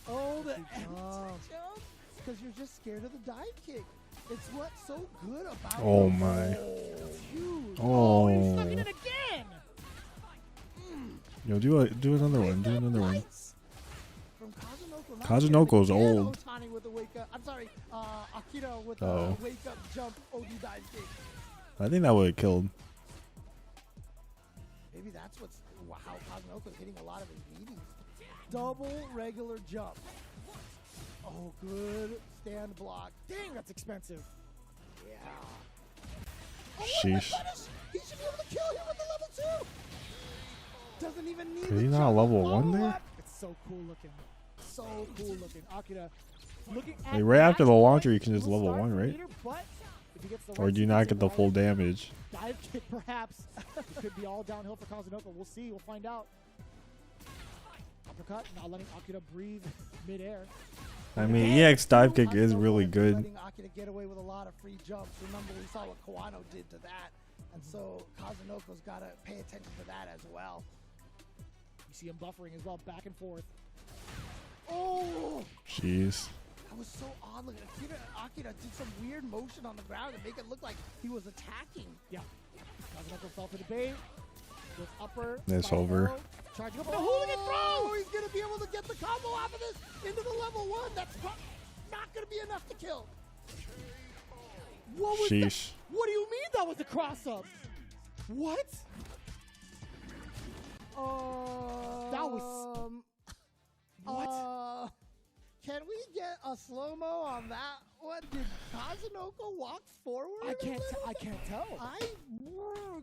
Oh, the Good empty job. jump. Because you're just scared of the dive kick. It's what's so good about Oh it. my. It's huge. Oh, he's Oh. stuck in it again! Yo, do another one. Do another one. Lights from Kazunoko. Not Kazunoko's again, old. Otani with the wake up. I'm sorry, Akira with Oh. the wake up jump OD dive kick. I think that would have killed. Maybe that's what's how Kazunoko's hitting a lot of his meetings. Double regular jump. Oh, good stand block. Dang, that's expensive. Yeah. Sheesh. He should be able to kill him with the level 2. Doesn't even need Is the he not jump level to 1 follow there? up. It's so cool looking. So cool looking. Akira looking at Like right after the match launcher, point, you can just will level start 1, from right? leader, but if he gets the Or right do you not sequence get the and full right damage? dive kick, perhaps it could be all downhill for Kazunoko. We'll see. We'll find out. Uppercut, not letting Akira breathe midair. I mean, EX dive kick is really good. Letting Akira get away with a lot of free jumps. Remember, we saw what Kawano did to that. And so Kazunoko's got to pay attention to that as well. You see him buffering as well, back and forth. Oh! Jeez. That was so odd. Look, Akira did some weird motion on the ground to make it look like he was attacking. Yeah. Kazunoko fell for the bait. With upper. That's side over. arrow, charging up with a hooligan throw! He's going to be able to get the combo off of this into the level 1. That's not going to be enough to kill. What was Sheesh. that? What do you mean that was a cross-up? What? That was... What? Can we get a slow-mo on that one? Did Kazunoko walk forward? I can't tell.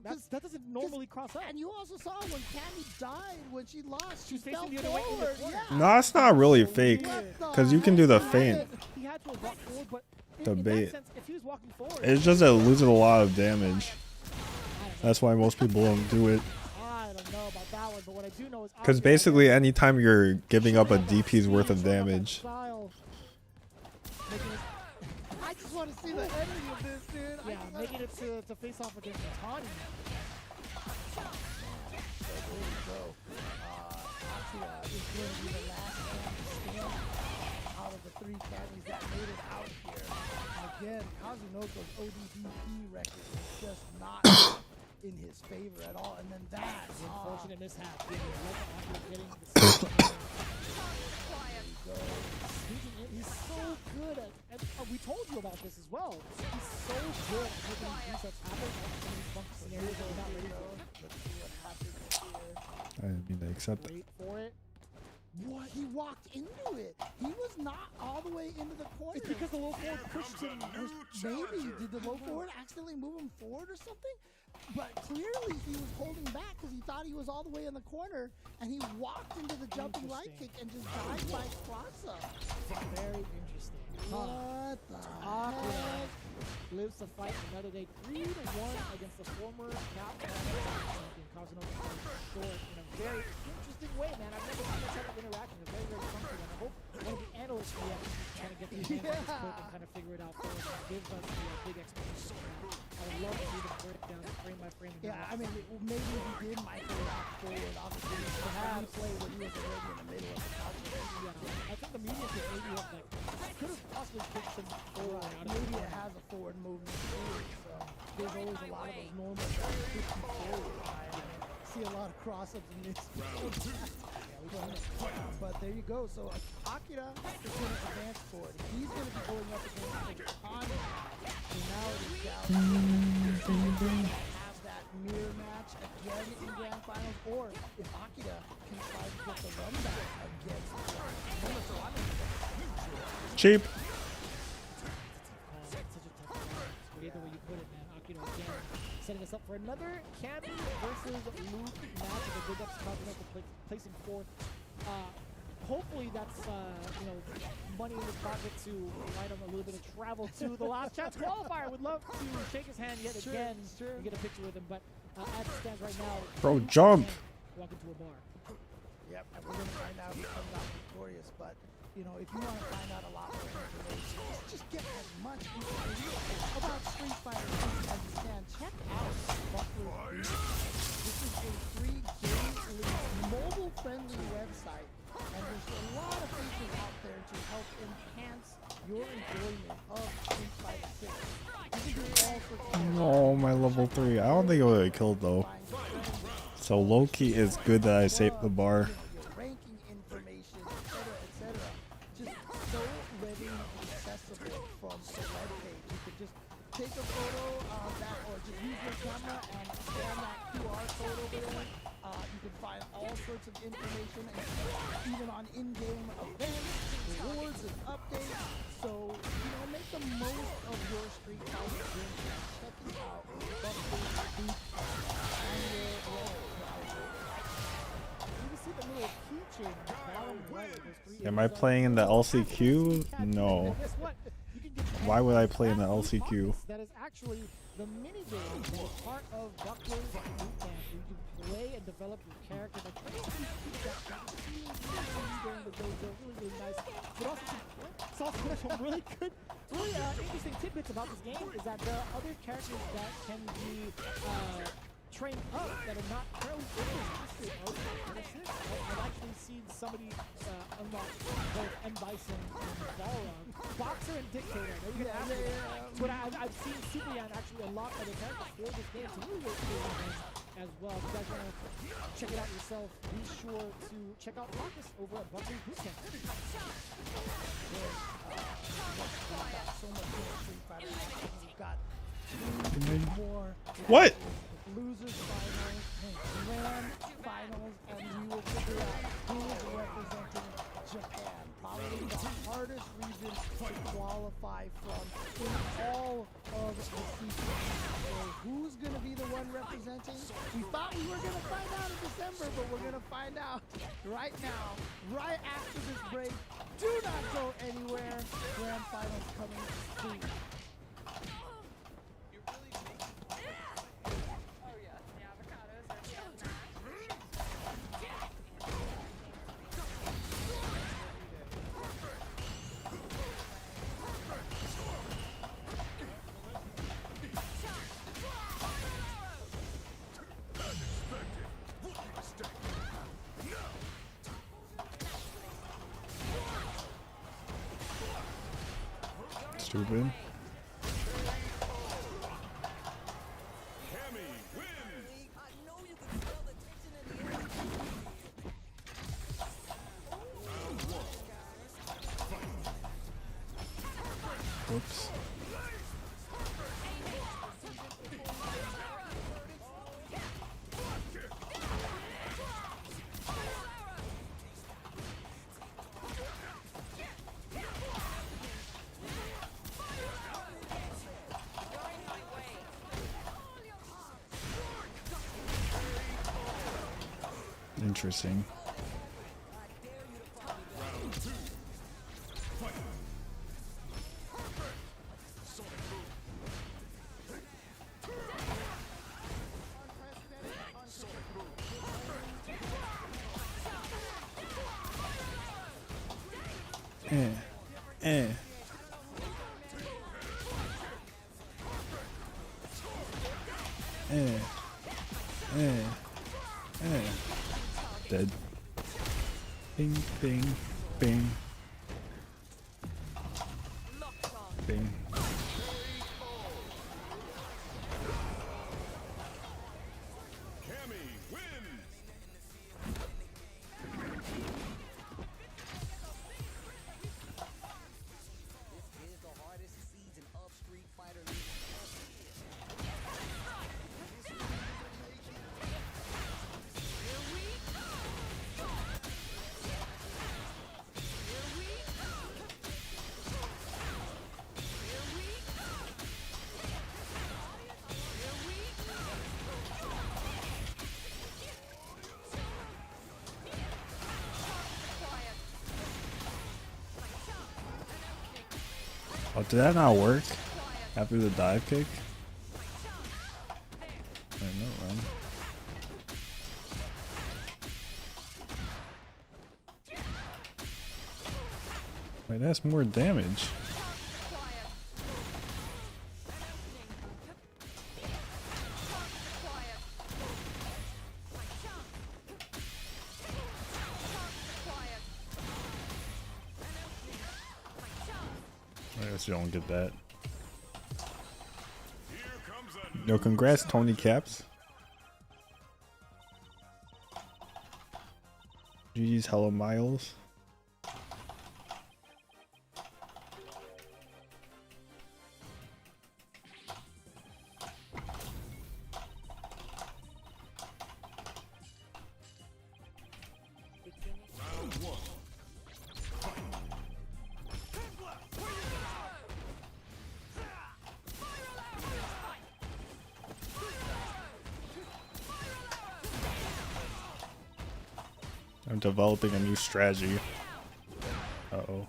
That doesn't normally cross up. And you also saw when Cammy died, when she lost, she She's fell facing the other way in the forward. corner. Yeah. No, it's not really fake. What the Because you can do the heck? feint. He had to have walked forward, but The in bait. that sense, if he was walking forward... It's just that it loses a lot of damage. That's why most people don't do it. I don't know about that one, but what I do know is... Because basically, anytime you're giving up a DP's worth of damage, I just want to see the ending of this, dude. Yeah, making it to face off against Otani. Akira is going to be the last man to stand out of the 3 Cammys that made it out here. Again, Kazunoko's ODDP record is just not in his favor at all. And then that Unfortunate mishap. He's so good at we told you about this as well. He's so good at making these resets happen. Some of these funky scenarios that we're not ready for. Let's see what happens here. I didn't mean to accept that. Wait for it. What? He walked into it. He was not all the way into the corner. It's because the low forward pushed him. Maybe did the low forward accidentally move him forward or something? But clearly he was holding back because he thought he was all the way in the corner, and he walked into the jumping light kick and just died by cross up. Very interesting. What the Akira heck? lives to fight another day. 3-1 against the former Capcom champion Kazunoko short in a very interesting way, man. I've never seen this type of interaction. It's very, very comfortable. And I hope one of the analysts will be trying to get the hands on this clip and kind of figure it out for us and give us the big explanation of that. I would love to see the breakdown frame by frame. Yeah, I mean, maybe he did micro out forward. Obviously, he had play when he was already in the middle of the calculation. Yeah, I think the media could maybe have could have possibly picked some forward out of Maybe it. it has a forward movement too. So there's always a lot of those normal pushing forward. I see a lot of cross-ups in this. But there you go. So Akira is going to advance forward. He's going to be going up against Otani. So now it is down to have that mirror match again in grand finals, or if Akira can try to get the run back against Otani. Cheap. Such a tough call. Either way you put it, man. Akira again setting us up for another Cammy versus Luke match with the big ups Kazunoko placing fourth. Hopefully that's money in his pocket to ride on a little bit of travel to the last chance qualifier. Would love to shake his hand yet again and get a picture with him, but as it stands right now, Bro, jump. Walk into a bar. Yep, and we're going to find out who comes out victorious, but if you want to find out a lot more information, just get as much information about Street Fighter as you can. Check out Buckler's Beat. This is a free game mobile-friendly website, and there's a lot of features out there to help enhance your enjoyment of Street Fighter 6. You can do all sorts of Oh, my level 3. I don't think it would have killed though. So low-key is good that I saved the bar. ranking information, etc. Just so readily accessible from the web page. You could just take a photo of that, or just use your camera and scan that QR code over there. You can find all sorts of information, and even on in-game events, rewards, and updates. So, make the most of your Street Fighter game. Checking out Buckler's Beat on your web browser. You can see the little keychain bottom right of those three. Am I playing in the LCQ? No. Guess what? You can get Why would I play in the LCQ? That is actually the mini game that is part of Buckler's Boot Camp, where you can play and develop your character by training during the dojo. Really, really nice. But also some really good, really interesting tidbits about this game is that there are other characters that can be trained up that are not currently in this history. I've actually seen somebody unlock both M. Bison and Balrog, Boxer and Dictator. Now you can ask me, but I've seen Superyan actually unlock other characters for this game, so really really cool as well. If you guys want to check it out yourself, be sure to check out Marcus over at Buckley Boot Camp. So much more Street Fighter. We've got more. What? Losers finals, grand finals, and we will figure out who is representing Japan. Probably the hardest region to qualify from in all of the CPT. So who's going to be the one representing? We thought we were going to find out in December, but we're going to find out right now, right after this break. Do not go anywhere. Grand finals coming soon. Stupid. Whoops. Interesting. Dead. Bing, bing, bing. Bing. Oh, did that not work after the dive kick? I know, right? Wait, that's more damage. I guess you don't get that. Yo, congrats, Tony Caps. GG's hella miles. I'm developing a new strategy. Uh-oh.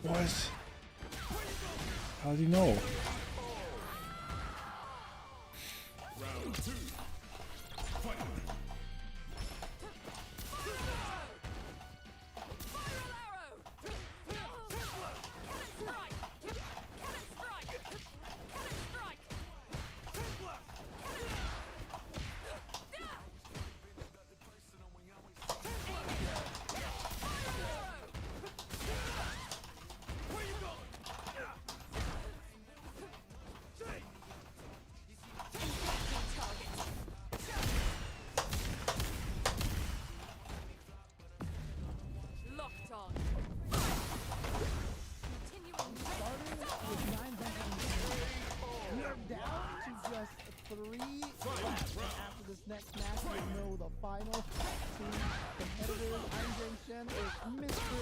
What? How do you know? This next match, we know the final two competitors. I'm James Chen with Mr.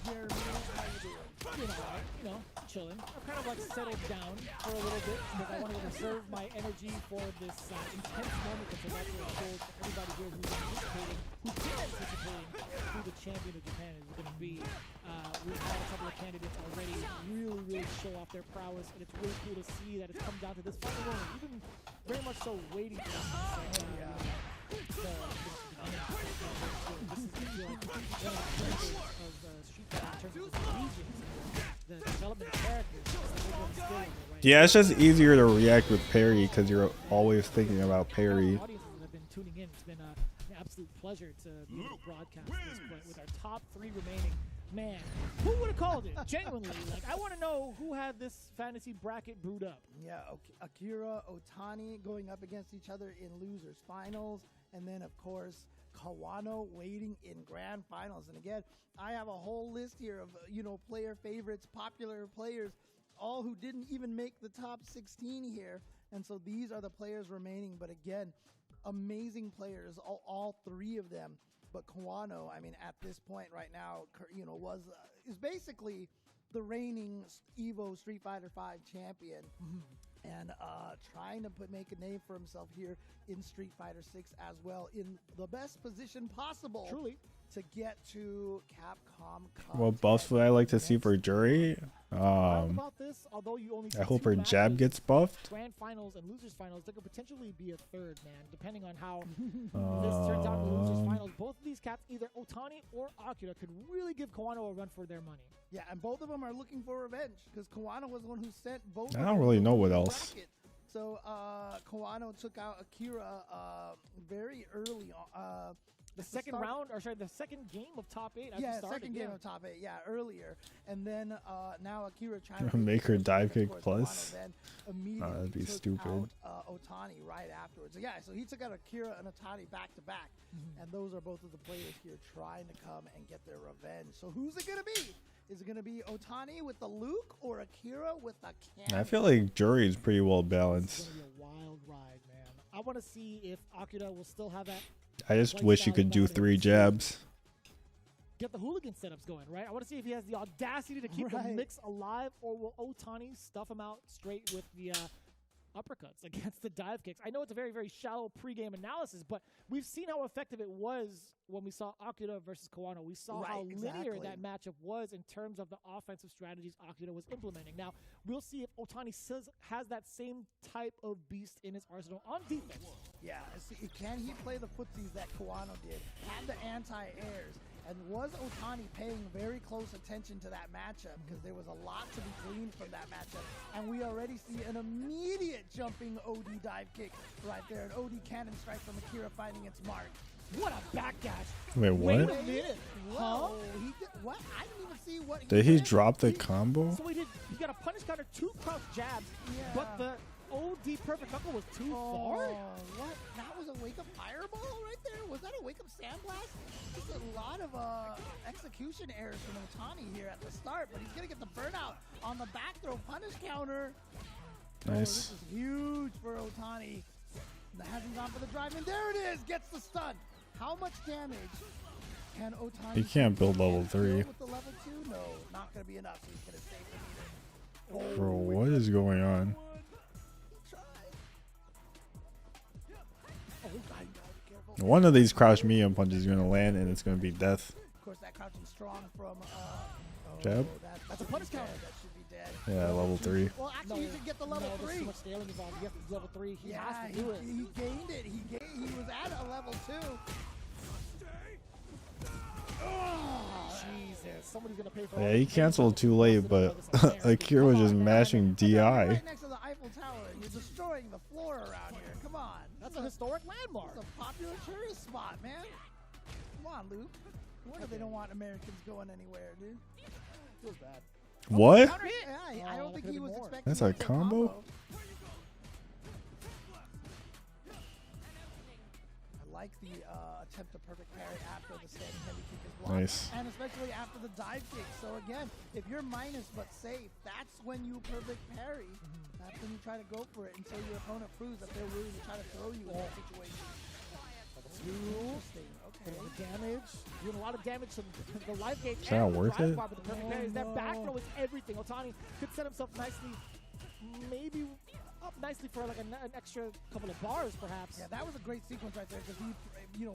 Jeremy. How you doing? You know, chilling. I've kind of like settled down for a little bit because I want to reserve my energy for this intense moment because that's what I told everybody here who's anticipating, who the champion of Japan is going to be. We've had a couple of candidates already really show off their prowess, and it's really cool to see that it's come down to this final moment. Even very much so waiting for this. This is one of Street Fighter in terms of the regions and the development of characters. Yeah, it's just easier to react with parry because you're always thinking about parry. Audiences that have been tuning in. It's been an absolute pleasure to be able to broadcast this, but with our top three remaining. Man, who would have called it? Genuinely, like I want to know who had this fantasy bracket brewed up. Yeah, Akira, Otani going up against each other in losers finals, and then of course Kanano waiting in grand finals. And again, I have a whole list here of player favorites, popular players, all who didn't even make the top 16 here. And so these are the players remaining. But again, amazing players, all three of them. But Kawano, I mean, at this point right now, you know, is basically the reigning Evo Street Fighter V champion, and trying to make a name for himself here in Street Fighter 6 as well, in the best position possible. Truly. To get to Capcom Cup. What buffs would I like to see for Jury? About this, although you only I hope her jab gets buffed. Grand finals and losers finals, there could potentially be a third, man, depending on how this turns out in the losers finals. Both of these cats, either Otani or Akira, could really give Kawano a run for their money. Yeah, and both of them are looking for revenge because Kawano was the one who sent both. I don't really know what else. So Kawano took out Akira very early on. The second round, or sorry, the second game of top 8. Yeah, second game of top 8. Yeah, earlier, and then now Akira trying to make her dive kick plus. Then immediately That'd be took stupid. Out, Otani right afterwards. So yeah, so he took out Akira and Otani back to back, and those are both of the players here trying to come and get their revenge. So who's it gonna be? Is it gonna be Otani with the Luke or Akira with the cannon? I feel like Jury is pretty well balanced. It's gonna be a wild ride, man. I want to see if Akira will still have that. I just wish you could do 3 jabs. Get the hooligan setups going, right? I want to see if he has the audacity to keep the mix alive, or will Otani stuff him out straight with the uppercuts against the dive kicks. I know it's a very, very shallow pregame analysis, but we've seen how effective it was when we saw Akira versus Kawano. We saw how linear that matchup was in terms of the offensive strategies Akira was implementing. Now, we'll see if Otani has that same type of beast in his arsenal on defense. Yeah, can he play the footsies that Kawano did? Had the anti-airs. And was Otani paying very close attention to that matchup? Because there was a lot to be gleaned from that matchup. And we already see an immediate jumping OD dive kick right there. An OD cannon strike from Akira finding its mark. What a backdash. Wait, what? Wait a minute. Huh? He did, what? I didn't even see what Did he drop the combo? So he got a punish counter, 2 crouch jabs, but the OD perfect knuckle was too far. What? That was a wake-up fireball right there? Was that a wake-up sandblast? There's a lot of execution errors from Otani here at the start, but he's going to get the burnout on the back throw punish counter. Nice. This is huge for Otani. That hasn't gone for the drive, and there it is! Gets the stun. How much damage can Otani... He can't build level 3. With the level 2? No, not going to be enough, so he's going to stay for either. Bro, what is going on? One of these crouch medium punches is going to land, and it's going to be death. Of course, that crouching strong from... jab? That's a punish counter. That should be dead. Yeah, level 3. Well, actually, you should get the level 3. There's too much scaling involved. You have to level 3. He has to do it. He gained it. He was at a level 2. Oh, Jesus. Somebody's going to pay for Yeah, he canceled too late, but Akira was just mashing DI. Right next to the Eiffel Tower. You're destroying the floor around here. Come on. That's a historic landmark. It's a popular tourist spot, man. Come on, Luke. No wonder they don't want Americans going anywhere, dude. Feels bad. What? Yeah, I don't think he was expecting That's a combo? I like the attempt to perfect parry after the standing heavy kick is blocked. Nice. And especially after the dive kick. So again, if you're minus but safe, that's when you perfect parry. That's when you try to go for it until your opponent proves that they're willing to try to throw you in that situation. Interesting. Okay. The damage, doing a lot of damage to the life gate. Is that worth it? With the perfect parries. That back throw is everything. Otani could set himself nicely, maybe up nicely for like an extra couple of bars, perhaps. Yeah, that was a great sequence right there because he,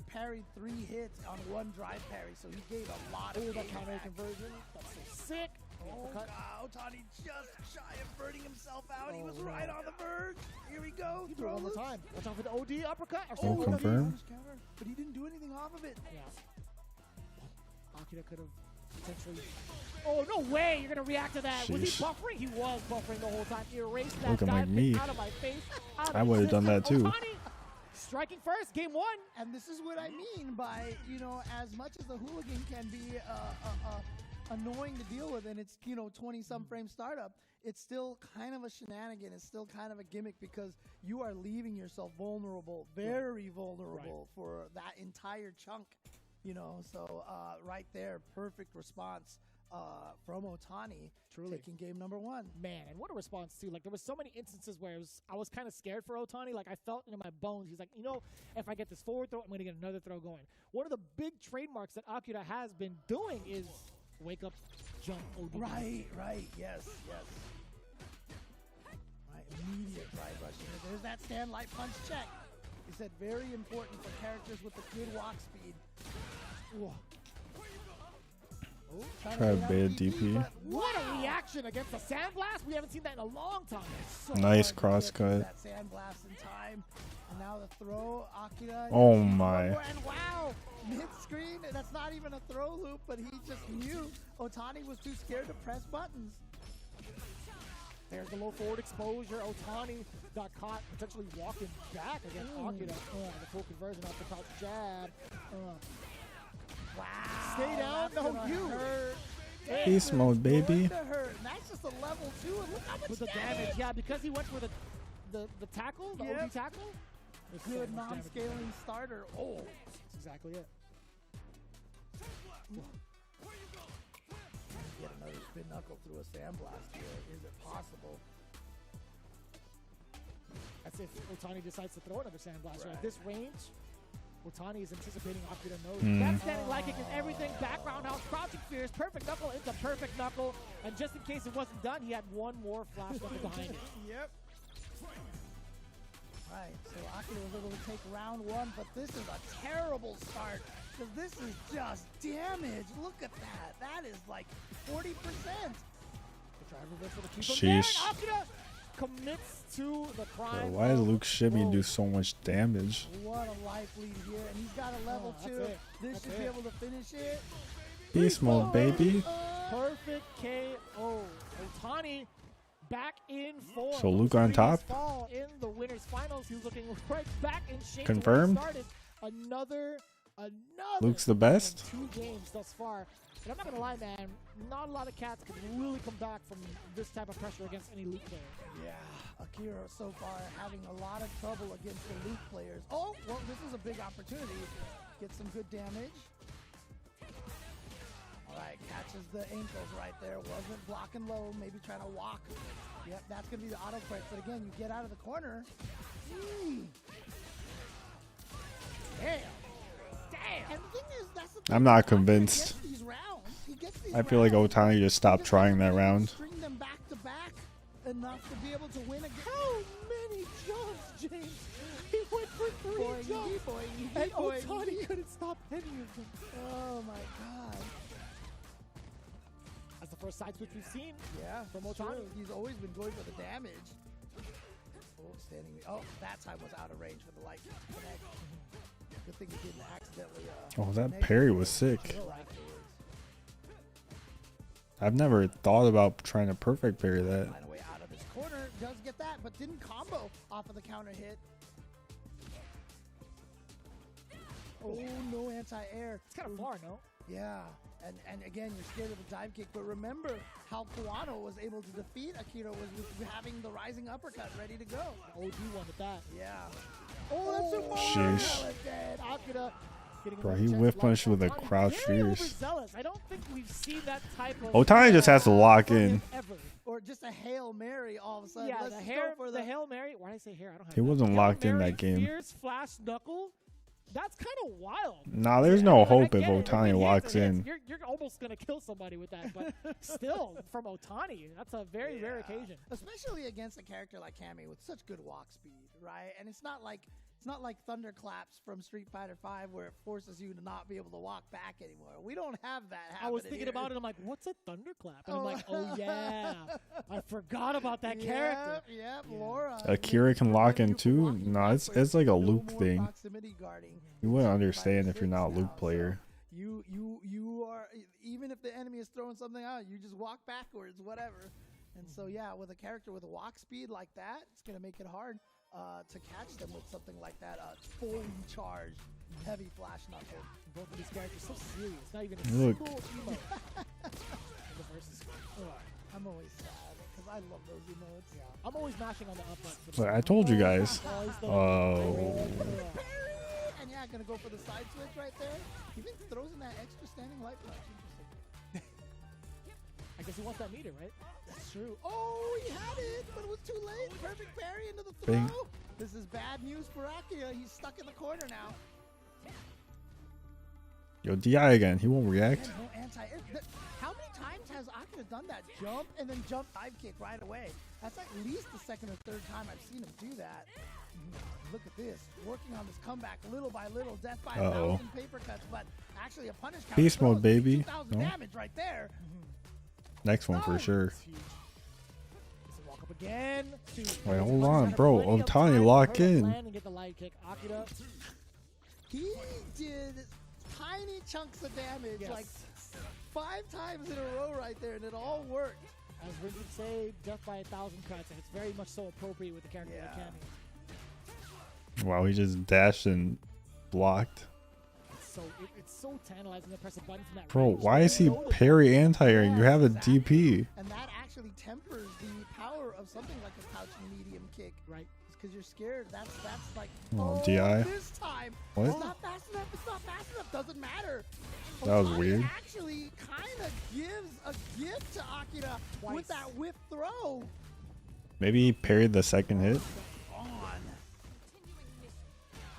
parried 3 hits on 1 drive parry, so he gave a lot of that counter conversion. That's so sick. Oh, God, Otani just shy of burning himself out. He was right on the verge. Here we go. He threw it one more time. Watch out for the OD uppercut. Oh, confirm. But he didn't do anything off of it. Yeah. Akira could have potentially... Oh, no way. You're going to react to that. Sheesh. Was he buffering? He was buffering the whole time. He erased that Looking like dive me. out of my face. I would have done that too. Otani striking first, game 1. And this is what I mean by, as much as the hooligan can be annoying to deal with, and it's 20-some frame startup, it's still kind of a shenanigan. It's still kind of a gimmick because you are leaving yourself vulnerable, very vulnerable for that entire chunk. So right there, perfect response from Otani, Truly. taking game number 1. Man, and what a response too. Like there was so many instances where I was kind of scared for Otani. Like I felt it in my bones. He's like, you know, if I get this forward throw, I'm gonna get another throw going. One of the big trademarks that Akira has been doing is wake up, jump, ODB. Right, yes. Right, immediate drive rushing. There's that stand light punch check. He said very important for characters with a good walk speed. Whoa. Oh, trying to Try get out beta of DP. but What wow. a reaction against the sandblast! We haven't seen that in a long time. So Nice hard to cross get through cut. That sandblast in time. And now the throw, Akira. Oh one my. more, and wow, mid-screen. That's not even a throw loop, but he just knew Otani was too scared to press buttons. There's the low forward exposure. Otani got caught potentially walking back against Akira. The full conversion off the crouch jab. Wow. Stay down, that's no gonna you. hurt. Beast mode, baby. Going to hurt. And that's just a level 2. And look how much With the damage, yeah, because he went for the tackle, the Yep. OD tackle. It's so Good much damage. non-scaling starter. Oh. That's exactly it. Get another spin knuckle through a sandblast here. Is it possible? That's if Otani decides to throw another sandblast. At this range, Otani is anticipating Akira knows. That's standing like it, everything. Background house, crouching fierce, perfect knuckle into perfect knuckle. And just in case it wasn't done, he had one more flash knuckle behind it. Yep. Right, so Akira was able to take round 1, but this is a terrible start because this is just damage. Look at that. That is like 40%. The driver goes for the keep him there, and Sheesh. Akira commits to the Bro, crime. why does of Luke Shimmy throw. do so much damage? What a life lead here, and he's got a level that's 2. it. This That's should it. be able to finish it. Beast mode, baby. Perfect KO. Otani back in form. So Luke on Previous top? Fall in the winners finals. He was looking right back in shape. Confirmed? to where he started. Another. Luke's the best? 2 games thus far. And I'm not gonna lie, man. Not a lot of cats can really come back from this type of pressure against any Luke player. Yeah, Akira so far having a lot of trouble against the Luke players. Oh, well, this is a big opportunity. Get some good damage. All right, catches the ankles right there. Wasn't blocking low, maybe trying to walk. Yep, that's going to be the auto correct. But again, you get out of the corner. Damn. And the thing is, that's the thing. I'm not Akira convinced. gets these rounds. He gets these I feel like rounds. Otani just stopped trying that round. String them back to back enough to be able to win again. How many jumps, James? He went for 3 Boing, jumps. boing, And boing. Otani couldn't stop any of them. Oh my god. That's the first side switch we've seen. Yeah, From it's Otani. true. He's always been going for the damage. Oh, standing. Oh, that time was out of range for the light kick to connect. Good thing he didn't accidentally. Oh, that connect parry with was the sick. kill afterwards. I've never thought about trying to perfect parry that. Find a way out of this corner. Does get that, but didn't combo off of the counter hit. Oh, no anti-air. It's kind of far, no? Yeah, and again, you're scared of the dive kick, but remember how Kanano was able to defeat Akira was with having the rising uppercut ready to go. OD one with that. Yeah. Oh, that's a Sheesh. Akira getting Bro, another he chance whiff to punched lock with a Otani. crouch Very fierce. overzealous. I don't think we've seen that type of Otani just has to lock from in. him ever. Or just a Hail Mary all of a sudden. Yeah, Let's the just hair, go for the Hail Mary. Why did I say hair? I don't have He that. wasn't Hail locked in Mary, that game. Fierce flash knuckle. That's kind of wild. Nah, there's no Like, I hope if get it. Otani It locks hits, in. You're almost gonna kill somebody with that, but still, from Otani, that's a very rare occasion. Especially against a character like Cammy with such good walk speed, right? And it's not like thunderclaps from Street Fighter V where it forces you to not be able to walk back anymore. We don't have that happening. I was thinking here. about it. I'm like, what's a thunderclap? And I'm like, oh yeah, I forgot about that Yep, character. Yep, Laura. Akira can lock in too? Walking No, it's backwards, like a no Luke more thing. proximity guarding. You wouldn't Street understand Fighter if you're not a 6 Luke now, player. So you are, even if the enemy is throwing something out, you just walk backwards, whatever. And so yeah, with a character with a walk speed like that, it's gonna make it hard to catch them with something like that. Fully charged, heavy flash knuckle. Both of these characters so serious. Not even a Look. single emote. in the versus. I'm always sad because I love those emotes. Yeah, I'm always mashing on the up button. But I told you guys. Oh. And yeah, gonna go for the side switch right there. Even throws in that extra standing light punch. Interesting. I guess he wants that meter, right? That's true. Oh, he had it, but it was too late. Perfect parry into the throw. Bing. This is bad news for Akira. He's stuck in the corner now. Yo, DI again. He won't react. No anti. How many times has Akira done that? Jump and then jump dive kick right away. That's at least the second or third time I've seen him do that. Look at this. Working on this comeback little by little. Death by 1,000 paper cuts, but actually a punish counter. Beast mode, baby. 2,000 damage right there. Next one for sure. Walk up again. Wait, hold on, bro. Otani, lock in. And get the light kick. Akira. He did tiny chunks of damage, like 5 times in a row right there, and it all worked. As Rin would say, death by 1,000 cuts, and it's very much so appropriate with the character like Cammy. Wow, he just dashed and blocked. It's so tantalizing to press a button from that Bro, range. why is he parry anti-airing? You have a DP. And that actually tempers the power of something like a crouching medium kick. Right. Because you're scared. That's like, DI. This time. What? It's not fast enough. It's not fast enough. Doesn't matter. That was Otani weird. actually kind of gives a gift to Akira with that whip throw. Maybe he parried the second hit.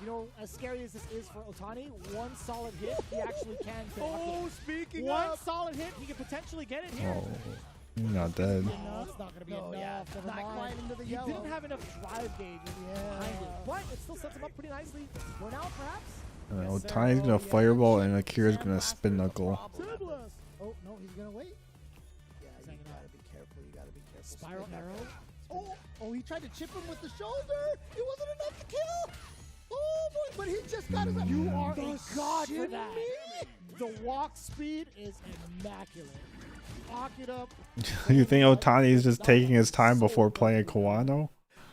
You know, as scary as this is for Otani, one solid hit, he actually can kill Akira. Speaking One solid hit, he could potentially get it here. Oh, he's not dead. No, it's not going to be enough. Never not mind. quite into the He yellow. didn't have enough drive gauge behind it, but it still sets him up pretty nicely. Burnout, perhaps? Otani's gonna fireball and Akira's gonna spin knuckle. Oh, no, he's going to wait. Yeah, you got to be careful. You got to be careful. Spiral arrow. Oh, he tried to chip him with the shoulder. It wasn't enough to kill. Oh, boy, but he just got his... You are a god for that. The walk speed is immaculate. Akira. You think Otani's just taking his time before playing Kanano?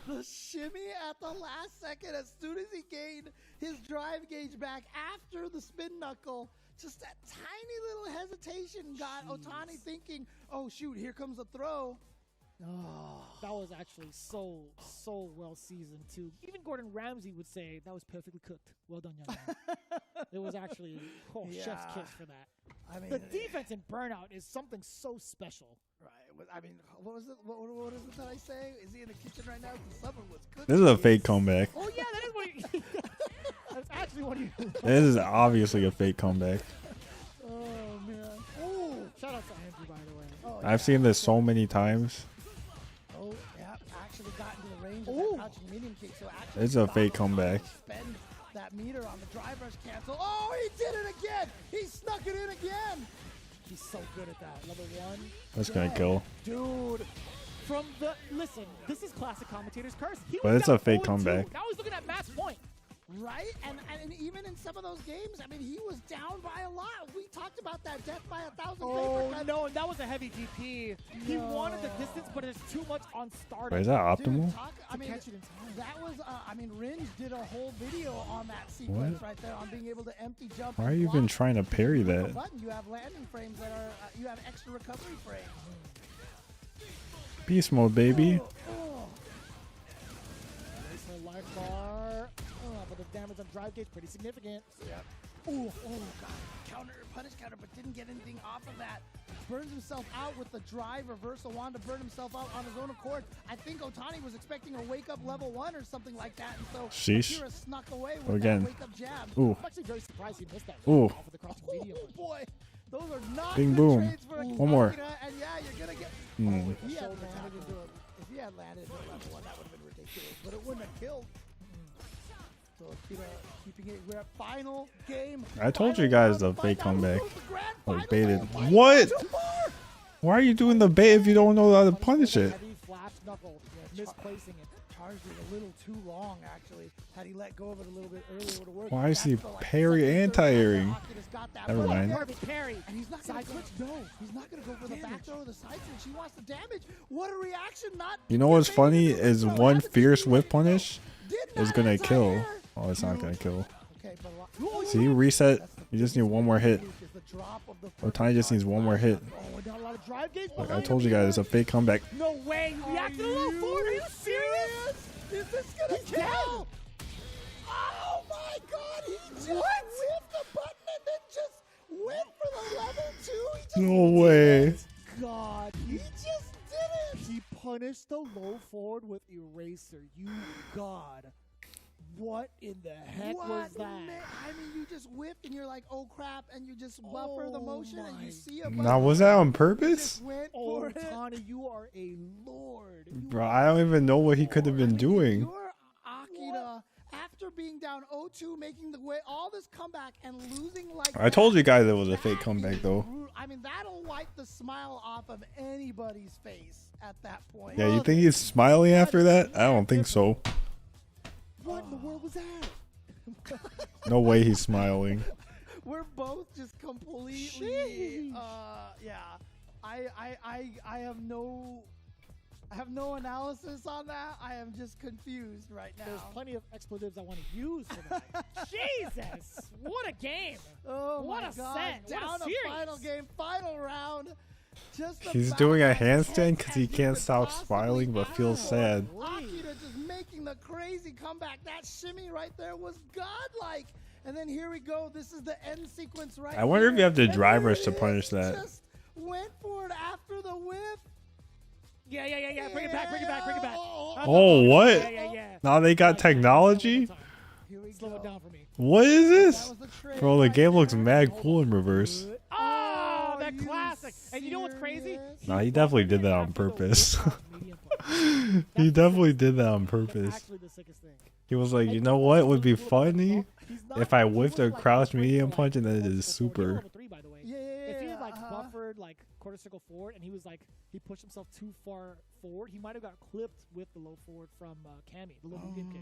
The shimmy at the last second as soon as he gained his drive gauge back after the spin knuckle. Just that tiny little hesitation got Otani thinking, oh, shoot, here comes a throw. Oh, that was actually so well seasoned too. Even Gordon Ramsay would say that was perfectly cooked. Well done, young man. It was actually chef's kiss for that. I mean, the defense in Burnout is something so special. Right. I mean, what was it? What is it that I say? Is he in the kitchen right now? Because someone was cooking. This is a fake comeback. Oh yeah, that is what he. That's actually what he. This is obviously a fake comeback. Oh man. Oh, shout out to Andrew, by the way. Oh, I've seen this so many times. Oh, yeah, actually got into the range of that crouching medium kick. So actually It's a fake comeback. Spend that meter on the drive rush cancel. Oh, he did it again. He snuck it in again. He's so good at that. Level 1. That's gonna kill. Dude. From the listen, this is classic commentator's curse. He But was it's a down fake 0-2. comeback. Now he's looking at match point. Right? And even in some of those games, I mean, he was down by a lot. We talked about that death by 1,000 paper cuts. No, and that was a heavy DP. He wanted the distance, but there's too much on startup. Wait, is that optimal? Dude, I mean, catch it in time. that was, I mean, Ringe did a whole video on that sequence right there on being able to empty jump. Why are you even trying to parry that? Button, you have landing frames that are, you have extra recovery frames. Beast mode, baby. Nice little life bar. But the damage on drive gauge pretty significant. Yep. Oh, God. Punish counter, but didn't get anything off of that. Burns himself out with the drive reversal. Wanted to burn himself out on his own accord. I think Otani was expecting a wake up level 1 or something like that. And so Sheesh. Akira snuck away with Again. that wake up jab. Ooh. I'm actually very surprised he missed that. Ooh. Off of the crossing medium. Oh, boy. Those are not Bing, good boom. trades for One more. Akira, and yeah, you're going to get... Mm. If he had landed at level 1, that would have been ridiculous. But it wouldn't have killed. So Akira keeping it. We're at final game. I told you Final guys the round. fake Find out comeback. who goes to grand Oh, finals. baited. Final What? two more. Why are you doing the bait if you don't know how to punish it? Heavy flash knuckle. Misplacing it. Charged it a little too long, actually. Had he let go of it a little bit earlier, it would have worked. Why is he That's the, like, parry second, third anti-airing? time Akira's got that. Never But mind. Perfect parry. And he's not going to switch. No, he's not going to go for the back throw or the side switch. He wants the damage. What a reaction! Not. You know what's funny is one fierce whip punish is gonna kill. Oh, it's not gonna kill. Okay, but See, reset. You just need one more hit. Otani just needs one more hit. Oh, not a lot of drive gauge. Like I told you guys, it's a fake comeback. No way. He reacted a little forward. Are you serious? Is this gonna kill? Oh my God! He just whiffed the button and then just went for the level 2. He just No way. God. He just did it. He punished the low forward with Eraser. You God. What in the heck was that? I mean, you just whip and you're like, oh crap, and you just buffer the motion and you see a Now, was that on You purpose? just went Oh, for it. Otani, you are a lord. You Bro, I don't even know what he could have been doing. You're Akira, after being down 0-2, making the way all this comeback and losing like I told you that, guys it was a fake that comeback, is though. brutal. I mean, that'll wipe the smile off of anybody's face at that point. Yeah, you think he's smiling after that? I don't think so. What in the world was that? No way he's smiling. We're both just completely yeah. I have no analysis on that. I am just confused right now. There's plenty of expletives I want to use for that. Jesus, what a game! Oh What my a God. set. Down What a a series. final game, final round. Just He's about doing a as handstand tense because he as you can't could stop possibly smiling but feels ask sad. for. Akira just making the crazy comeback. That shimmy right there was godlike. And then here we go. This is the end sequence right I wonder if here. you have to And drive there rush to it punish is. that. Just went for it after the whip. Yeah. Bring it back. Oh, what? Yeah. Now they got technology? Here we Slow go. it down for me. What is That this? was the trade Bro, the right game looks there. mad cool in reverse. Oh, that you classic. And you know what's crazy? serious? Nah, he definitely did that on purpose. He definitely did that on purpose. Actually, the sickest thing. He was like, you know what would be funny? If I whiffed a crouch medium punch and then it is super. Yeah. If he had like uh-huh. buffered like quarter circle forward and he was like he pushed himself too far forward, he might have got clipped with the low forward from Cammy, the low medium kick.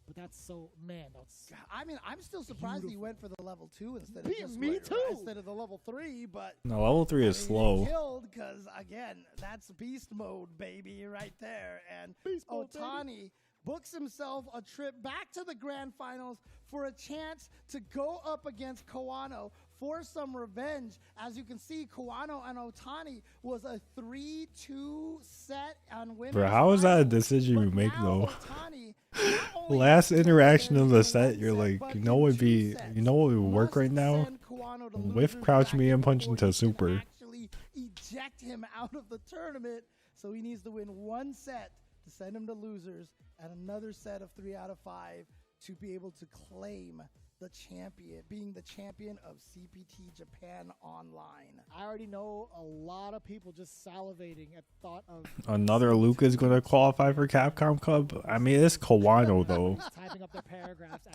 But that's so that's I mean, I'm still surprised he went for the level 2 instead of Me- just me too. instead of the level 3. But No, level 3 is slow. Killed because again, that's beast mode, baby, right there. And Otani books himself a trip back to the grand finals for a chance to go up against Kanano for some revenge. As you can see, Kanano and Otani was a 3-2 set on winners. Bro, how is that a finals. decision you But make, now though? Otani not only Last has to interaction go of there the in set, one you're like, but you know in what would 2 be, sets. you know what would work Must right now? send Kanano to Whiff losers crouch bracket medium punch before into you can super. actually eject him out of the tournament. So he needs to win 1 set to send him to losers and another set of 3 out of 5 to be able to claim the champion, being the champion of CPT Japan Online. I already know a lot of people just salivating at thought of Another Luke is going to qualify for Capcom Cup? I mean, it's Kawano, though. typing up their paragraphs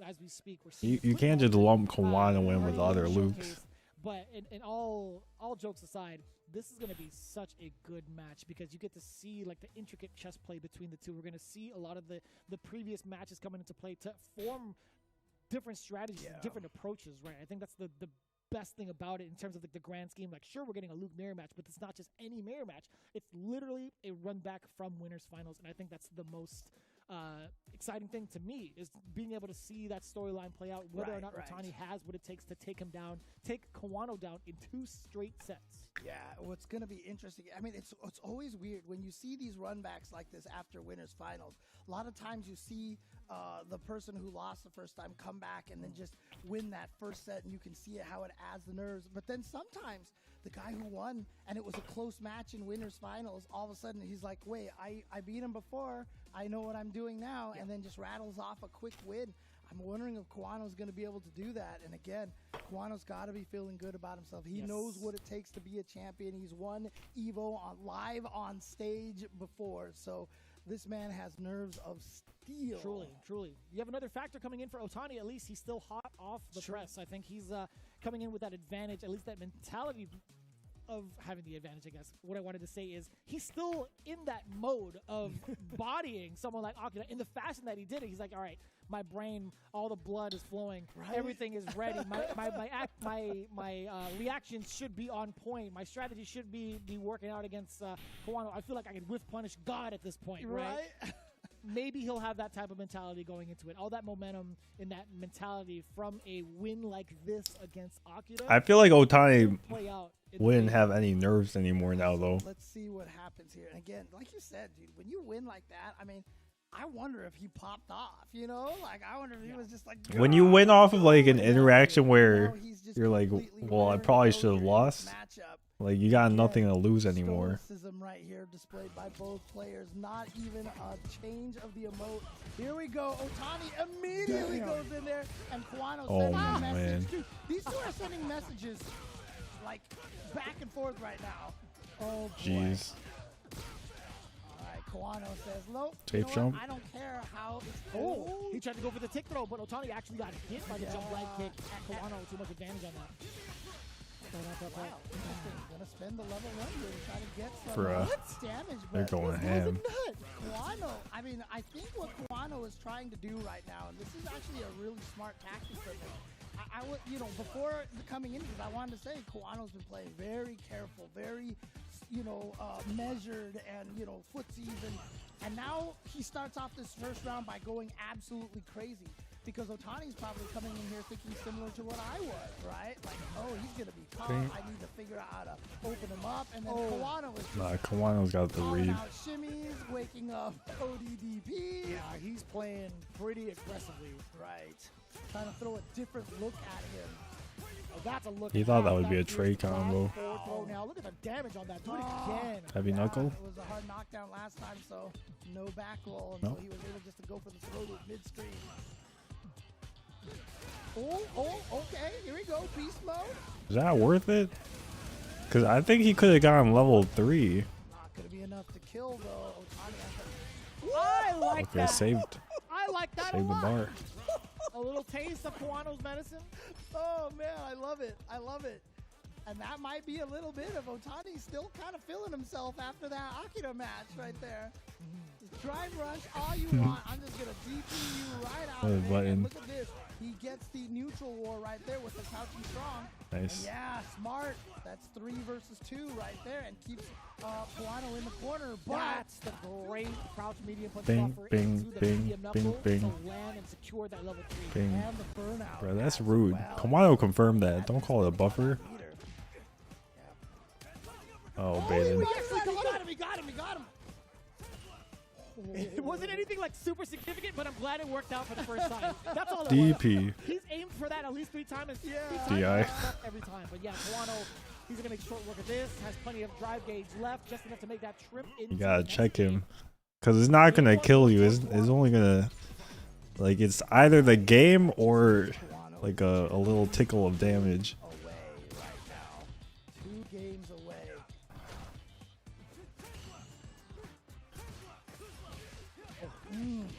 as we speak. We're seeing You can't just lump Kawano in with other Lukes. But in all jokes aside, this is going to be such a good match because you get to see like the intricate chess play between the two. We're going to see a lot of the previous matches coming into play to form different strategies, and different approaches, right? I think that's the best thing about it in terms of the grand scheme. Like, sure, we're getting a Luke mirror match, but it's not just any mirror match. It's literally a run back from winners finals, and I think that's the most exciting thing to me is being able to see that storyline play out, whether or not Otani has what it takes to take him down, take Kanano down in 2 straight sets. Yeah, what's going to be interesting, I mean, it's always weird when you see these runbacks like this after winners finals. A lot of times you see the person who lost the first time come back and then just win that first set, and you can see how it adds the nerves. But then sometimes the guy who won and it was a close match in winners finals, all of a sudden he's like, wait, I beat him before, I know what I'm doing now, and then just rattles off a quick win. I'm wondering if Kawano's going to be able to do that. And again, Kawano's got to be feeling good about himself. He knows what it takes to be a champion. He's won Evo live on stage before. So this man has nerves of steel. Truly. You have another factor coming in for Otani. At least he's still hot off the press. I think he's coming in with that advantage, at least that mentality of having the advantage, I guess. What I wanted to say is he's still in that mode of bodying someone like Akira in the fashion that he did it. He's like, all right, my brain, all the blood is flowing, everything is ready. My reactions should be on point. My strategy should be working out against Kawano. I feel like I can whiff punish God at this point, right? Maybe he'll have that type of mentality going into it. All that momentum in that mentality from a win like this against Akira. I feel like Otani play out wouldn't have any nerves anymore now, though. Let's see what happens here. And again, like you said, dude, when you win like that, I mean, I wonder if he popped off, you know? Like, I wonder if he was just like... When you win off of, like, an interaction where he's just you're like, completely well, I ready to probably go should have here in this lost. matchup. Like, you got nothing to lose anymore. Stoicism right here displayed by both players. Not even a change of the emote. Here we go. Otani immediately goes in there, and Kawano sending a message. Man. Dude, these two are sending messages like back and forth right now. Oh boy. Jeez. Alright, Kawano says, nope. Tape jump. I don't care how it's He tried to go for the tick throw, but Otani actually got hit by the jump leg kick. Kawano too much advantage on that. Wow, interesting. Gonna spend the level 1 here to try to get some For, damage. they're But going this ham. wasn't good. Kawano, I mean, I think what Kawano is trying to do right now, and this is actually a really smart tactic for him. I would, you know, before coming in, because I wanted to say Kawano's been playing very careful, very, you know, measured, and you know, footsies, and now he starts off this first round by going absolutely crazy. Because Otani's probably coming in here thinking similar to what I was, right? Like, oh, he's going to be caught. I need to figure out how to open him up. And then Kawano is Nah, Kawano's got the calling read. out shimmies, waking up ODDP. Yeah, he's playing pretty aggressively. Right. Trying to throw a different look at him. Oh, that's a look. He thought that would be a trade combo. Forward throw now. Look at the damage on that. Do it again. Heavy knuckle. It was a hard knockdown last time, so no back roll until he was able just to go for the throw loop midstream. Oh, okay. Here we go. Beast mode. Is that worth it? Because I think he could have gotten level 3. Not going to be enough to kill, though. Otani I like Okay, that. saved. I like that a Saved the lot. bar. A little taste of Kawano's medicine. Oh, man. I love it. I love it. And that might be a little bit of Otani still kind of feeling himself after that Akira match right there. Just drive rush all you want. I'm just going to DP you right out of it. And look at this. He gets the neutral war right there with the crouching strong. Nice. And yeah, smart. That's 3 versus 2 right there and keeps Kawano in the corner. But That's the great crouch medium punch Bing, buffer bing, into the bing, medium bing, knuckle bing. to land and secure that level 3. Bing. and the burnout. Bro, that's as rude. well. Kawano confirmed that. Don't call it a buffer. Leader. Oh, He Baden. got him. He got him. It wasn't anything like super significant, but I'm glad it worked out for the first time. That's all it was. DP. He's aimed for that at least 3 times. DI. Every time. But yeah, Kawano, he's going to make short work of this. Has plenty of drive gauge left, just enough to make that trip into You gotta the check next him. Because it's not gonna kill you. It's only gonna... Like, it's either the game or like a little tickle of damage. Away right now. 2 games away.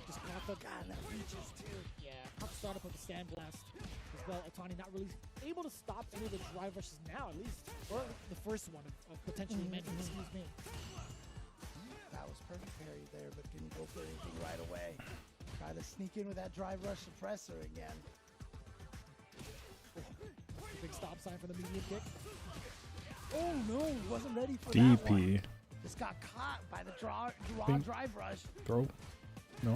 Just caught the God, that reaches too. Yeah, caught the startup of the stand blast as well. Otani not really able to stop any of the drive rushes now, at least. Or the first one of potentially many, excuse me. That was perfect parry there, but didn't go for anything right away. Try to sneak in with that drive rush suppressor again. Big stop sign for the medium kick. Oh no, wasn't ready for that one. DP. Just got caught by the draw Bing. drive rush. Throw. No.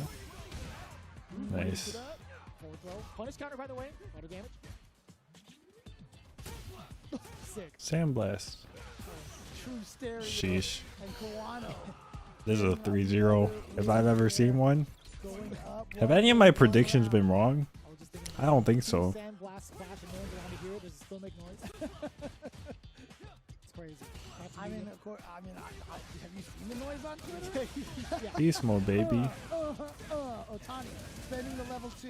Nice. Forward throw. Punish counter, by the way. Auto damage. Sick. Sandblast. True stereo. Sheesh. And Kawano This is a 3-0 if I've ever seen one. going up. Have any of my predictions been wrong? I was just thinking I don't think so. Sand blast splash and no one's around to hear it. Does it still make noise? It's crazy. I mean, of course. I mean, have you seen the noise on Twitter? Yeah. Beast mode, baby. Otani spending the level 2,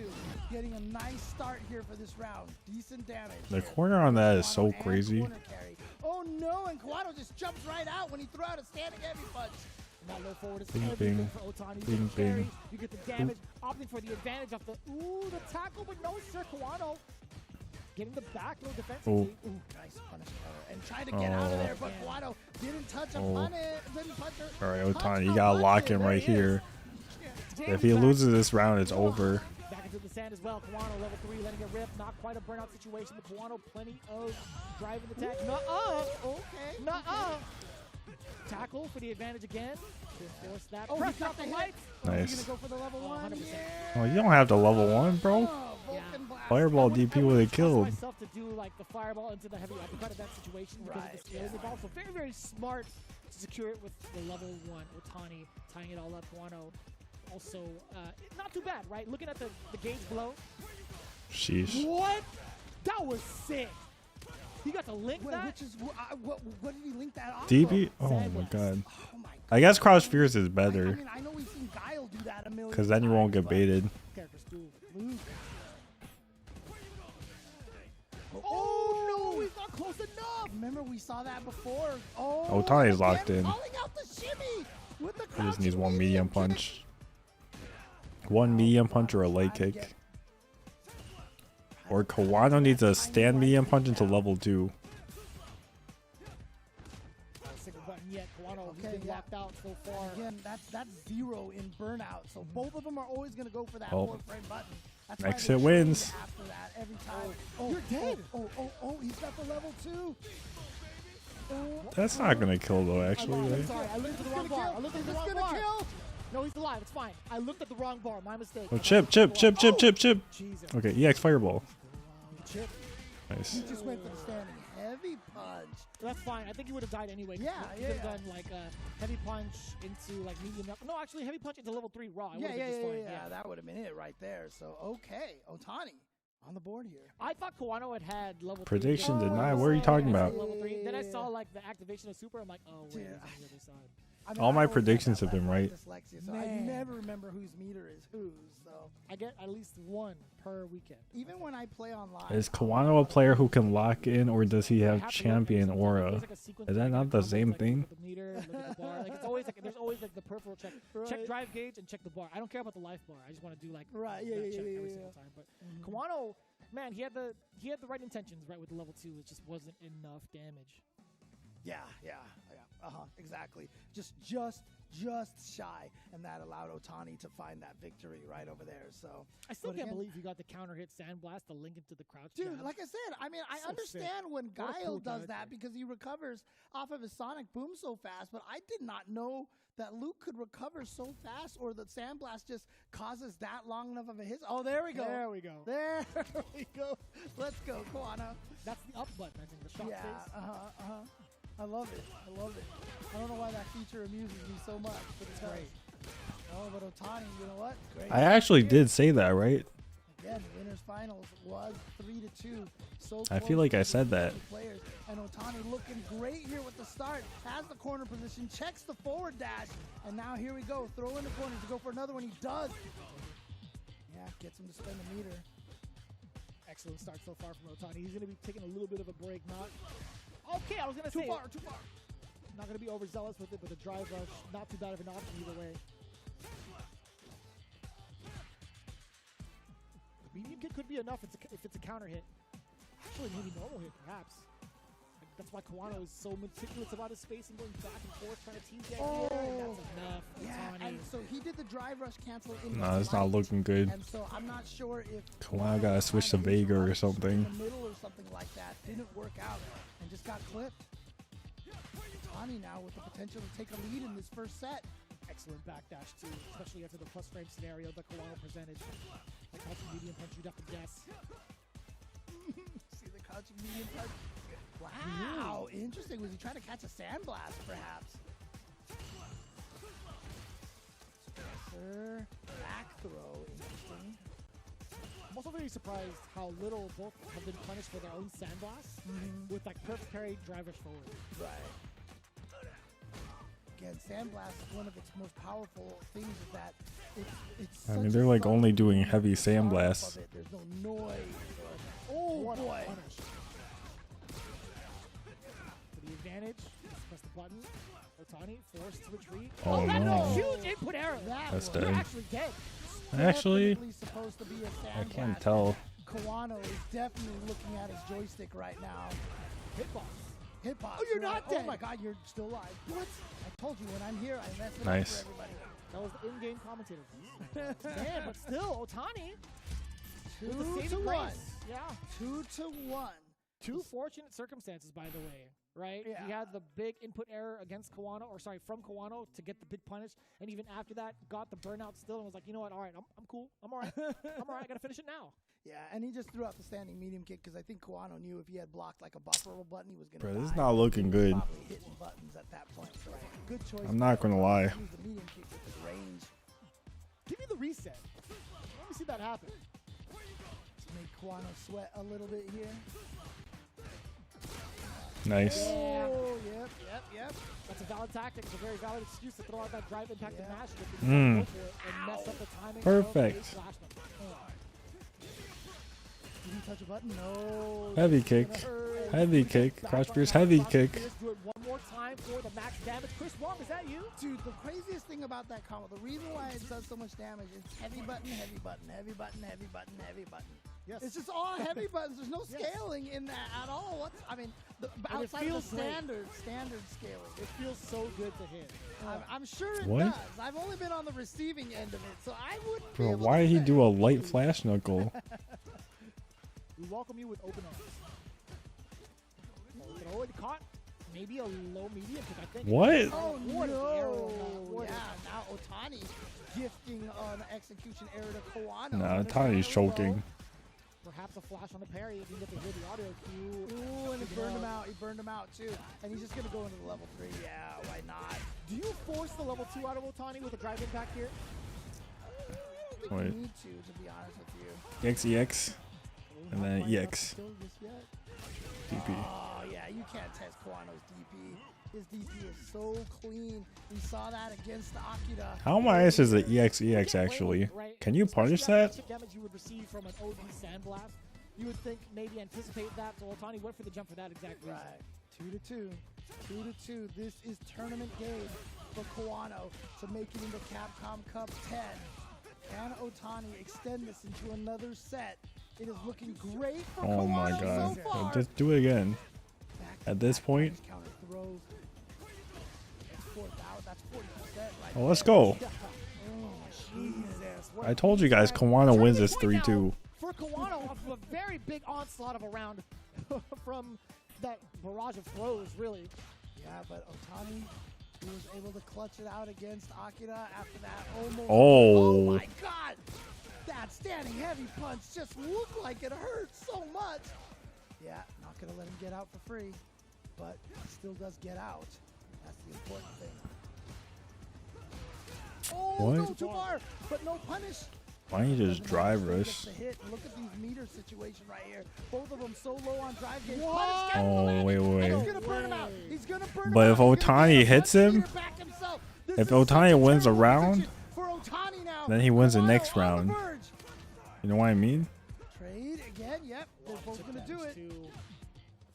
getting a nice start here for this round. Decent damage. The here. corner on that is so Kawano and crazy. corner carry. Oh no! And Kawano just jumps right out when he threw out a standing heavy punch. That low forward is Bing, everything bing. for Otani. Bing, You carry, bing. you get the damage, opting for the advantage of the the tackle, but no sir, Kawano getting the back low defensively. Oh. Ooh, nice punish counter. And trying to get out of there, but Kawano didn't touch a punish. Didn't punch her. All right, touch Otani, you a gotta punch lock it. him There right he is. here. James If he back. loses this round, it's over. Back into the sand as well. Kawano level 3, letting it rip. Not quite a burnout situation. The Kawano plenty of drive and attack. Nuh-uh. Okay. Nuh-uh. Tackle for the advantage again. To force that. Oh, Press he got out the the hit. lights. Nice. He's gonna go for the level 1. 100%. Oh, you don't have to level 1, bro. Vulcan blast. Fireball I DP would wouldn't have trust killed. myself to do like the fireball into the heavy uppercut in that situation because Right, of the scaling involved. So very, very smart to secure it with the level 1. Otani tying it all up. Kawano also not too bad, right? Looking at the gauge below. Sheesh. What? That was sick. He got to link Wait, that. which is what did he link that off DB? of? Oh my god. Oh my god. I guess Crouch Fierce is I better. mean, I know we've seen Guile do that a million Because then you won't get times, baited. Character school. Luke. Oh no, he's not close enough. Remember we saw that before. Oh, Otani's again, locked in. Calling out the shimmy with the He just needs crouching one medium kick. punch. One medium punch or a leg Trying to kick. get- Or Kawano needs a stand medium punch into level 2. Single button yet. Kawano, Okay, he's been yeah. locked out so far. Again, that's 0 in burnout. So both of them are always going to go for that Oh. 4-frame button. That's Next why hit they wins. trade After that, every time. You're dead. Oh, he's got the level 2. That's not gonna kill though, I'm actually, right? sorry, I looked at the wrong bar. I looked at the wrong bar. No, he's alive. It's fine. I looked at the wrong bar. My mistake. Oh, chip. Jesus. Okay, EX Fireball. Chip. Nice. He just went for the standing heavy punch. That's fine. I think he would have died anyway. Yeah, He yeah, could have yeah. done like a heavy punch into like medium. No, actually, heavy punch into level 3 raw. I Yeah, would've been just fine. yeah. That would have been it right there. So, okay. Otani on the board here. I thought Kawano had level 3. Prediction again. denied. What are you talking about? Level 3. Then I saw like the activation of super. I'm like, oh wait, Dude, he's on the other side. I All my I always predictions that have been left-hand right. dyslexia, so I Man. never remember whose meter is whose. So I get at least one per weekend. even when I play online, Is Kawano a player who can lock in, or does he I have have to look, champion there's aura? like a sequence Is where that I not get the combos, same like, thing? Look at the meter, look at the bar. Like it's always like there's always like the peripheral check. Check Right. drive gauge and check the bar. I don't care about the life bar. I just want to do like Right, yeah, that yeah, check yeah, every yeah, single time. But Kawano, man, he had the right intentions right with the level 2. It just wasn't enough damage. yeah, exactly. Just shy, and that allowed Otani to find that victory right over there. So I still but can't again, believe he got the counter hit sandblast to link into the crouch. Dude, jab. like I said, I mean, I So understand when What a Guile cool does that character. because he recovers off of his sonic boom so fast, but I did not know that Luke could recover so fast, or that Sandblast just causes that long enough of a hit. Oh, there we go. There we go. There we go. Let's go, Kawano. That's the up button, I think. The shot Yeah, face. I love it. I don't know why that feature amuses me so much, but it's great. Oh, but Otani, you know what? Great. I actually did say that, right? Again, winners finals was 3-2. So I feel close like I to said the that. players. And Otani looking great here with the start. Has the corner position, checks the forward dash, and now here we go. Throw in the corner to go for another one. He does. Yeah, gets him to spend the meter. Excellent start so far from Otani. He's going to be taking a little bit of a break. Okay, I was going to say. Too far. Not going to be overzealous with it, but the drive rush, not too bad of an option either way. The medium kick could be enough if it's a counter hit. Actually, maybe normal hit, perhaps. That's why Kawano is so meticulous about his spacing, going back and forth, trying to tease the idea, and that's enough. Yeah, Otani. and so he did the drive rush cancel in No, it's not looking good. And so I'm not sure if Kawano gotta switch to Vega or something. In the middle or something like that didn't work out and just got clipped. Otani now with the potential to take a lead in this first set. Excellent backdash too, especially after the plus frame scenario that Kawano presented. Like crouching medium punch, you'd have to guess. See the crouching medium punch. Wow, interesting. Was he trying to catch a sandblast, perhaps? Sir, back throw, interesting. I'm also very surprised how little both have been punished for their own sandblasts with like perfect parry, drive rush forward. Right. Again, sandblast, one of its most powerful things is that it's I mean, such they're a like subtle only doing movement, heavy you start off sandblasts. of it, there's no noise. Oh What a boy. punish. For the advantage, just press the button. Otani forced to retreat. Oh, that's no. a huge input error. That's You're dead. actually dead. Actually, Definitely supposed to be a I sandblast. can't tell. Kawano is definitely looking at his joystick right now. Hitbox. Hitbox. Oh, you're not dead. Oh my god, you're still alive. What? I told you when I'm here, I mess it Nice. up for everybody. That was the in-game commentator. Man, but still, Otani. with the 2 saving to 1. grace. Yeah. 2 to 1. Two fortunate circumstances, by the way, right? Yeah. He had the big input error against Kawano, or sorry, from Kawano to get the big punish, and even after that, got the burnout still, and was like, you know what? All right, I'm cool. I'm all right. I'm all right. I gotta finish it now. Yeah, and he just threw out the standing medium kick because I think Kawano knew if he had blocked like a buffer button, he was gonna. Bro, this is die. not looking good. Probably hitting buttons at that point. So good choice. I'm not gonna lie. Use the medium kick with his range Give me the reset. Let me see that happen. to make Kawano sweat a little bit here. Nice. Oh, yep. That's a valid tactic. It's a very valid excuse to throw out that drive impact and mash it Mm. go for it and mess up the timing. Perfect. Of a slash them. Did he touch a button? No. Heavy kick. Heavy kick. Crouch Pierce heavy kick. Do it one more time for the max damage. Chris Wong, is that you? Dude, the craziest thing about that combo, the reason why it does so much damage is heavy button, heavy button, heavy button, heavy button, heavy button. Yes. It's just all heavy buttons. There's no scaling in that at all. Outside of the standard scaling. It feels so good to hit. I'm sure it What? does. I've only been on the receiving end of it, so I wouldn't be Bro, able why to did he say. do a light flash knuckle? We welcome you with open arms. Throw it caught. Maybe a low medium kick, I think. What? Oh What is the arrow on that? no! What Yeah, is- now Otani gifting an execution error to Kawano. Nah, Otani's choking. Perhaps a flash on the parry if you get to hear the audio cue. Ooh, and he burned him out. He burned him out too. And he's just gonna go into the level 3. Yeah, why not? Do you force the level 2 out of Otani with a drive impact here? I don't think Wait. you need to be honest with you. EX, and then EX. Still just yet. DP. Oh yeah, you can't test Kawano's DP. His DP is so clean. We saw that against Akira. How nice is the EX actually? Can you punish that? Damage you would receive from an OD sandblast. You would think maybe anticipate that. So Otani went for the jump for that exact reason. Right. 2-2. 2-2. This is tournament game for Kawano to make it into Capcom Cup 10. Can Otani extend this into another set? It is looking great for Oh Kawano my god. so far. Just do it again. At this point. Counter throws. That's 40%, right? Oh, let's go. Oh, Jesus. I told you guys Kawano wins this 3-2. For Kawano, off of a very big onslaught of a round from that barrage of throws, really. Yeah, but Otani, he was able to clutch it out against Akira after that almost. Oh. Oh my god! That standing heavy punch just looked like it hurt so much. Yeah, not gonna let him get out for free, but he still does get out. That's the important thing. Oh, What? no, too far, but no punish. Why don't you just drive rush? Gets the hit. Look at these meter situation right here. Both of them so low on drive gauge. Oh, wait. He's gonna burn him out. He's gonna burn him But out. if He's gonna Otani get hits one him, meter back himself. This if is such Otani a wins a terrible round, position for Otani now. then he wins the Kawano next on the round. verge. You know what I mean? Trade again. Yep, they're both gonna do it.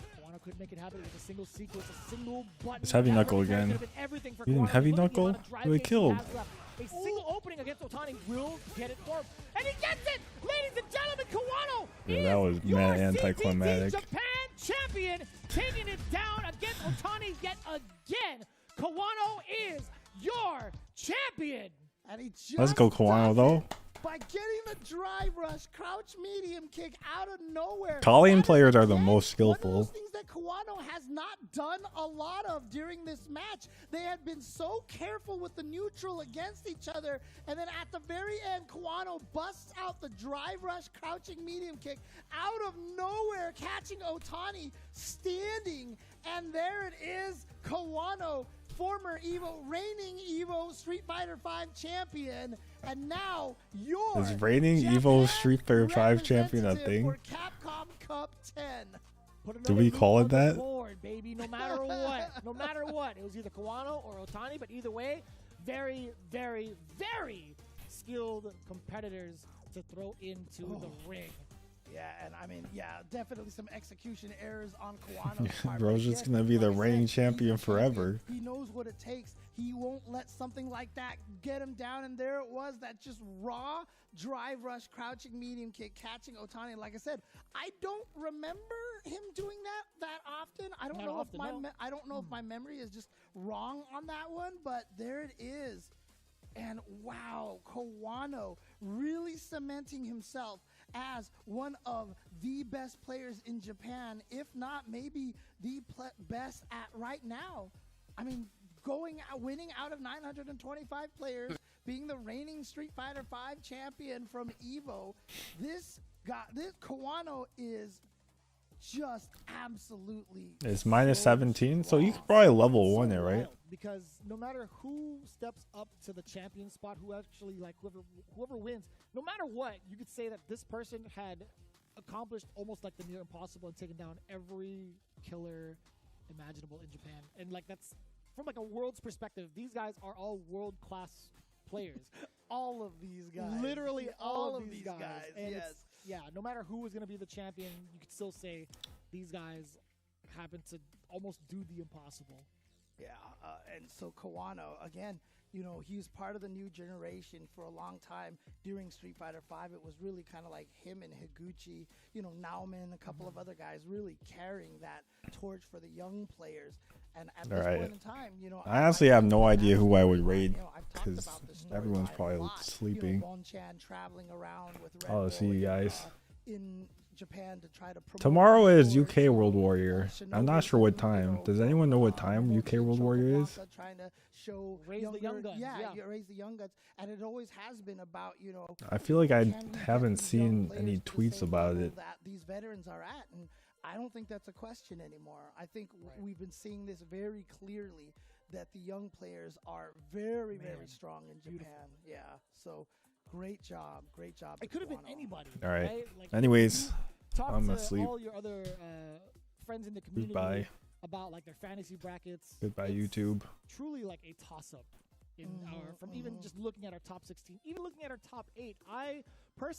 Kawano could make it happen with a single sequence, a single button. It's heavy That knuckle right there again. could have been everything for You didn't Kawano. heavy Look at the knuckle? amount of drive You were gauge he killed. has left. A single opening against Otani will get it for him. And he gets it! Ladies and gentlemen, Kawano Yeah, is that was your mad CPT anticlimactic. Japan champion, taking it down against Otani yet again. Kawano is your champion. And he just Let's go, Kawano, does though. it by getting the drive rush, crouch medium kick out of nowhere. Colleen That is, players are the again, most One of skillful. those things that Kawano has not done a lot of during this match. They had been so careful with the neutral against each other, and then at the very end, Kawano busts out the drive rush, crouching medium kick out of nowhere, catching Otani standing, and there it is, Kawano, former reigning Evo Street Fighter V champion, and now your Is reigning Japan Evo Street Fighter V champion a representative thing? for Capcom Cup 10. Put Do another we meat call it on the that? board, baby, no matter what. No matter what. It was either Kawano or Otani, but either way, very, very, very skilled competitors to throw into the ring. Yeah, and I mean, yeah, definitely some execution errors on Kawano's part. Bro's but just again, gonna be the like I reigning said, he's champion a forever. He knows what it takes. He won't let something like that get him down, and there it was, that just raw drive rush, crouching medium kick, catching Otani. Like I said, I don't remember him doing that often. I don't Not know often, if my no. I don't know if my memory is just wrong on that one, but there it is. And wow, Kawano really cementing himself as one of the best players in Japan, if not maybe the best at right now. I mean, winning out of 925 players, being the reigning Street Fighter V champion from Evo. This Kawano is just absolutely. It's minus so 17, so you strong. could probably level 1 it, So right? wild, because no matter who steps up to the champion spot, who actually, like, whoever wins, no matter what, you could say that this person had accomplished almost like the near impossible and taken down every killer imaginable in Japan. And like that's from like a world's perspective, these guys are all world-class players. All of these guys. Literally all of these guys. And yes. yeah, no matter who was going to be the champion, you could still say these guys happen to almost do the impossible. Yeah, and so Kawano, again, you know, he's part of the new generation for a long time. During Street Fighter V, it was really kind of like him and Higuchi, you know, Nman, a couple of other guys really carrying that torch for the young players. And at this point in time, you know, I honestly have no idea who I would raid you know, I've talked because about this storyline everyone's a probably lot. sleeping. You know, Bon-Chan traveling around with Red Oh, Bull see you guys. in Japan to try to promote Tomorrow is sports. UK World Warrior. I'm not sure what time. Does anyone know what time UK World Warrior is? Trying to show Raise the young guns, Yeah, yeah. you raise the young guns, and it always has been about, you know. I feel like I can we haven't get these young seen any players to the tweets same about level it. that these veterans are at, and I don't think that's a question anymore. I think we've been seeing this very clearly that the young players are very, very strong in Japan. Yeah, so great job. It could have been Kawano. anybody. All right. Like, Anyways, talk I'm to asleep. all your other friends in the community Goodbye. about like their fantasy brackets. Goodbye, It's YouTube. truly like a toss-up in our from even just looking at our top 16, even looking at our top 8. I personally